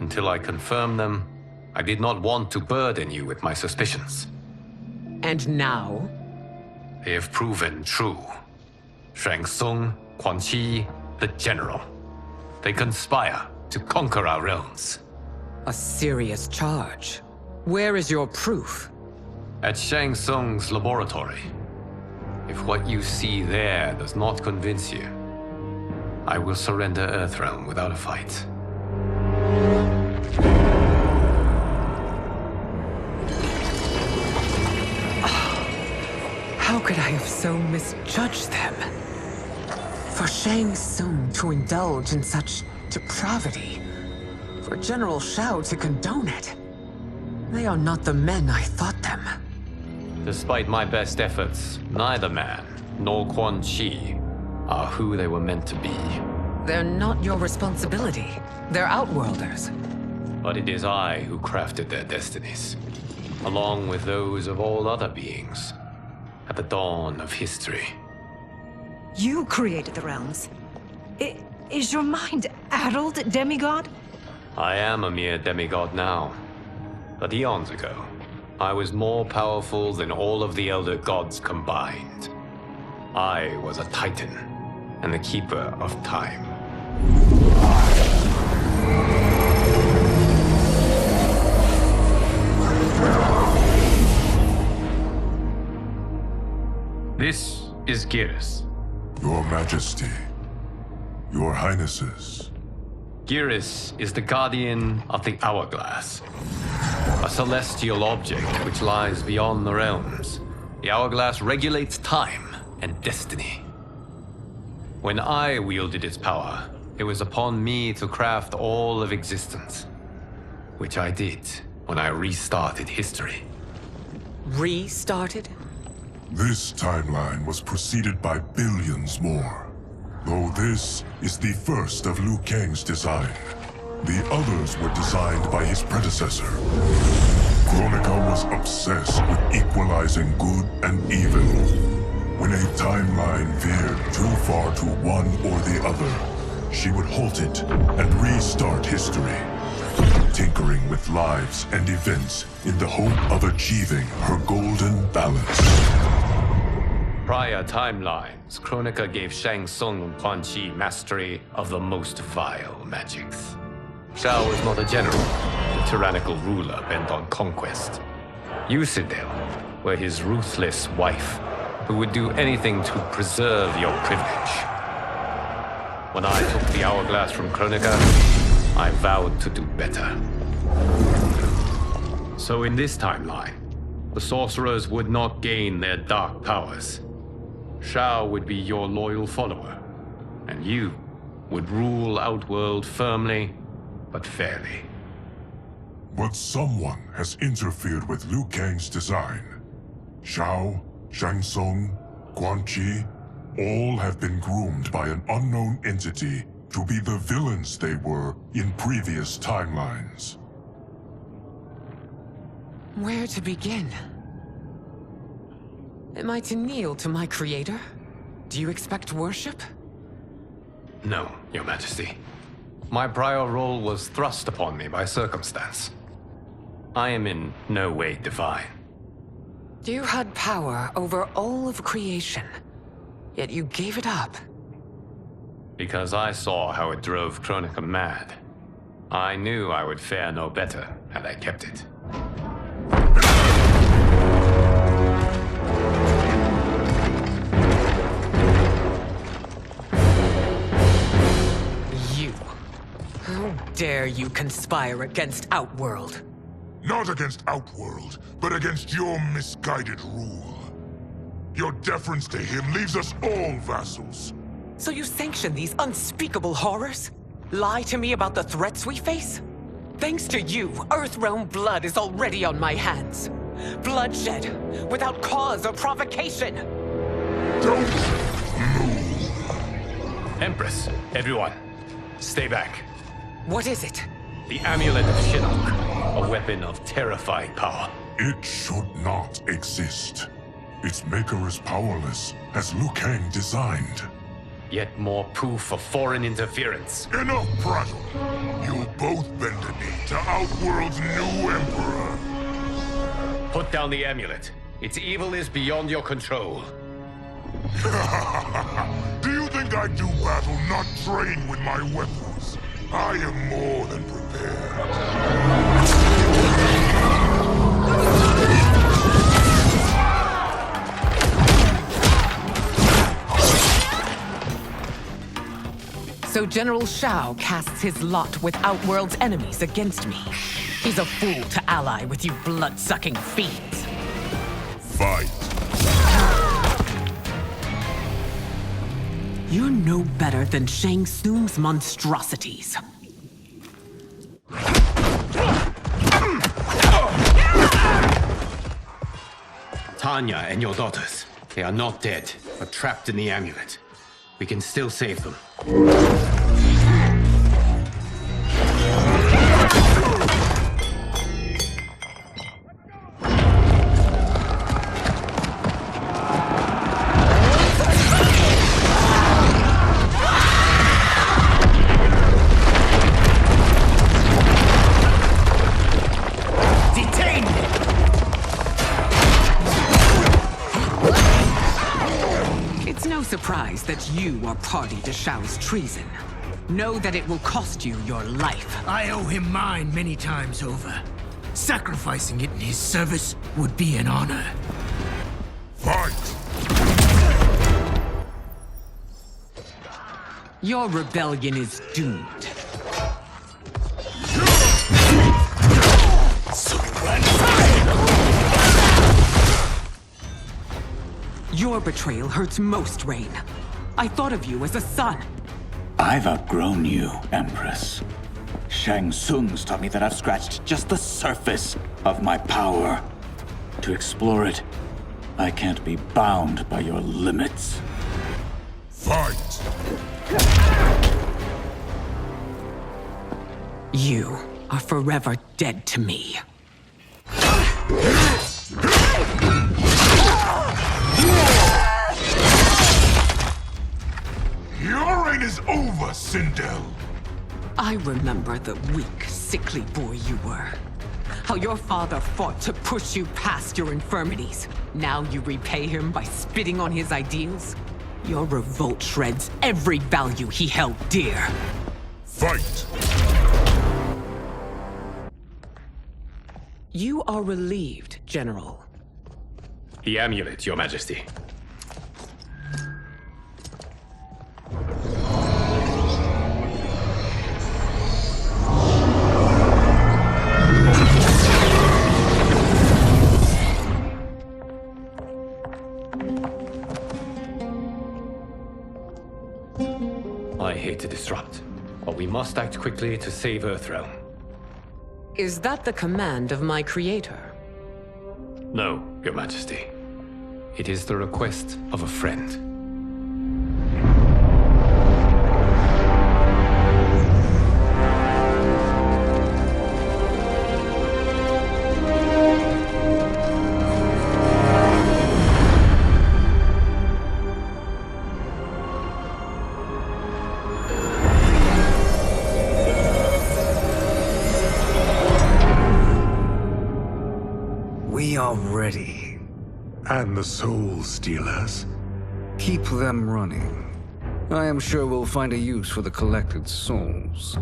Until I confirmed them, I did not want to burden you with my suspicions. And now? They have proven true. Shang Tsung, Quan Chi, the General. They conspire to conquer our realms. A serious charge. Where is your proof? At Shang Tsung's laboratory. If what you see there does not convince you, I will surrender EarthRealm without a fight. How could I have so misjudged them? For Shang Tsung to indulge in such depravity, for General Shao to condone it, they are not the men I thought them. Despite my best efforts, neither man nor Quan Chi are who they were meant to be. They're not your responsibility. They're Outworlders. But it is I who crafted their destinies, along with those of all other beings, at the dawn of history. You created the realms. Is your mind addled, demigod? I am a mere demigod now. But eons ago, I was more powerful than all of the Elder Gods combined. I was a Titan, and the Keeper of Time. This is Geras. Your Majesty. Your Highnesses. Geras is the guardian of the Hourglass. A celestial object which lies beyond the realms. The Hourglass regulates time and destiny. When I wielded its power, it was upon me to craft all of existence. Which I did when I restarted history. Restarted? This timeline was preceded by billions more. Though this is the first of Liu Kang's design. The others were designed by his predecessor. Kronika was obsessed with equalizing good and evil. When a timeline veered too far to one or the other, she would halt it and restart history, tinkering with lives and events in the hope of achieving her golden balance. Prior timelines, Kronika gave Shang Tsung and Quan Chi mastery of the most vile magics. Shao was not a general, a tyrannical ruler bent on conquest. Yusidel were his ruthless wife, who would do anything to preserve your privilege. When I took the Hourglass from Kronika, I vowed to do better. So in this timeline, the sorcerers would not gain their dark powers. Shao would be your loyal follower, and you would rule Outworld firmly, but fairly. But someone has interfered with Liu Kang's design. Shao, Shang Tsung, Quan Chi, all have been groomed by an unknown entity to be the villains they were in previous timelines. Where to begin? Am I to kneel to my creator? Do you expect worship? No, Your Majesty. My prior role was thrust upon me by circumstance. I am in no way divine. You had power over all of creation, yet you gave it up. Because I saw how it drove Kronika mad. I knew I would fare no better had I kept it. How dare you conspire against Outworld? Not against Outworld, but against your misguided rule. Your deference to him leaves us all vassals. So you sanction these unspeakable horrors? Lie to me about the threats we face? Thanks to you, EarthRealm blood is already on my hands. Bloodshed, without cause or provocation. Don't move. Empress, everyone, stay back. What is it? The Amulet of Shinnok, a weapon of terrifying power. It should not exist. Its maker is powerless, as Liu Kang designed. Yet more proof of foreign interference. Enough prattle. You'll both bend the knee to Outworld's new emperor. Put down the amulet. Its evil is beyond your control. Do you think I do battle not trained with my weapons? I am more than prepared. So General Shao casts his lot with Outworld's enemies against me. He's a fool to ally with you blood-sucking fiends. Fight. You're no better than Shang Tsung's monstrosities. Tanya and your daughters, they are not dead, but trapped in the amulet. We can still save them. Surprised that you are party to Shao's treason. Know that it will cost you your life. I owe him mine many times over. Sacrificing it in his service would be an honor. Fight! Your rebellion is doomed. Your betrayal hurts most, Rain. I thought of you as a son. I've outgrown you, Empress. Shang Tsung's taught me that I've scratched just the surface of my power. To explore it, I can't be bound by your limits. Fight! You are forever dead to me. Your reign is over, Sindel. I remember the weak, sickly boy you were. How your father fought to push you past your infirmities. Now you repay him by spitting on his ideals? Your revolt shreds every value he held dear. Fight! You are relieved, General. The amulet, Your Majesty. I hate to disrupt, but we must act quickly to save EarthRealm. Is that the command of my creator? No, Your Majesty. It is the request of a friend. We are ready. And the Soul Stealers? Keep them running. I am sure we'll find a use for the collected souls.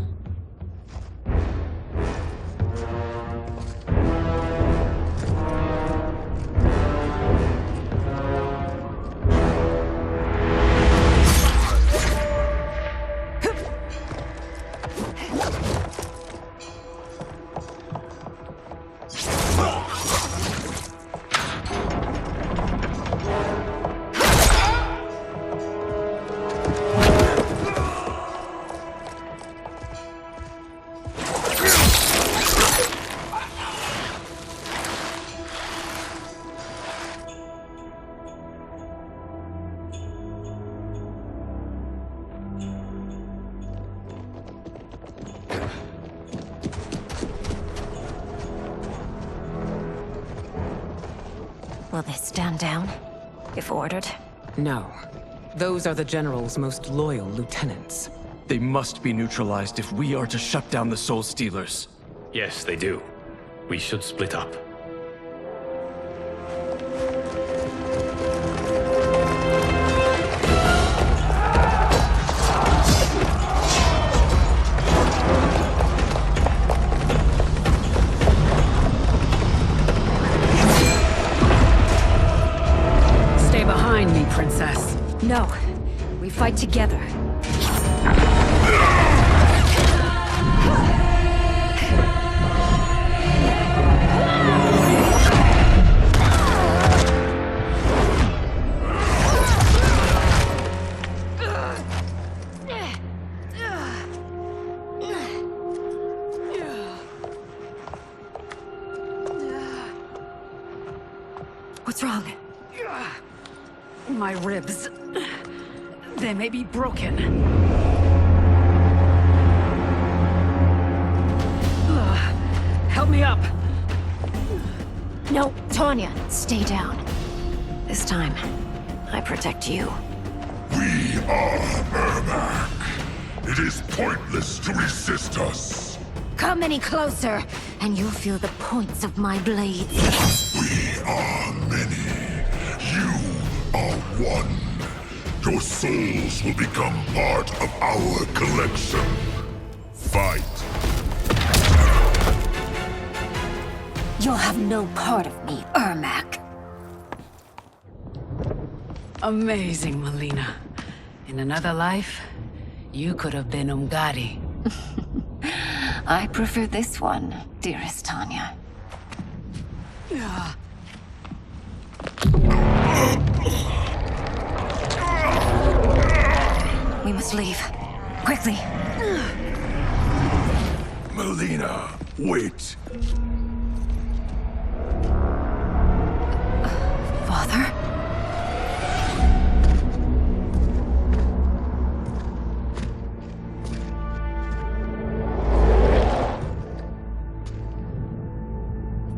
Will they stand down, if ordered? No. Those are the General's most loyal lieutenants. They must be neutralized if we are to shut down the Soul Stealers. Yes, they do. We should split up. Stay behind me, Princess. No. We fight together. What's wrong? My ribs. They may be broken. Help me up. No, Tanya, stay down. This time, I protect you. We are Ermac. It is pointless to resist us. Come any closer, and you'll feel the points of my blades. We are many. You are one. Your souls will become part of our collection. Fight. You'll have no part of me, Ermac. Amazing, Melina. In another life, you could have been Umgadi. I prefer this one, dearest Tanya. We must leave. Quickly. Melina, wait. Father?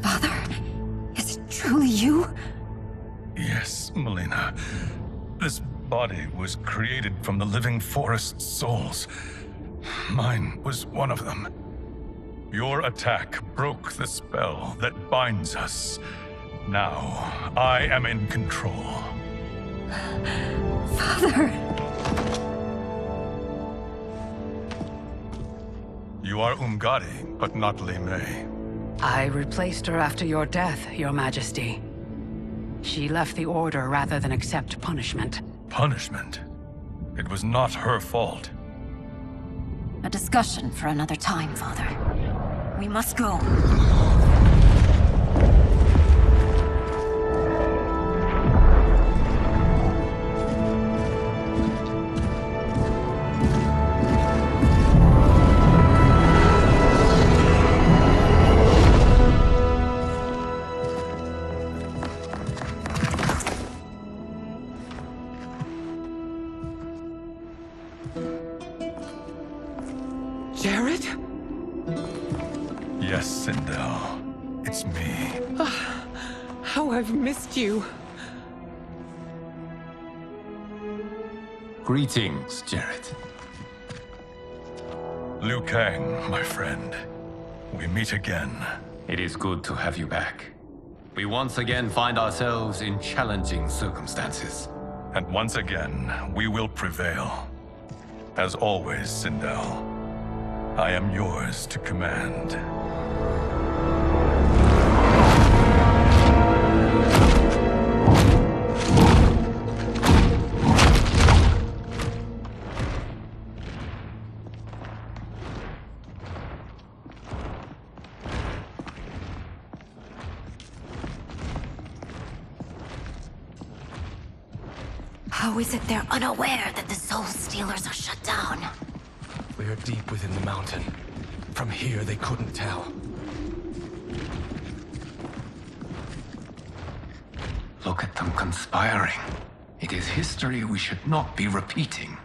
Father? Is it truly you? Yes, Melina. This body was created from the living forest's souls. Mine was one of them. Your attack broke the spell that binds us. Now, I am in control. Father! You are Umgadi, but not Li Mei. I replaced her after your death, Your Majesty. She left the Order rather than accept punishment. Punishment? It was not her fault. A discussion for another time, Father. We must go. Jared? Yes, Sindel. It's me. How I've missed you. Greetings, Jared. Liu Kang, my friend. We meet again. It is good to have you back. We once again find ourselves in challenging circumstances. And once again, we will prevail. As always, Sindel, I am yours to command. How is it they're unaware that the Soul Stealers are shut down? We are deep within the mountain. From here, they couldn't tell. Look at them conspiring. It is history we should not be repeating.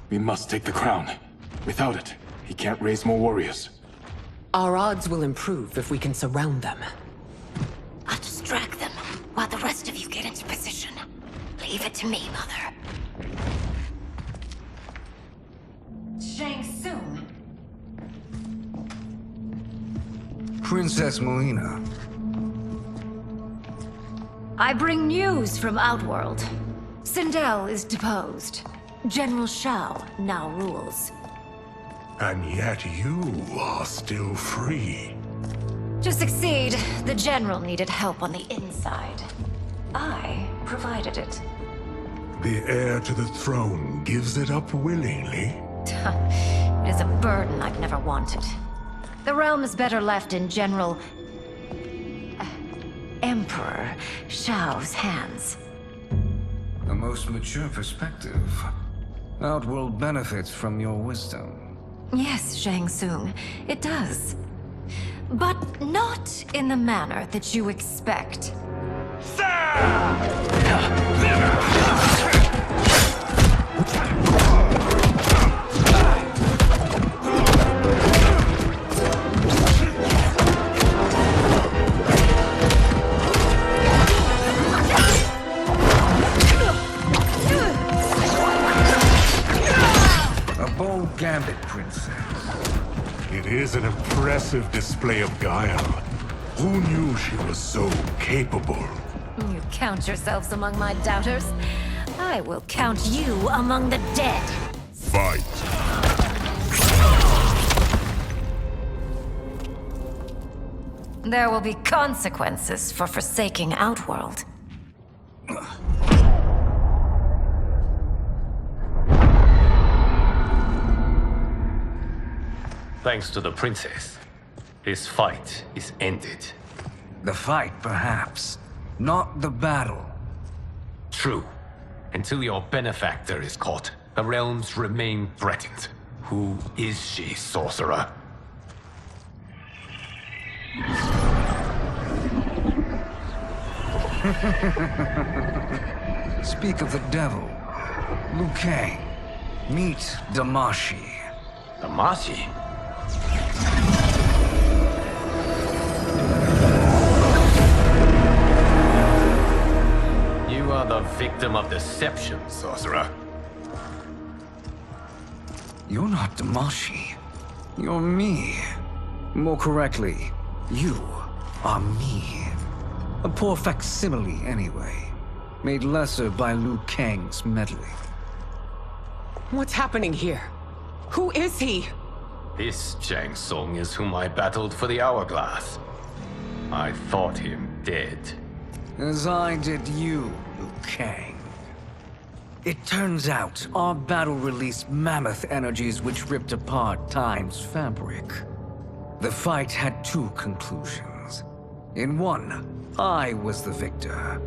We must take the crown. Without it, he can't raise more warriors. Our odds will improve if we can surround them. I'll distract them while the rest of you Leave it to me, Mother. Shang Tsung. Princess Melina. I bring news from Outworld. Sindel is deposed. General Shao now rules. And yet you are still free. To succeed, the General needed help on the inside. I provided it. The heir to the throne gives it up willingly. It is a burden I've never wanted. The realm is better left in General... Emperor Shao's hands. A most mature perspective. Outworld benefits from your wisdom. Yes, Shang Tsung, it does. But not in the manner that you expect. A bold gambit, Princess. It is an impressive display of guile. Who knew she was so capable? You count yourselves among my doubters. I will count you among the dead. Fight! There will be consequences for forsaking Outworld. Thanks to the princess, this fight is ended. The fight, perhaps. Not the battle. True. Until your benefactor is caught, the realms remain threatened. Who is she, sorcerer? Speak of the devil. Liu Kang. Meet Damashi. Damashi? You are the victim of deception, sorcerer. You're not Damashi. You're me. More correctly, you are me. A poor facsimile, anyway. Made lesser by Liu Kang's meddling. What's happening here? Who is he? This Shang Tsung is whom I battled for the Hourglass. I thought him dead. As I did you, Liu Kang. It turns out our battle released mammoth energies which ripped apart time's fabric. The fight had two conclusions. In one, I was the victor.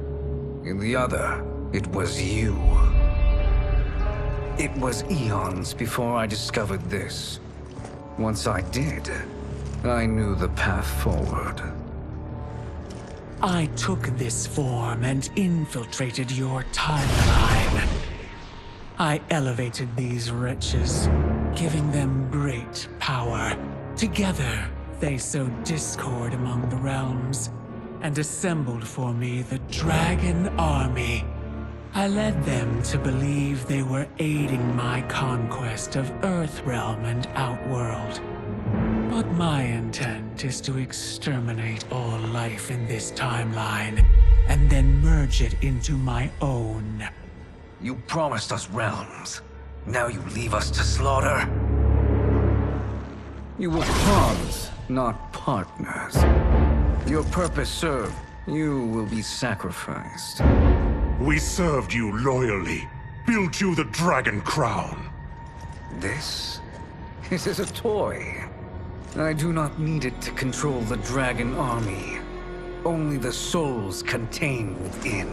In the other, it was you. It was eons before I discovered this. Once I did, I knew the path forward. I took this form and infiltrated your timeline. I elevated these wretches, giving them great power. Together, they sowed discord among the realms, and assembled for me the Dragon Army. I led them to believe they were aiding my conquest of EarthRealm and Outworld. But my intent is to exterminate all life in this timeline, and then merge it into my own. You promised us realms. Now you leave us to slaughter? You were pawns, not partners. Your purpose served, you will be sacrificed. We served you loyally, built you the Dragon Crown. This is a toy. I do not need it to control the Dragon Army. Only the souls contained within.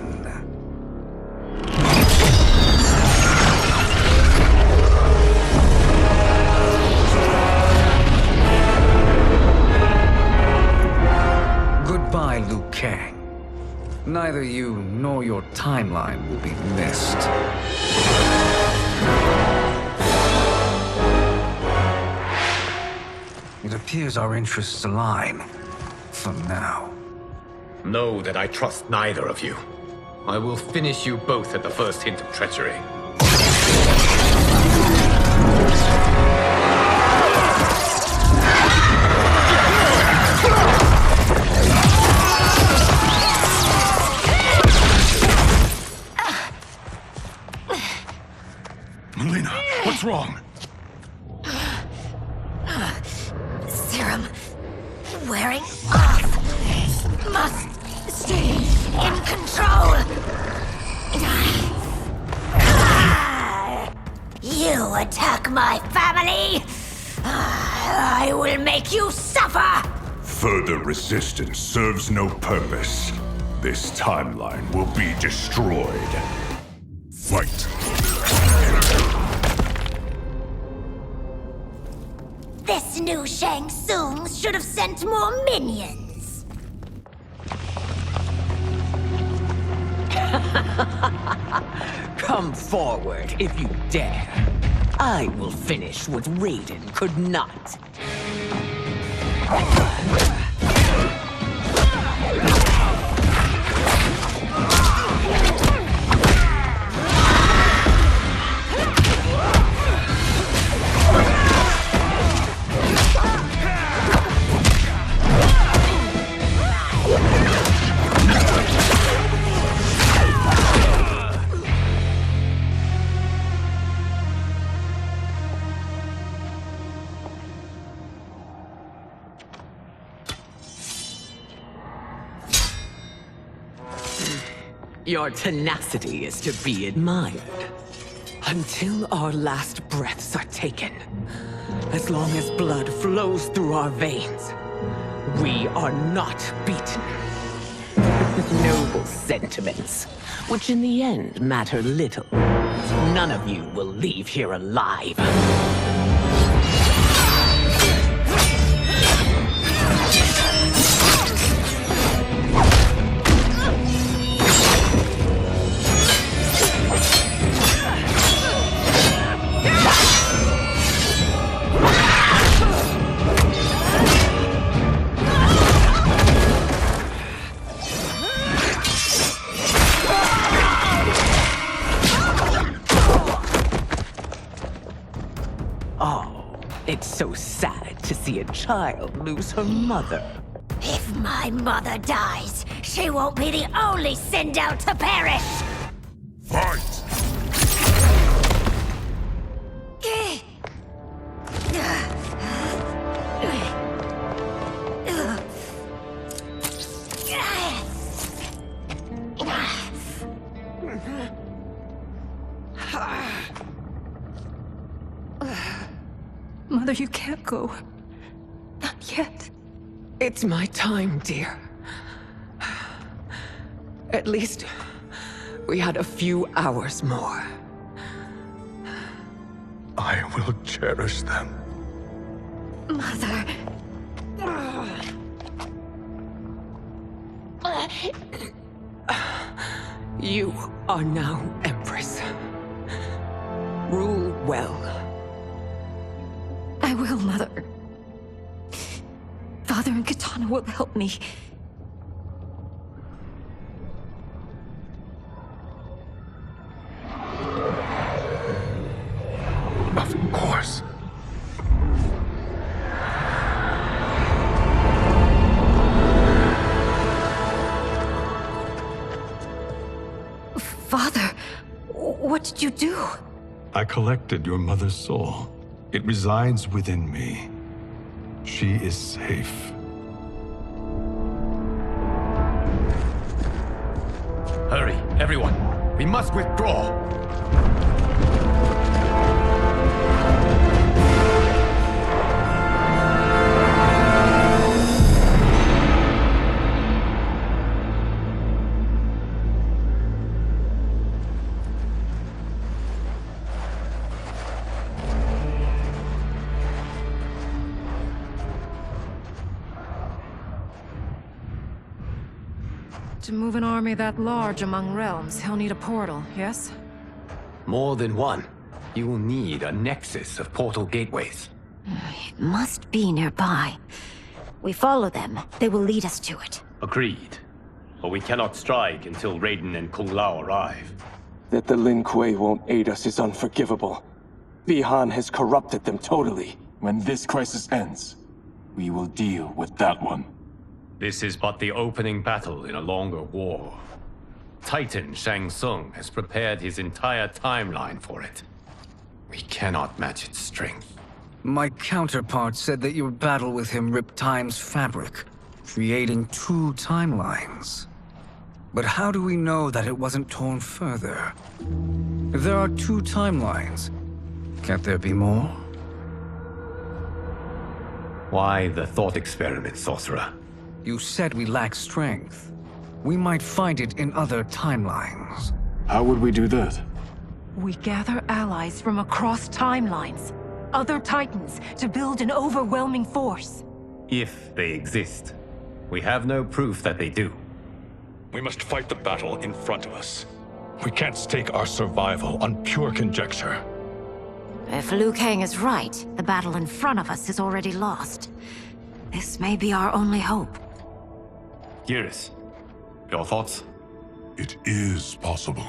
Goodbye, Liu Kang. Neither you nor your timeline will be missed. It appears our interests align. For now. Know that I trust neither of you. I will finish you both at the first hint of treachery. Melina, what's wrong? Serum wearing off. Must stay in control. You attack my family. I will make you suffer. Further resistance serves no purpose. This timeline will be destroyed. Fight. This new Shang Tsung should have sent more minions. Come forward if you dare. I will finish what Raiden could not. Your tenacity is to be admired. Until our last breaths are taken, as long as blood flows through our veins, we are not beaten. Noble sentiments, which in the end matter little. None of you will leave here alive. It's so sad to see a child lose her mother. If my mother dies, she won't be the only sinned out to perish! Fight! Mother, you can't go. Not yet. It's my time, dear. At least we had a few hours more. I will cherish them. Mother. You are now Empress. Rule well. I will, Mother. Father and Katana will help me. Of course. Father, what did you do? I collected your mother's soul. It resides within me. She is safe. Hurry, everyone. We must withdraw. To move an army that large among realms, he'll need a portal, yes? More than one. You will need a nexus of portal gateways. It must be nearby. We follow them. They will lead us to it. Agreed. but we cannot strike until Raiden and Kung Lao arrive. That the Lin Kuei won't aid us is unforgivable. Bihan has corrupted them totally. When this crisis ends, we will deal with that one. This is but the opening battle in a longer war. Titan Shang Tsung has prepared his entire timeline for it. We cannot match its strength. My counterpart said that your battle with him ripped time's fabric, creating 2 timelines. But how do we know that it wasn't torn further? If there are 2 timelines, can't there be more? Why the thought experiment, Sorcerer? You said we lack strength. We might find it in other timelines. How would we do that? We gather allies from across timelines, other Titans, to build an overwhelming force. If they exist. We have no proof that they do. We must fight the battle in front of us. We can't stake our survival on pure conjecture. If Liu Kang is right, the battle in front of us is already lost. This may be our only hope. Geras, your thoughts? It is possible.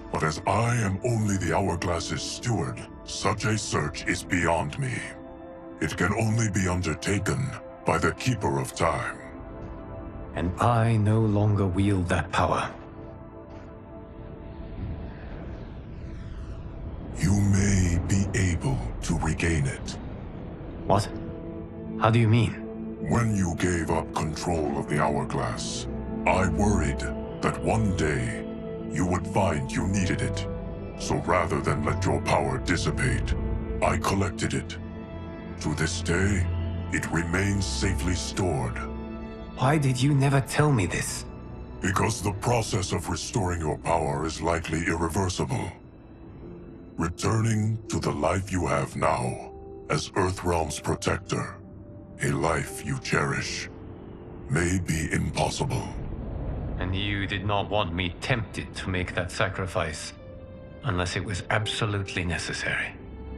But as I am only the Hourglass's steward, such a search is beyond me. It can only be undertaken by the Keeper of Time. And I no longer wield that power. You may be able to regain it. What? How do you mean? When you gave up control of the Hourglass, I worried that one day you would find you needed it. So rather than let your power dissipate, I collected it. To this day, it remains safely stored. Why did you never tell me this? Because the process of restoring your power is likely irreversible. Returning to the life you have now, as EarthRealm's protector, a life you cherish, may be impossible. And you did not want me tempted to make that sacrifice, unless it was absolutely necessary.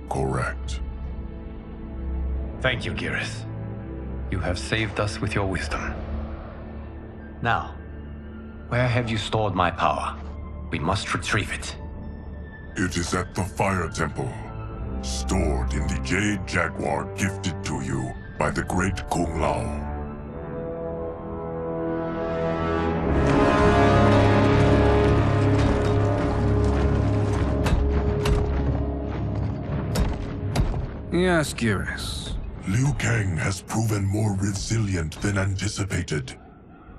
Correct. Thank you, Geras. You have saved us with your wisdom. Now, where have you stored my power? We must retrieve it. It is at the Fire Temple, stored in the Jade Jaguar gifted to you by the great Kung Lao. Yes, Geras. Liu Kang has proven more resilient than anticipated.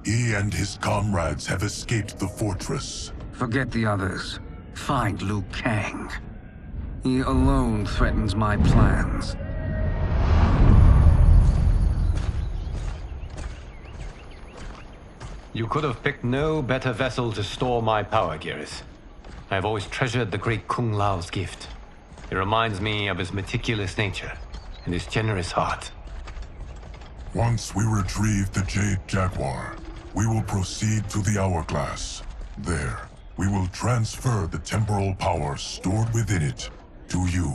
He and his comrades have escaped the fortress. Forget the others. Find Liu Kang. He alone threatens my plans. You could have picked no better vessel to store my power, Geras. I have always treasured the great Kung Lao's gift. It reminds me of his meticulous nature and his generous heart. Once we retrieve the Jade Jaguar, we will proceed to the Hourglass. There, we will transfer the temporal power stored within it to you.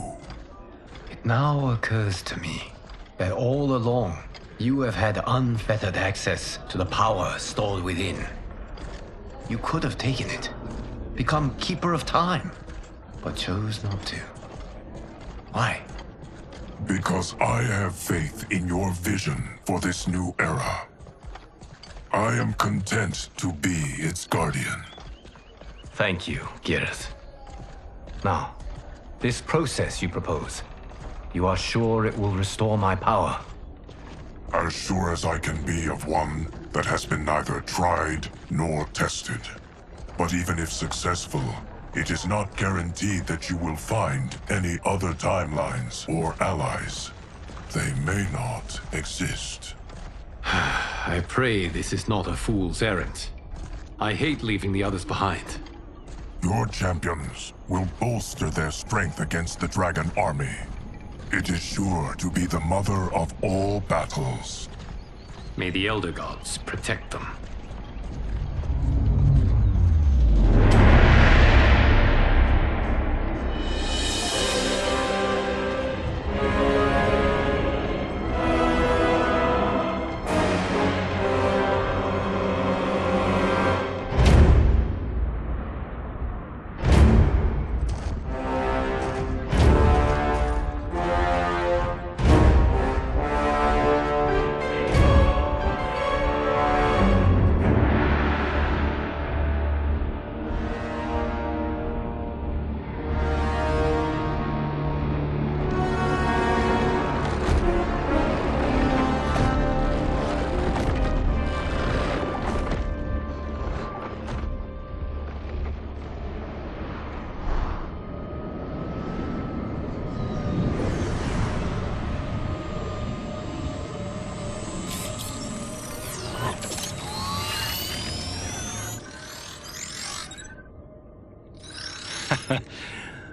It now occurs to me that all along, you have had unfettered access to the power stored within. You could have taken it, become Keeper of Time, but chose not to. Why? Because I have faith in your vision for this new era. I am content to be its guardian. Thank you, Geras. Now, this process you propose, you are sure it will restore my power? As sure as I can be of one that has been neither tried nor tested. But even if successful, it is not guaranteed that you will find any other timelines or allies. They may not exist. I pray this is not a fool's errand. I hate leaving the others behind. Your champions will bolster their strength against the Dragon Army. It is sure to be the mother of all battles. May the Elder Gods protect them.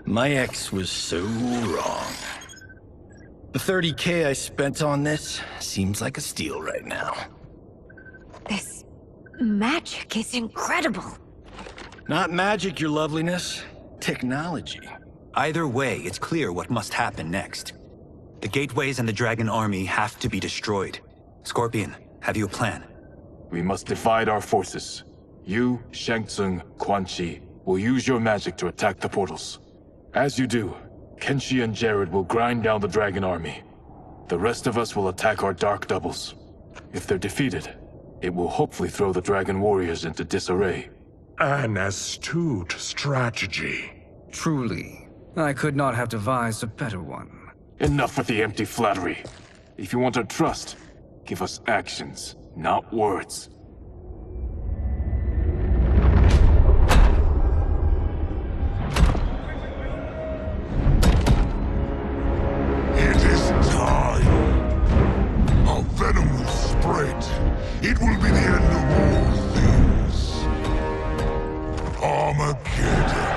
My ex was so wrong. The 30K I spent on this seems like a steal right now. This magic is incredible. Not magic, your loveliness. Technology. Either way, it's clear what must happen next. The gateways and the dragon army have to be destroyed. Scorpion, have you a plan? We must divide our forces. You, Shang Tsung, Quan Chi will use your magic to attack the portals. As you do, Kenshi and Jared will grind down the dragon army. The rest of us will attack our dark doubles. If they're defeated, it will hopefully throw the dragon warriors into disarray. An astute strategy. Truly, I could not have devised a better one. Enough with the empty flattery. If you want our trust, give us actions, not words. It is time. Our venom will spread. It will be the end of all things. Armageddon.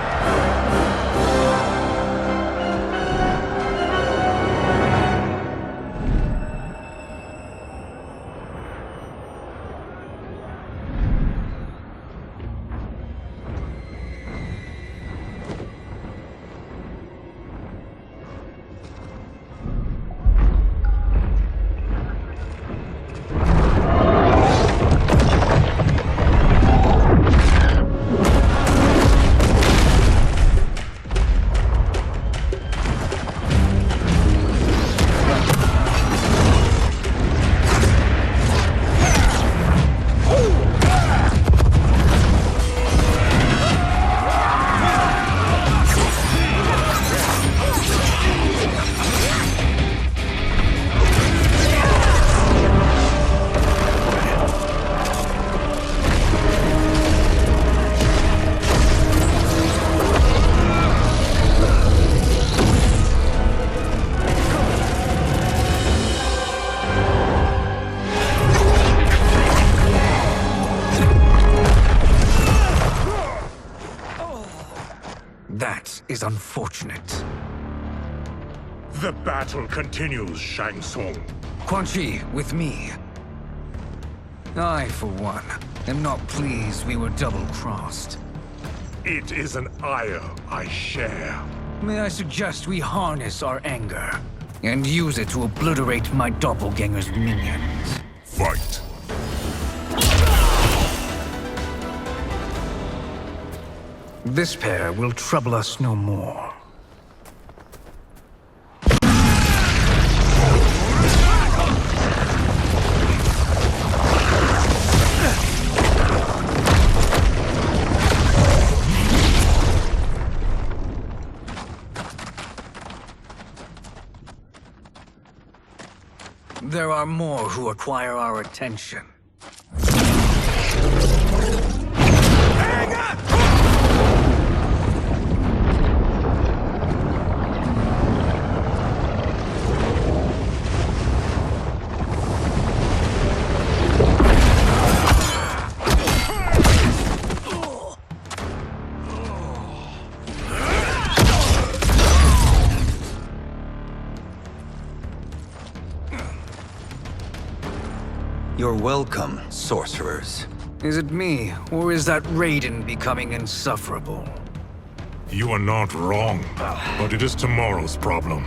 That is unfortunate. The battle continues, Shang Tsung. Quan Chi, with me. I, for one, am not pleased we were double-crossed. It is an ire I share. May I suggest we harness our anger and use it to obliterate my doppelganger's minions? Fight. This pair will trouble us no more. There are more who require our attention. You're welcome, sorcerers. Is it me, or is that Raiden becoming insufferable? You are not wrong, but it is tomorrow's problem.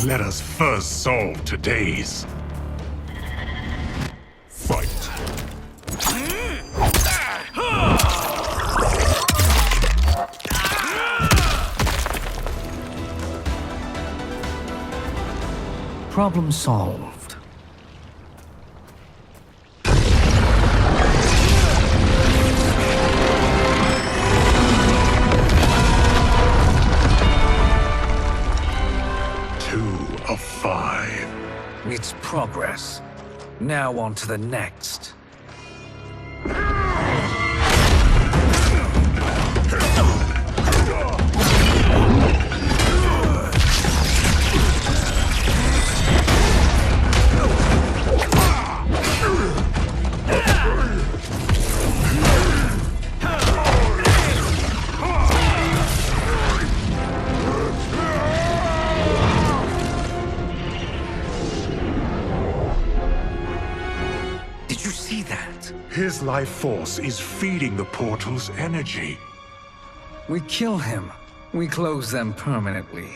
Let us first solve today's. Fight. Problem solved. It's progress. Now on to the next. His life force is feeding the portal's energy. We kill him. We close them permanently.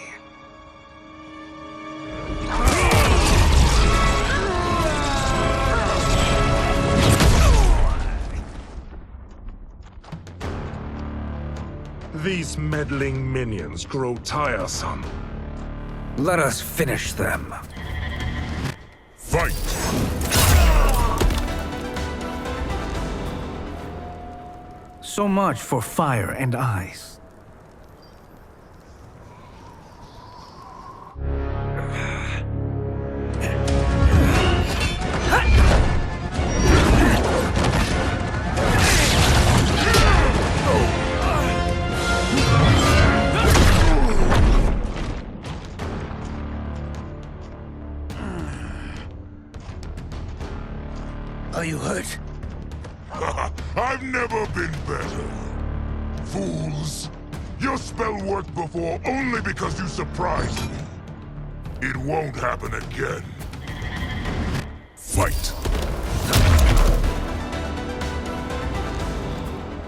These meddling minions grow tiresome. Let us finish them. Fight! So much for fire and ice. Are you hurt? I've never been better. Fools! Your spell worked before only because you surprised me. It won't happen again. Fight!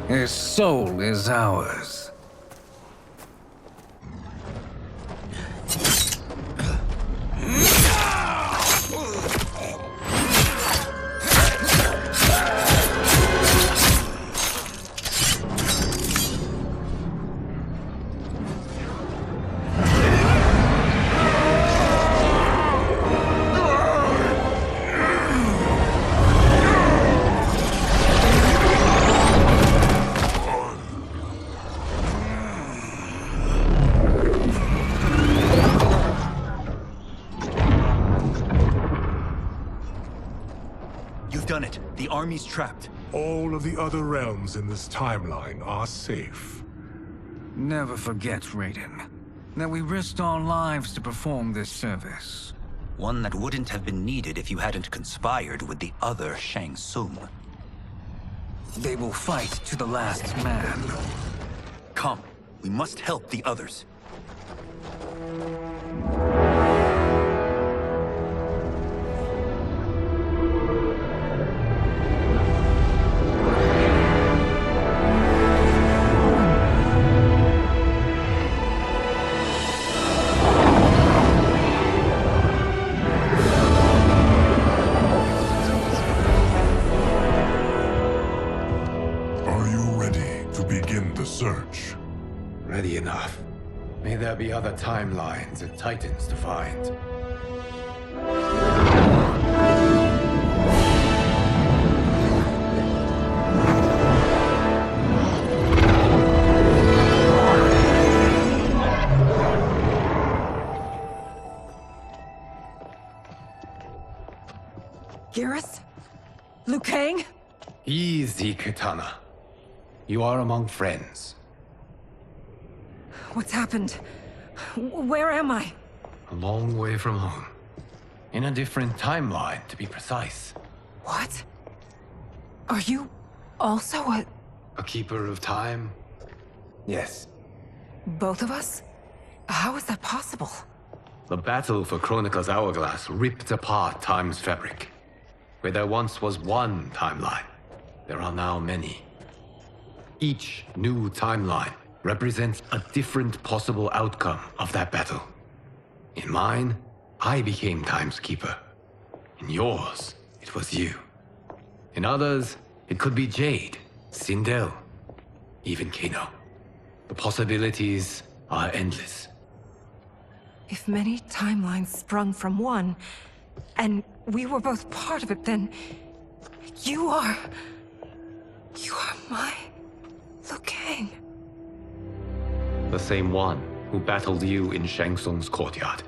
His soul is ours. The army's trapped. All of the other realms in this timeline are safe. Never forget, Raiden, that we risked our lives to perform this service. One that wouldn't have been needed if you hadn't conspired with the other Shang Tsung. They will fight to the last man. Come, we must help the others. Search. Ready enough. May there be other timelines and titans to find. Geras? Liu Kang? Easy, Kitana. You are among friends. What's happened? Where am I? A long way from home. In a different timeline, to be precise. What? Are you also a keeper of time? Yes. both of us? How is that possible? The battle for Chronica's Hourglass ripped apart time's fabric. Where there once was one timeline, there are now many. Each new timeline represents a different possible outcome of that battle. In mine, I became Time's Keeper. In yours, it was you. In others, it could be Jade, Sindel, even Kano. The possibilities are endless. If many timelines sprung from one, and we were both part of it, then you are my Liu Kang. The same one who battled you in Shang Tsung's courtyard.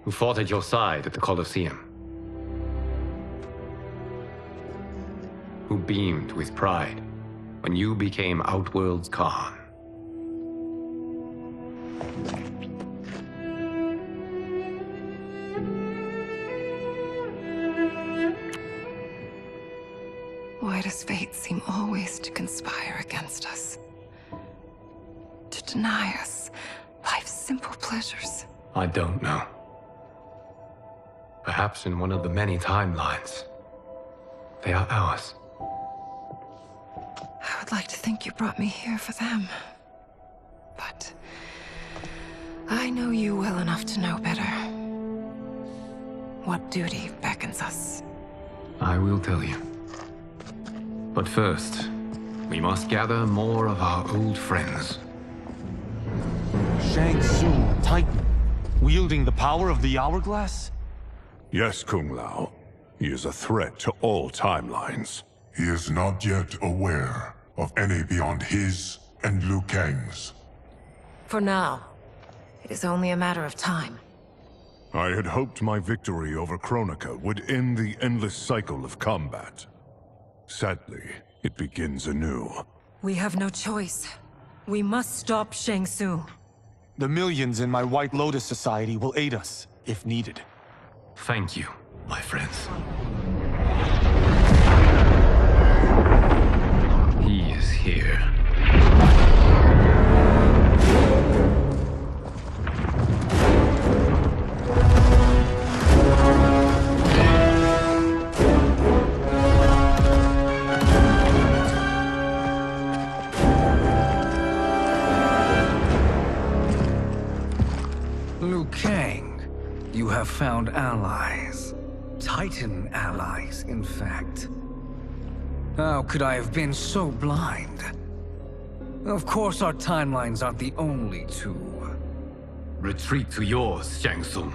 Who fought at your side at the Colosseum. Who beamed with pride when you became Outworld's Khan. Why does fate seem always to conspire against us? To deny us life's simple pleasures? I don't know. Perhaps in one of the many timelines, they are ours. I would like to think you brought me here for them. But I know you well enough to know better. What duty beckons us? I will tell you. But first, we must gather more of our old friends. Shang Tsung, Titan, wielding the power of the Hourglass? Yes, Kung Lao. He is a threat to all timelines. He is not yet aware of any beyond his and Liu Kang's. For now, it is only a matter of time. I had hoped my victory over Kronika would end the endless cycle of combat. Sadly, it begins anew. We have no choice. We must stop Shang Tsung. The millions in my White Lotus Society will aid us, if needed. Thank you, my friends. He is here. Liu Kang, you have found allies. Titan allies, in fact. How could I have been so blind? Of course our timelines aren't the only two. Retreat to yours, Shang Tsung.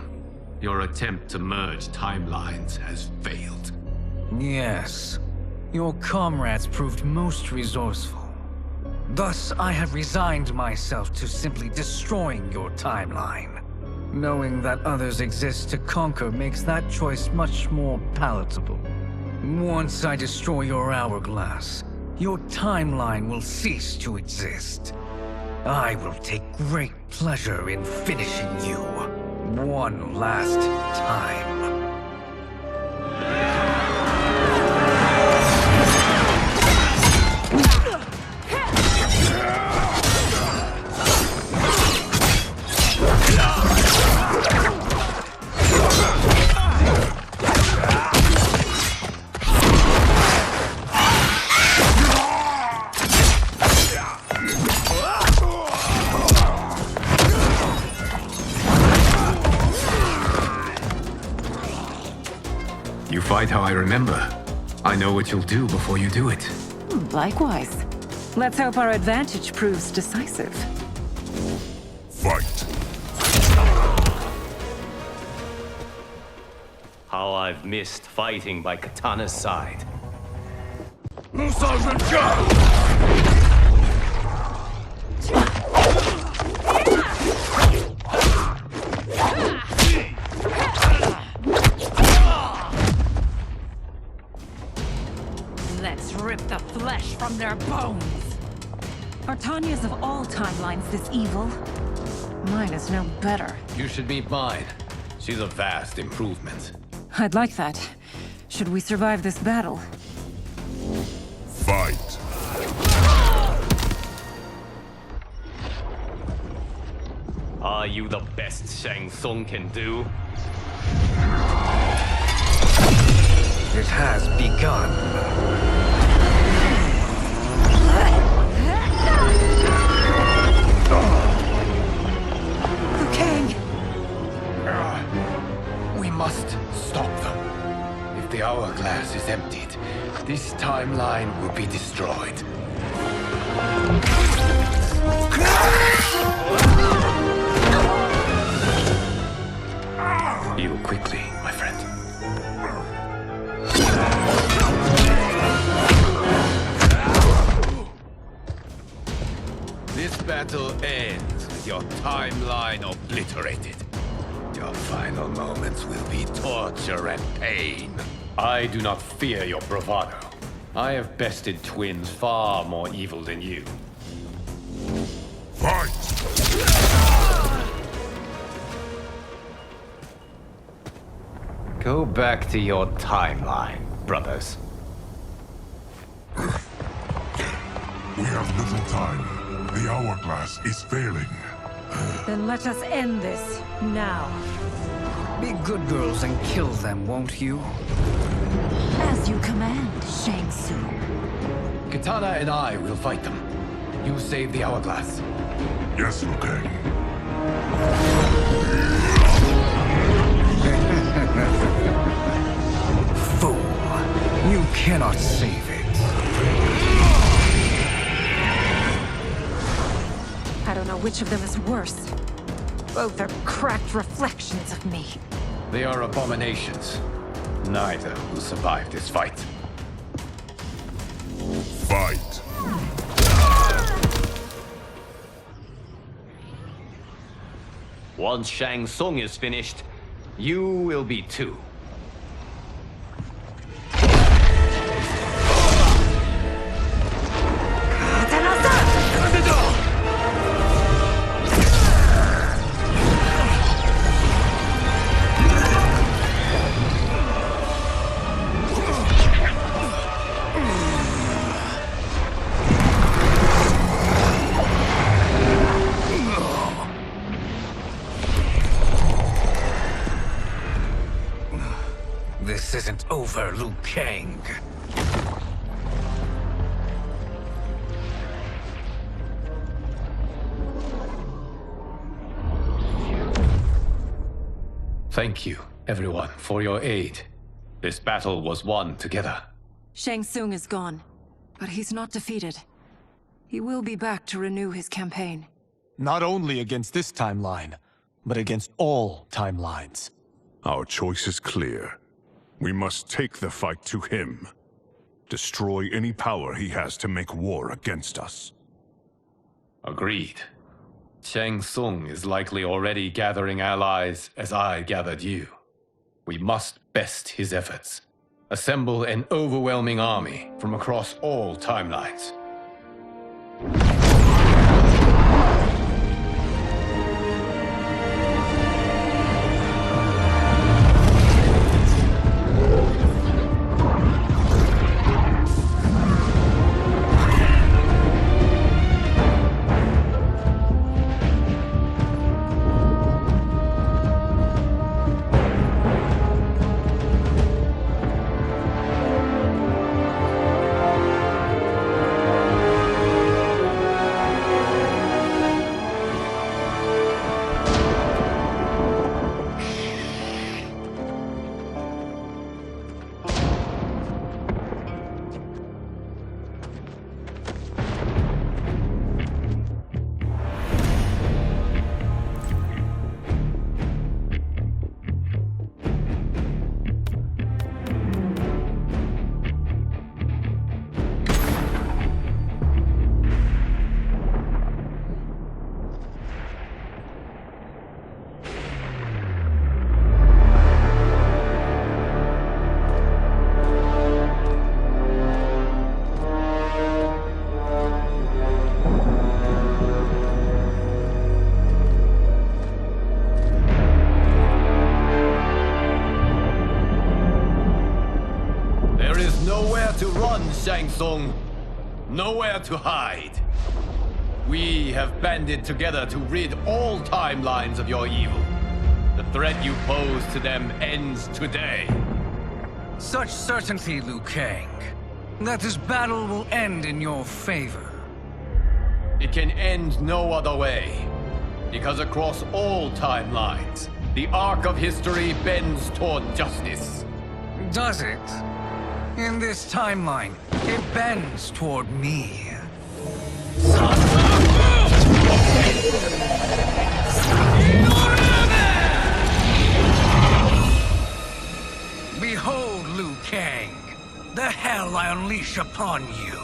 Your attempt to merge timelines has failed. Yes. Your comrades proved most resourceful. Thus, I have resigned myself to simply destroying your timeline. Knowing that others exist to conquer makes that choice much more palatable. Once I destroy your hourglass, your timeline will cease to exist. I will take great pleasure in finishing you one last time. You fight how I remember. I know what you'll do before you do it. Likewise. Let's hope our advantage proves decisive. Fight! How I've missed fighting by Katana's side. Let's rip the flesh from their bones. Are Tanya's of all timelines this evil? Mine is no better. You should meet mine. She's a vast improvement. I'd like that. Should we survive this battle? Fight! Are you the best Shang Tsung can do? It has begun. Liu Kang! We must stop them. If the hourglass is emptied, this timeline will be destroyed. Heal quickly, my friend. This battle ends with your timeline obliterated. Your final moments will be torture and pain. I do not fear your bravado. I have bested twins far more evil than you. Fight! Go back to your timeline, brothers. We have little time. The hourglass is failing. Then let us end this, now. Be good girls and kill them, won't you? As you command, Shang Tsung. Kitana and I will fight them. You save the hourglass. Yes, Liu Kang. Fool. You cannot save it. I don't know which of them is worse. Both are cracked reflections of me. They are abominations. Neither will survive this fight. Fight. Once Shang Tsung is finished, you will be too. This isn't over, Liu Kang. Thank you, everyone, for your aid. This battle was won together. Shang Tsung is gone, but he's not defeated. He will be back to renew his campaign. Not only against this timeline, but against all timelines. Our choice is clear. We must take the fight to him. Destroy any power he has to make war against us. Agreed. Shang Tsung is likely already gathering allies as I gathered you. We must best his efforts. Assemble an overwhelming army from across all timelines. To run, Shang Tsung. Nowhere to hide. We have banded together to rid all timelines of your evil. The threat you pose to them ends today. Such certainty, Liu Kang, that this battle will end in your favor. It can end no other way. Because across all timelines, the arc of history bends toward justice. Does it? In this timeline, it bends toward me. Behold, Liu Kang, the hell I unleash upon you.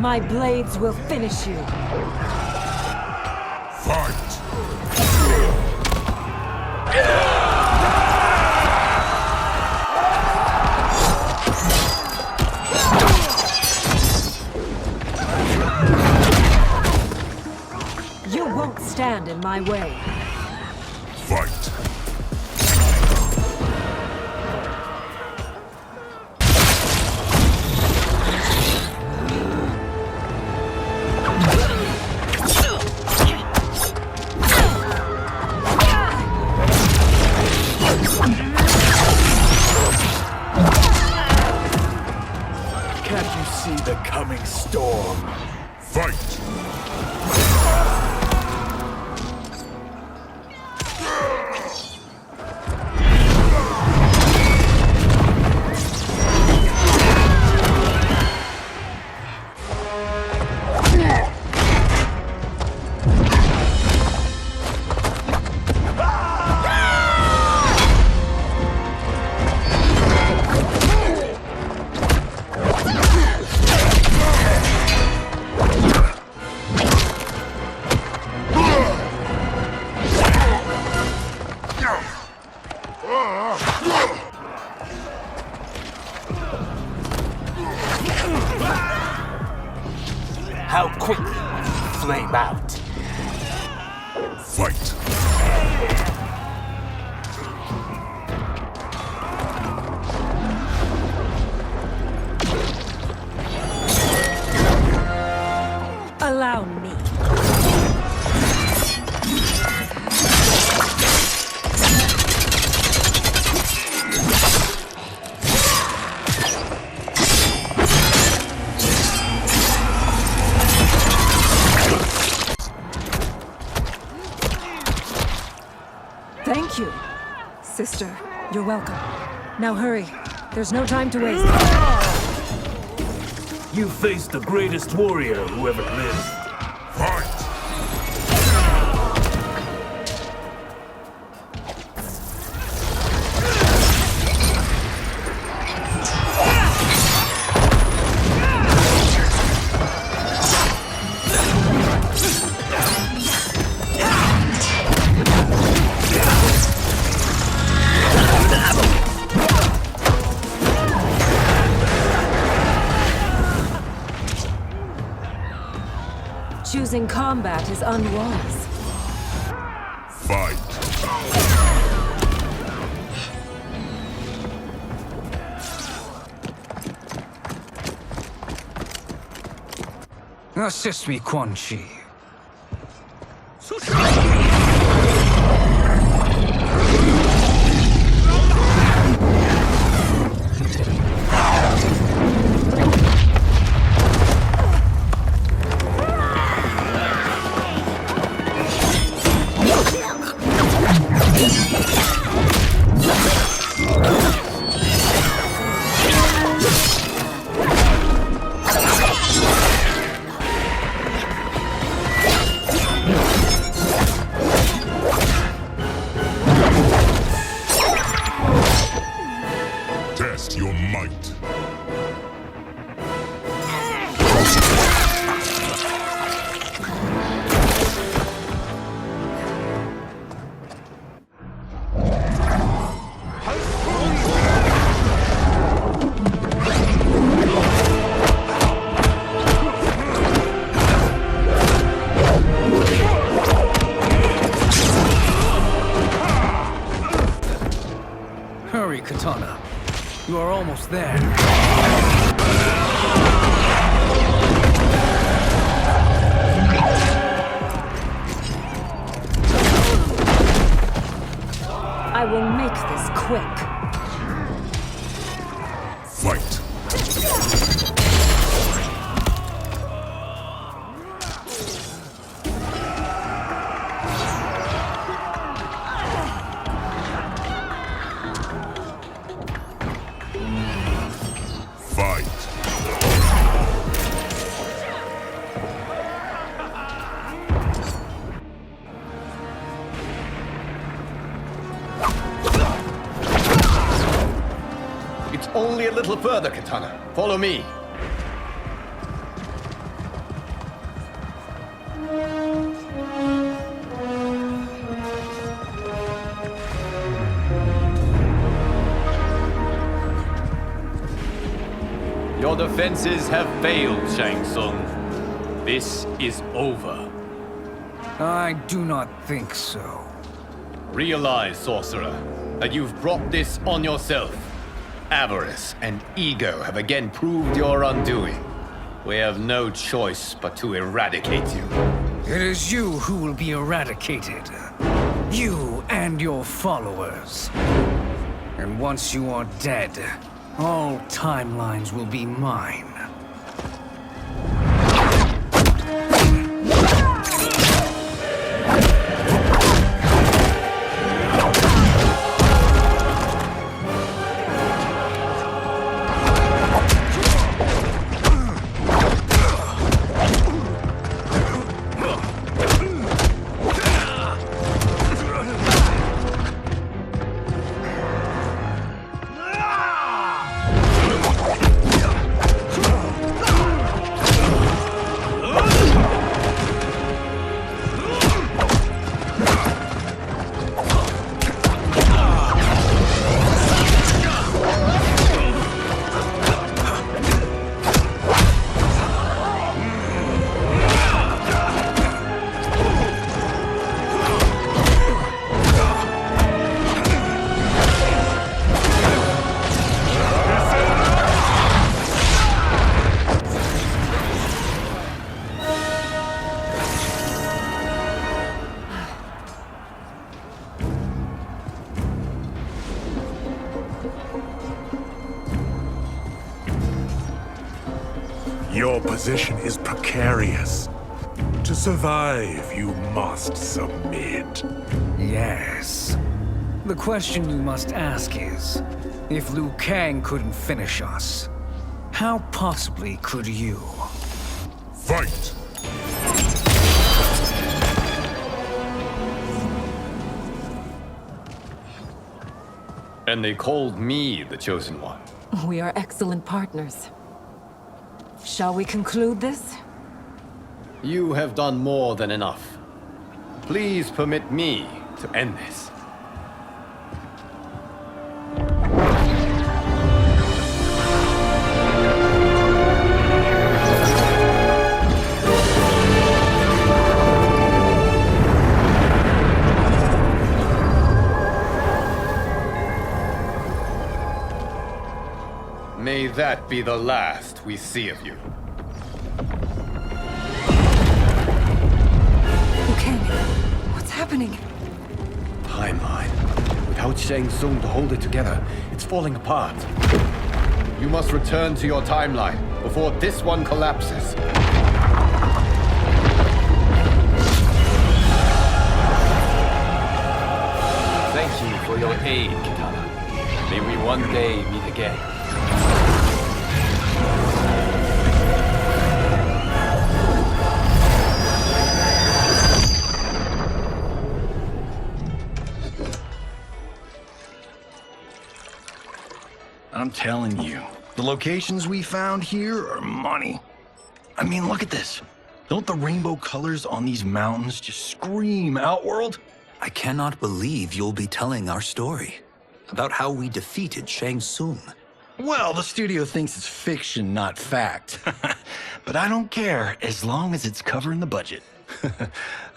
My blades will finish you. Fight! You won't stand in my way. Fight! Can't you see the coming storm? Fight! How quickly you flame out. Fight! Allow me. Thank you. Sister, you're welcome. Now hurry. There's no time to waste. You faced the greatest warrior who ever lived. Fight! Choosing combat is unwise. Fight! Assist me, Quan Chi. Test your might. Hurry, Katana. You are almost there. I will make this quick. Fight! Fight! It's only a little further, Katana. Follow me. Your defenses have failed, Shang Tsung. This is over. I do not think so. Realize, sorcerer, that you've brought this on yourself. Avarice and ego have again proved your undoing. We have no choice but to eradicate you. It is you who will be eradicated. You and your followers. And once you are dead, all timelines will be mine. Your position is precarious. To survive, you must submit. Yes. The question you must ask is, if Liu Kang couldn't finish us, how possibly could you? Fight! And they called me the Chosen One. We are excellent partners. Shall we conclude this? You have done more than enough. Please permit me to end this. May that be the last we see of you. Okay, what's happening? Timeline. Without Shang Tsung to hold it together, it's falling apart. You must return to your timeline before this one collapses. Thank you for your aid, Kitana. May we one day meet again. I'm telling you, the locations we found here are money. I mean, look at this. Don't the rainbow colors on these mountains just scream Outworld? I cannot believe you'll be telling our story about how we defeated Shang Tsung. Well, the studio thinks it's fiction, not fact. But I don't care, as long as it's covering the budget.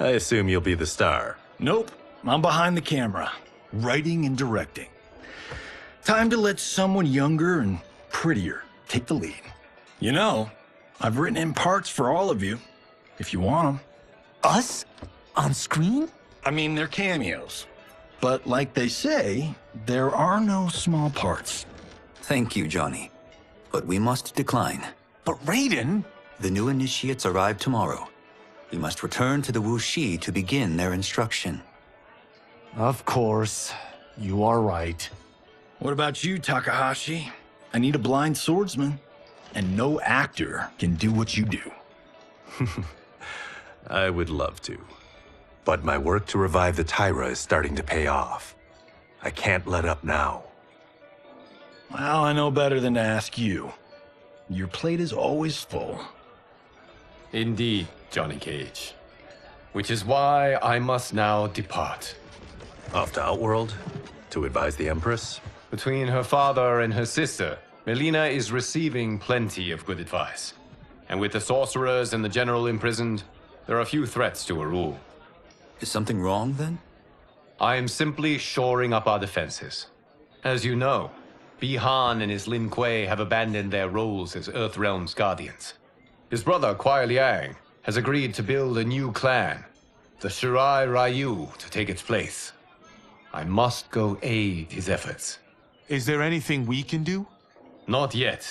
I assume you'll be the star. Nope, I'm behind the camera, writing and directing. Time to let someone younger and prettier take the lead. You know, I've written in parts for all of you, if you want them. Us? On screen? I mean, they're cameos. But like they say, there are no small parts. Thank you, Johnny. But we must decline. But Raiden? The new initiates arrive tomorrow. We must return to the Wuxi to begin their instruction. Of course. You are right. What about you, Takahashi? I need a blind swordsman, and no actor can do what you do. I would love to. But my work to revive the Tyra is starting to pay off. I can't let up now. Well, I know better than to ask you. Your plate is always full. Indeed, Johnny Cage. Which is why I must now depart. Off to Outworld? To advise the Empress? Between her father and her sister, Melina is receiving plenty of good advice. And with the sorcerers and the general imprisoned, there are few threats to her rule. Is something wrong, then? I am simply shoring up our defenses. As you know, Bihan and his Lin Kuei have abandoned their roles as EarthRealm's guardians. His brother, Kuai Liang, has agreed to build a new clan, the Shirai Ryu, to take its place. I must go aid his efforts. Is there anything we can do? Not yet,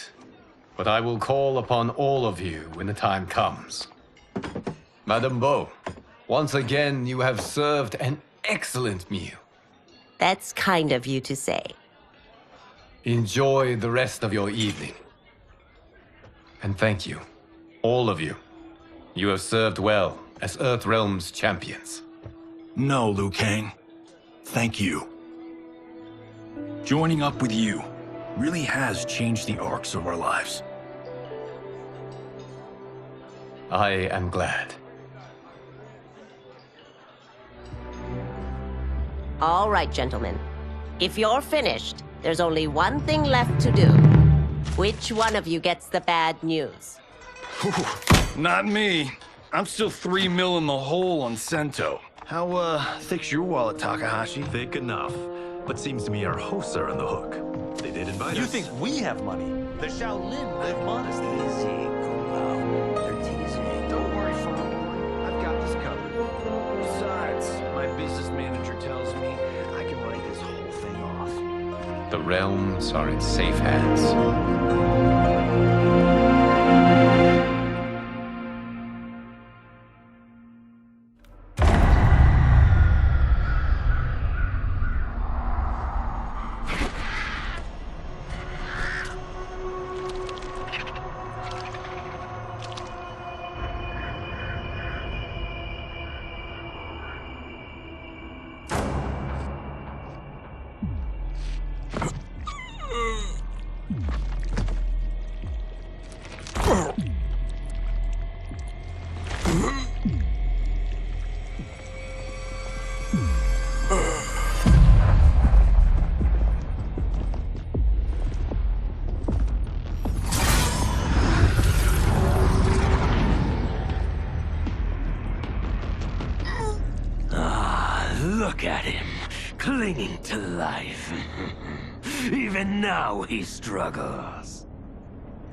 but I will call upon all of you when the time comes. Madame Bo, once again you have served an excellent meal. That's kind of you to say. Enjoy the rest of your evening. And thank you, all of you. You have served well as EarthRealm's champions. No, Liu Kang. Thank you. Joining up with you really has changed the arcs of our lives. I am glad. All right, gentlemen. If you're finished, there's only one thing left to do. Which one of you gets the bad news? Not me. I'm still 3 mil in the hole on Sento. How, thick's your wallet, Takahashi? Thick enough. But seems to me our hosts are on the hook. They did invite us. You think we have money? The Shaolin live modestly. Easy, Kumbao. They're teasing. Don't worry, Farm Boy. I've got this covered. Besides, my business manager tells me I can write this whole thing off. The realms are in safe hands. Look at him, clinging to life. Even now he struggles.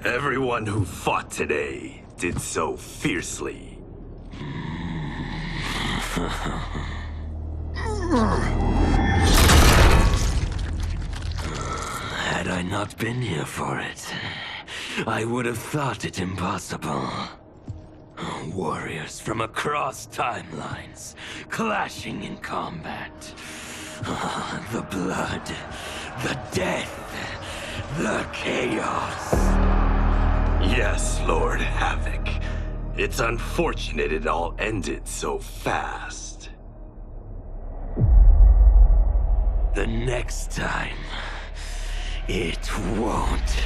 Everyone who fought today did so fiercely. Had I not been here for it, I would have thought it impossible. Warriors from across timelines, clashing in combat. The blood, the death, the chaos. Yes, Lord Havoc. It's unfortunate it all ended so fast. The next time, it won't.